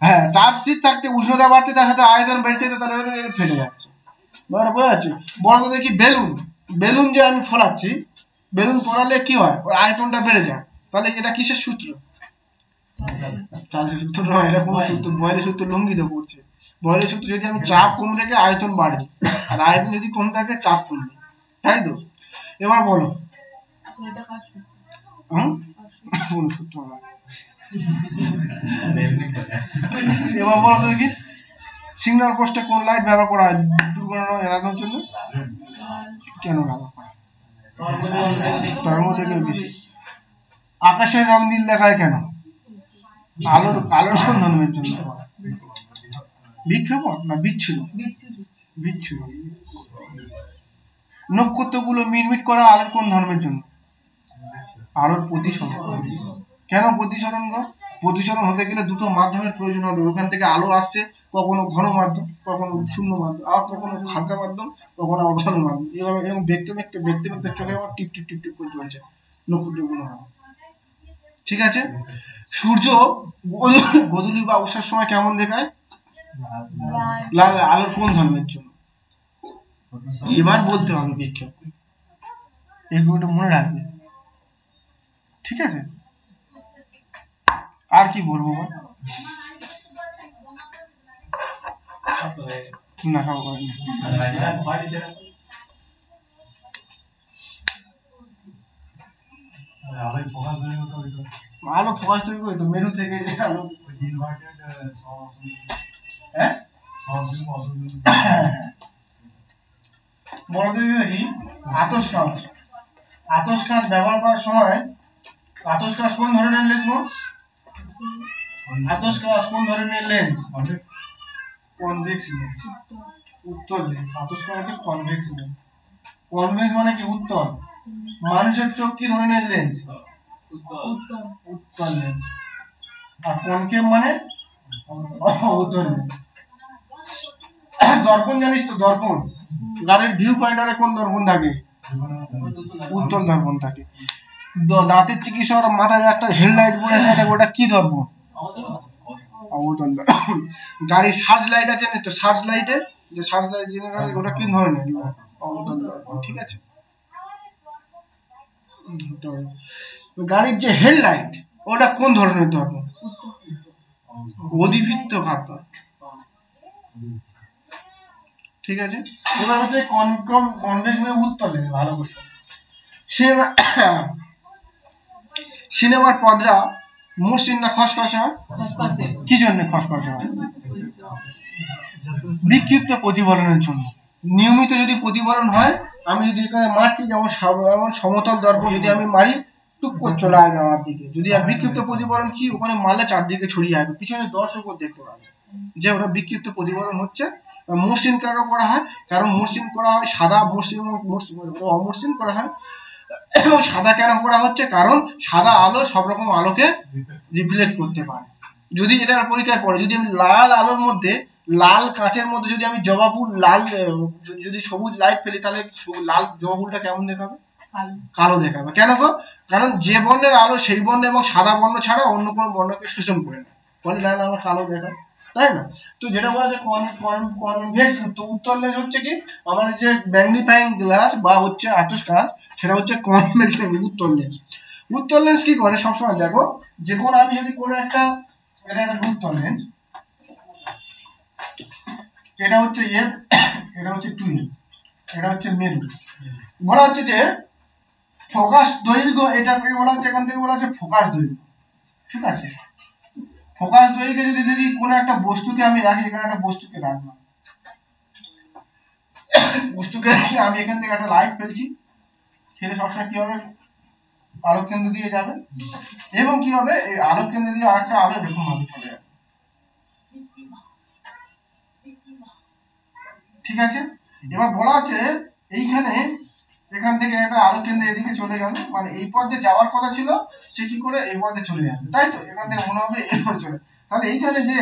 হ্যাঁ, চাপ স্থির থাকছে, উষ্ণতা বাড়ছে, তার সাথে আয়তন বেড়েছে, তাহলে ফেটে যাচ্ছে। বোঝা যাচ্ছে? বড় কথা কি, বেলুন বেলুন যে আমি ফোলাচ্ছি, বেলুন ফোলালে কি হয়, ওর আয়তনটা বেড়ে যায়। তাহলে এটা কিসের সূত্র? চার্লসের সূত্র নয়, এটা কোন সূত্র? বয়েলের সূত্র লঙ্ঘিত করছে। বয়েলের সূত্র যদি আমি চাপ কম রেখে আয়তন বাড়বে, আর আয়তন যদি কম থাকে চাপ কমবে, তাই তো? এবার বলো কোন সূত্র? এবার বলো তো দেখি, সিগন্যাল পোস্টে কোন লাইট ব্যবহার করা হয় দুর্ঘটনা এড়ানোর জন্য? কেন ব্যবহার করা হয়? ধর্ম থেকে বেশি। আকাশের রং নীল দেখায় কেন? আলোর আলোর কোন ধর্মের জন্য? বিক্ষেপণ না বিচ্ছুর? বিচ্ছুর। নক্ষত্রগুলো মিটমিট করা আলোর কোন ধর্মের জন্য? আলোর প্রতিসরণ। কেন প্রতিসরণ গো? প্রতিসরণ হতে গেলে দুটো মাধ্যমের প্রয়োজন হবে। ওখান থেকে আলো আসছে, কখনো ঘন মাধ্যম, কখনো শূন্য মাধ্যম, আর কখনো হালকা মাধ্যম, কখনো ঘন মাধ্যম। এভাবে এরকম দেখতে দেখতে দেখতে দেখতে চোখে আমার টিপ টিপ টিপ টিপ করে চলছে নক্ষত্রগুলো। ঠিক আছে। সূর্য গোধূলি বা উষার সময় কেমন দেখায়? লাল। আলোর কোন ধর্মের জন্য? এবার বলতে হবে বিক্ষেপণ। এগুলো মনে রাখবে, ঠিক আছে? আর কি বলবো না, খাবো। আলোয় ফোকাস ধরে মতো হইতো আলো ফোকাস তৈরি করে তো মেরু থেকে যে আলো ইনভার্টেড সব হ্যাঁ সব দিন অসুবিধা বড়দের দেখি আতশ কাঁচ ব্যবহার করার সময় আতশ কাঁচ কোন ধরনের লিখবো আতশ কাঁচ কোন ধরনের লেন্স কনভেক্স লেন্স উত্তল লেন্স আতশ কাঁচ হচ্ছে কনভেক্স লেন্স কনভেক্স মানে কি উত্তল মানুষের চোখ কি ধরনের লেন্স উত্তল লেন্স আর কনকেভ মানে উত্তল লেন্স দর্পণ জানিস তো দর্পণ গাড়ির ভিউ পয়েন্টারে কোন দর্পণ থাকে উত্তল দর্পণ থাকে দাঁতের চিকিৎসক মাথায় একটা হেডলাইট পরে থাকে ওটা কি দর্পণ অবতল দর্পণ গাড়ির সার্চ লাইট আছে না তো সার্চ লাইটে যে সার্চ লাইট জেনে গাড়ি ওটা কি ধরনের অবতল দর্পণ ঠিক আছে তো গাড়ির যে হেডলাইট ওটা কোন ধরনের দর্পণ অধিবৃত্তাকার দর্পণ ঠিক আছে এবার হচ্ছে কনভেক্স মানে উত্তল লেন্স ভালো প্রশ্ন সিনেমার পর্দা মসৃণ না খসখসে হয় কি জন্য খসখসে হয় বিক্ষিপ্ত প্রতিফলনের জন্য নিয়মিত যদি প্রতিফলন হয় আমি যদি এখানে মারছি যেমন সমতল দর্পণ যদি আমি মারি টুক করে চলে আসবে আমার দিকে যদি আর বিক্ষিপ্ত প্রতিফলন কি ওখানে মারলে চারদিকে ছড়িয়ে আসবে পিছনে দর্শকও দেখতে পাবে যে ওটা বিক্ষিপ্ত প্রতিফলন হচ্ছে মসৃণ কেন করা হয় কারণ মসৃণ করা হয় সাদা অমসৃণ করা হয় এবং সাদা কেন করা হচ্ছে কারণ সাদা আলো সব রকম আলোকে রিফ্লেক্ট করতে পারে যদি এটার পরীক্ষায় পড়ে যদি আমি লাল আলোর মধ্যে লাল কাঁচের মধ্যে যদি আমি জবা ফুল লাল যদি সবুজ লাইট ফেলি তাহলে লাল জবা ফুলটা কেমন দেখাবে কালো দেখাবে কেন গো কারণ যে বর্ণের আলো সেই বর্ণ এবং সাদা বর্ণ ছাড়া অন্য কোনো বর্ণকে শোষণ করে না বলে না আমার কালো দেখাবে তাই না তো যেটা বলা যায় কনভেক্স উত্তল লেন্স হচ্ছে কি আমাদের যে ম্যাগনিফাইং গ্লাস বা হচ্ছে আতশ কাঁচ সেটা হচ্ছে কনভেক্স লেন্স উত্তল লেন্স কি করে সবসময় দেখো যে কোনো আমি যদি কোনো একটা এটা একটা উত্তল লেন্স এটা হচ্ছে এফ এটা হচ্ছে 2 এটা হচ্ছে মেরু বলা হচ্ছে যে ফোকাস দৈর্ঘ্য এটাকে বলা হচ্ছে এখান থেকে বলা হচ্ছে ফোকাস দৈর্ঘ্য ঠিক আছে ফোকাস দৈর্ঘ্যে যদি কোনো একটা বস্তুকে আমি রাখি এখানে একটা বস্তুকে রাখলাম বস্তুকে রেখে আমি এখান থেকে একটা লাইট ফেলছি খেলে সবসময় কি হবে আলোক কেন্দ্র দিয়ে যাবে এবং কি হবে এই আলোক কেন্দ্র দিয়ে আরেকটা আলো এরকম ভাবে চলে যাবে ঠিক আছে এবার বলা হচ্ছে এইখানে এখান থেকে একটা আলোক কেন্দ্র এদিকে চলে গেল মানে এই পথে যাওয়ার কথা ছিল সে কি করে এই পথে চলে যাবে তাই তো এখান থেকে মনে হবে এই পথে চলে তাহলে এইখানে যে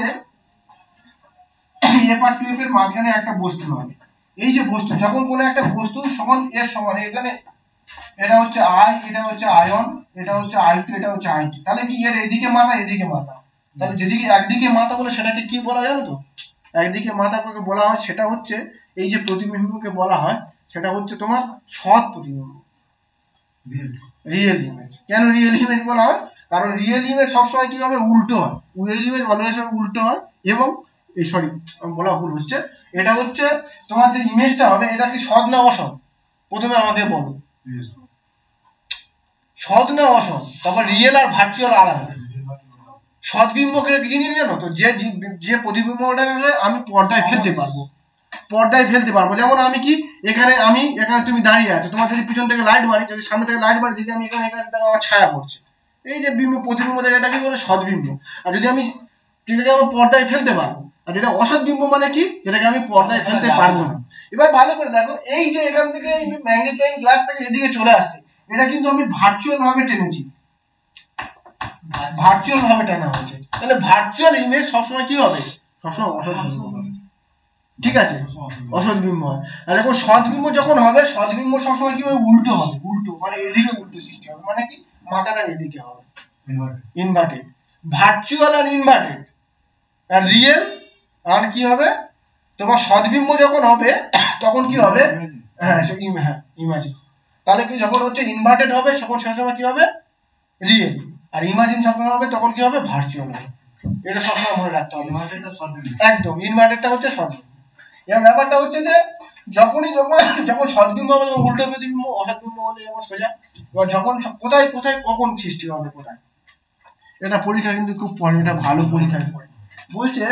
এফ আর 2 এর মাঝখানে একটা বস্তু হবে এই যে বস্তু যখন কোনো একটা বস্তু সমান এর সমান এখানে এটা হচ্ছে আই এটা হচ্ছে আয়ন এটা হচ্ছে I2 এটা হচ্ছে I2 তাহলে কি এর এদিকে মাথা তাহলে যেদিকে একদিকে মাথা বলে সেটাকে কি বলা জানো তো একদিকে মাথা করে বলা হয় সেটা হচ্ছে এই যে প্রতিবিম্বকে বলা হয় সেটা হচ্ছে তোমার সৎ প্রতিবিম্ব রিয়েল ইমেজ কেন রিয়েল ইমেজ বলা হয় কারণ রিয়েল ইমেজ সবসময় কি হবে উল্টো হয় রিয়েল ইমেজ অলওয়েজ উল্টো হয় এবং এই সরি বলা ভুল হচ্ছে এটা হচ্ছে তোমার যে ইমেজটা হবে এটা কি সৎ না অসৎ প্রথমে আমাকে বলো সৎ না অসৎ তারপর রিয়েল আর ভার্চুয়াল আলাদা সৎবিম্বকে কি জিনিস জানো তো যে প্রতিবিম্বটাকে আমি পর্দায় ফেলতে পারবো যেমন আমি কি এখানে তুমি দাঁড়িয়ে আছো তোমার যদি পিছন থেকে লাইট মারি যদি সামনে থেকে লাইট মারি যদি আমি এখানে আমার ছায়া পড়ছে এই যে প্রতিবিম্ব থেকে এটা কি বলে সৎবিম্ব আর যদি আমি যেটাকে আমি পর্দায় ফেলতে পারবো আর যেটা অসৎ বিম্ব মানে কি যেটাকে আমি পর্দায় ফেলতে পারবো না এবার ভালো করে দেখো এই যে এখান থেকে এই ম্যাগনেটাইজিং গ্লাস থেকে এদিকে চলে আসছে এটা কিন্তু আমি ভার্চুয়াল ভাবে টেনেছি ভার্চুয়াল ভাবে টানা হয়েছে তাহলে ভার্চুয়াল ইমেজ সবসময় কি হবে সবসময় অসৎ বিম্ব হবে ঠিক আছে অসৎ বিম্ব হয় আর যখন সৎ বিম্ব যখন হবে সৎ বিম্ব সবসময় কি হবে উল্টো হবে উল্টো মানে এদিকে উল্টো সৃষ্টি হবে মানে কি মাথাটা এদিকে হবে ইনভার্টেড ভার্চুয়াল আর ইনভার্টেড আর রিয়েল আর কি হবে তোমার সৎবিম্ব যখন হবে তখন কি হবে ইমাজিন তাহলে কি যখন হচ্ছে ইনভার্টেড হবে তখন সেই সময় কি হবে রিয়েল আর ইমাজিন যখন হবে তখন কি হবে ভার্চুয়াল হবে এটা সবসময় মনে রাখতে হবে একদম ইনভার্টেডটা হচ্ছে সৎবিম্ব এর ব্যাপারটা হচ্ছে যে যখন সৎবিম্ব হবে উল্টো প্রতিবিম্ব অসৎবিম্ব হলে যেমন সোজা এবার যখন কোথায় কোথায় কখন সৃষ্টি হবে কোথায়, এটা পরীক্ষা কিন্তু খুব পড়ে, এটা ভালো পরীক্ষায় পড়ে। বলছে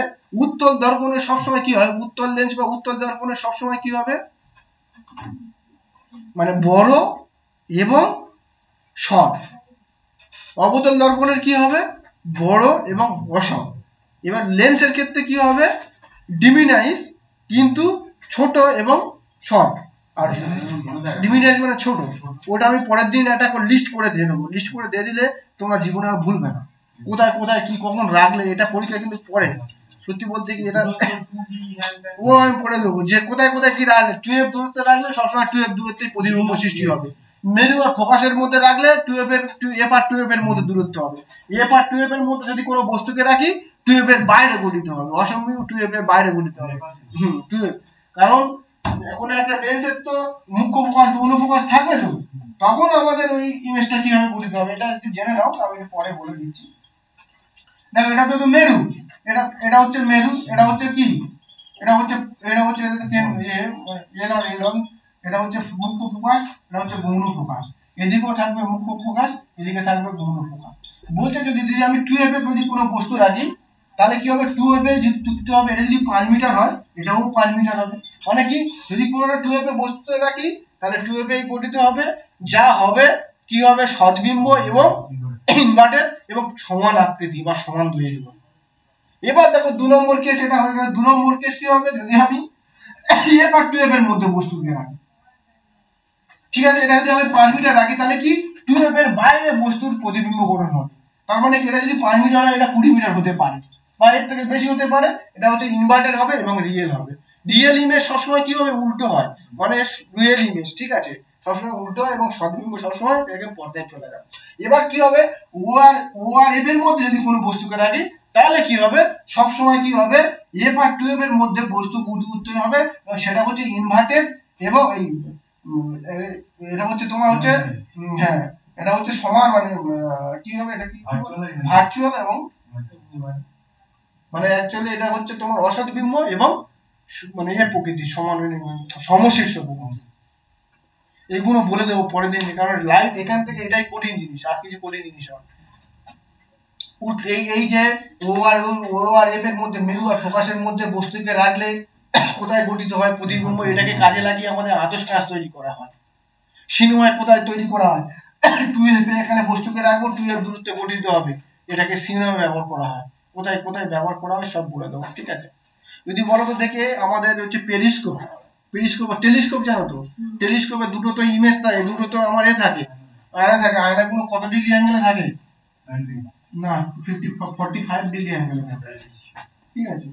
উত্তল দর্পণে সবসময় কি হয়, উত্তল লেন্স বা উত্তল দর্পণে সবসময় কি হবে, মানে বড় এবং সৎ। অবতল দর্পণের কি হবে, বড় এবং অসৎ। এবার লেন্সের ক্ষেত্রে কি হবে, ডিমিনাইজ কিন্তু ছোট এবং সৎ। আর ডিমিনাইজ মানে ছোট, ওটা আমি পরের দিন একটা লিস্ট করে দিয়ে দেবো, লিস্ট করে দিয়ে দিলে তোমরা জীবনে আর ভুলবে না কোথায় কোথায় কি কখন রাখলে। এটা পরীক্ষা কিন্তু পড়ে, সত্যি বলতে কি এটা ও আমি পড়ে দেবো যে কোথায় কোথায় কি রাখলে। টুয়েলভ দূরত্বে রাখলে সবসময় টুয়েলভ দূরত্বে প্রতিবিম্ব সৃষ্টি হবে। মেরু আর ফোকাসের মধ্যে রাখলে এফ আর টুয়েলভ এর মধ্যে দূরত্ব হবে। এফ আর টুয়েলভ এর মধ্যে যদি কোনো বস্তুকে রাখি টুয়েলভ এর বাইরে গঠিত হবে, অসম্মিত টুয়েলভ এর বাইরে গঠিত হবে। টুয়েলভ, কারণ এখন একটা লেন্সের তো মুখ্য ফোকাস অনুফোকাস থাকবে তো, তখন আমাদের ওই ইমেজটা কিভাবে গঠিত হবে এটা একটু জেনে নাও, আমি পরে বলে দিচ্ছি। দেখো এটা তো মেরু, এটা হচ্ছে মেরু, এটা হচ্ছে কি, এটা হচ্ছে এটা হচ্ছে মুখ্য ফোকাস, এটা হচ্ছে গৌণ ফোকাস। এদিকেও থাকবে মুখ্য ফোকাস, এদিকে থাকবে গৌণ ফোকাস। বলছে যদি আমি 2f এ যদি কোনো বস্তু রাখি তাহলে কি হবে, 2f এ যুক্ত হবে, এটা যদি 5 মিটার হয় এটাও 5 মিটার হবে। মানে কি, যদি কোনো 2f এ বস্তু রাখি তাহলে 2f এ গঠিত হবে, যা হবে কি হবে, সদ্বিম্ব এবং ইনভার্টেড এবং সমান আকৃতি বা সমান দৈর্ঘ্য হবে। এবার দেখো 2 নম্বর কেস, এটা হয়ে গেল 2 নম্বর কেস। কি হবে যদি আমি f আর 2f এর মধ্যে বস্তুকে রাখি, ঠিক আছে, এটা যদি আমি 5 মিটার রাখি তাহলে কি 2f এর বাইরে বস্তুর প্রতিবিম্ব গঠন হবে। তার মানে এটা যদি 5 মিটার হয় এটা 20 মিটার হতে পারে বা এর থেকে বেশি হতে পারে। এটা হচ্ছে ইনভার্টেড হবে এবং রিয়েল হবে। রিয়েল ইমেজ সবসময় কি হবে, উল্টো হয়, মানে রিয়েল ইমেজ, ঠিক আছে, সবসময় উল্টো হয় এবং সদ্বিম্ব সবসময় এটাকে পর্দায় চলে যায়। এবার কি হবে, ও আর এফ এর মধ্যে যদি কোনো বস্তুকে রাখি তাহলে কি হবে, সবসময় কি হবে, এফ আর 2f এর মধ্যে বস্তু উত্তর হবে এবং সেটা হচ্ছে ইনভার্টেড এবং এই এটা হচ্ছে তোমার হচ্ছে হ্যাঁ এটা হচ্ছে সমান, মানে কি হবে, এটা কি ভার্চুয়াল এবং মানে অ্যাকচুয়ালি এটা হচ্ছে তোমার অসৎ বিম্ব এবং মানে প্রকৃতি সমান সমশীর্ষ প্রকৃতি। এগুলো বলে দেবো পরের দিন, কারণ লাইভ এখান থেকে এটাই কঠিন জিনিস, আর কিছু কঠিন জিনিস হয়। এই যে ও আর এফ এর মধ্যে মেরু আর ফোকাসের মধ্যে বস্তুকে রাখলে কোথায় গঠিত হয় প্রতিবিম্ব, এটাকে কাজে লাগিয়ে আমাদের আদর্শ কাজ তৈরি করা হয়। সিনেমায় কোথায় তৈরি করা হয়, 2f এ এখানে বস্তুকে রাখবো, 2f দূরত্বে গঠিত হবে, এটাকে সিনেমা ব্যবহার করা হয়। কোথায় কোথায় ব্যবহার করা হয় সব বলে দেবো, ঠিক আছে। যদি বলো তো দেখে আমাদের হচ্ছে পেরিস্কোপ টেলিস্কোপ, জানো তো টেলিস্কোপে দুটো তো ইমেজ থাকে, দুটো তো আমার থাকে, আয়না থাকে। আয়নাগুলো কত ডিগ্রি অ্যাঙ্গেলে থাকে, না 45 ডিগ্রি অ্যাঙ্গেলে থাকে, ঠিক আছে।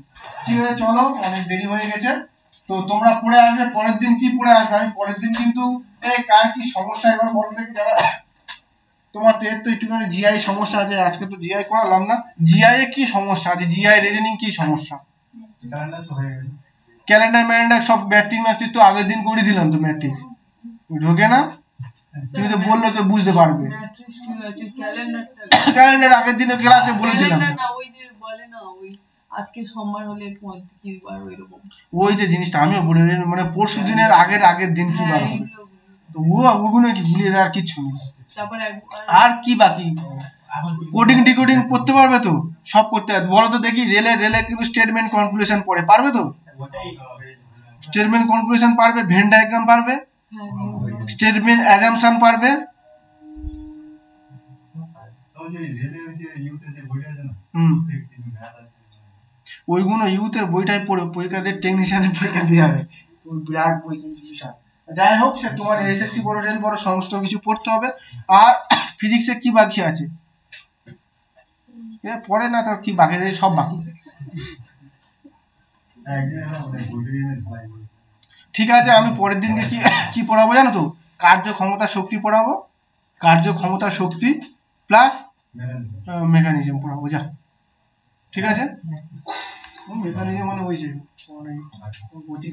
ঠিক আছে, চলো অনেক দেরি হয়ে গেছে, তো তোমরা পড়ে আসবে পরের দিন। কি পড়ে আসবে, আমি পরের দিন কিন্তু এই কার কি সমস্যা এবার বলো দেখি, যারা তোমার তো একটুখানি জিআই সমস্যা আছে, আজকে তো জিআই করালাম না, জিআই এ কি সমস্যা আছে, জিআই রিজনিং কি সমস্যা, ক্যালেন্ডার ম্যালেন্ডার সব ম্যাট্রিক তো আগের দিন করে দিলাম তো, ম্যাট্রিক ঢোকে না, তুমি তো বললে তো বুঝতে পারবে। ক্যালেন্ডার আগের দিনে ক্লাসে বলে দিলাম, আজকে সোমবার হলে কি বার এরকম, ওই যে জিনিসটা আমিও বলে, মানে পরশু দিনের আগের দিন কি বার হবে, তো ওগুলো কি ভুলিয়ে দেওয়ার কিছু নেই। আর কি বাকি, কোডিং ডিকোডিং করতে পারবে তো, সব করতে পারবে। বলো তো দেখি, রেলে কিন্তু স্টেটমেন্ট কনক্লুশন পড়ে, পারবে তো, স্টেটমেন্ট কনক্লুশন পারবে, ভেন ডায়াগ্রাম পারবে, স্টেটমেন্ট অ্যাজাম্পশন পারবে, ওইগুলো ইউথের বইটাই পড়ে পরীক্ষাদের টেকনিশিয়ানের পরীক্ষা দিয়ে হবে, বিরাট বই কিন্তু বিশাল। যাই হোক, সে তোমার এসএসসি বড় রেল বড় সমস্ত কিছু পড়তে হবে। আর ফিজিক্সে কি বাকি আছে, পড়ে না তো কি বাকি, সব বাকি, ঠিক আছে। আমি পরের দিনকে কি পড়াবো জানো তো, কার্যক্ষমতা শক্তি পড়াবো, কার্যক্ষমতা শক্তি প্লাস মেকানিজম পড়াবো, যা, ঠিক আছে। মেকানিজম মানে ওই যে গতি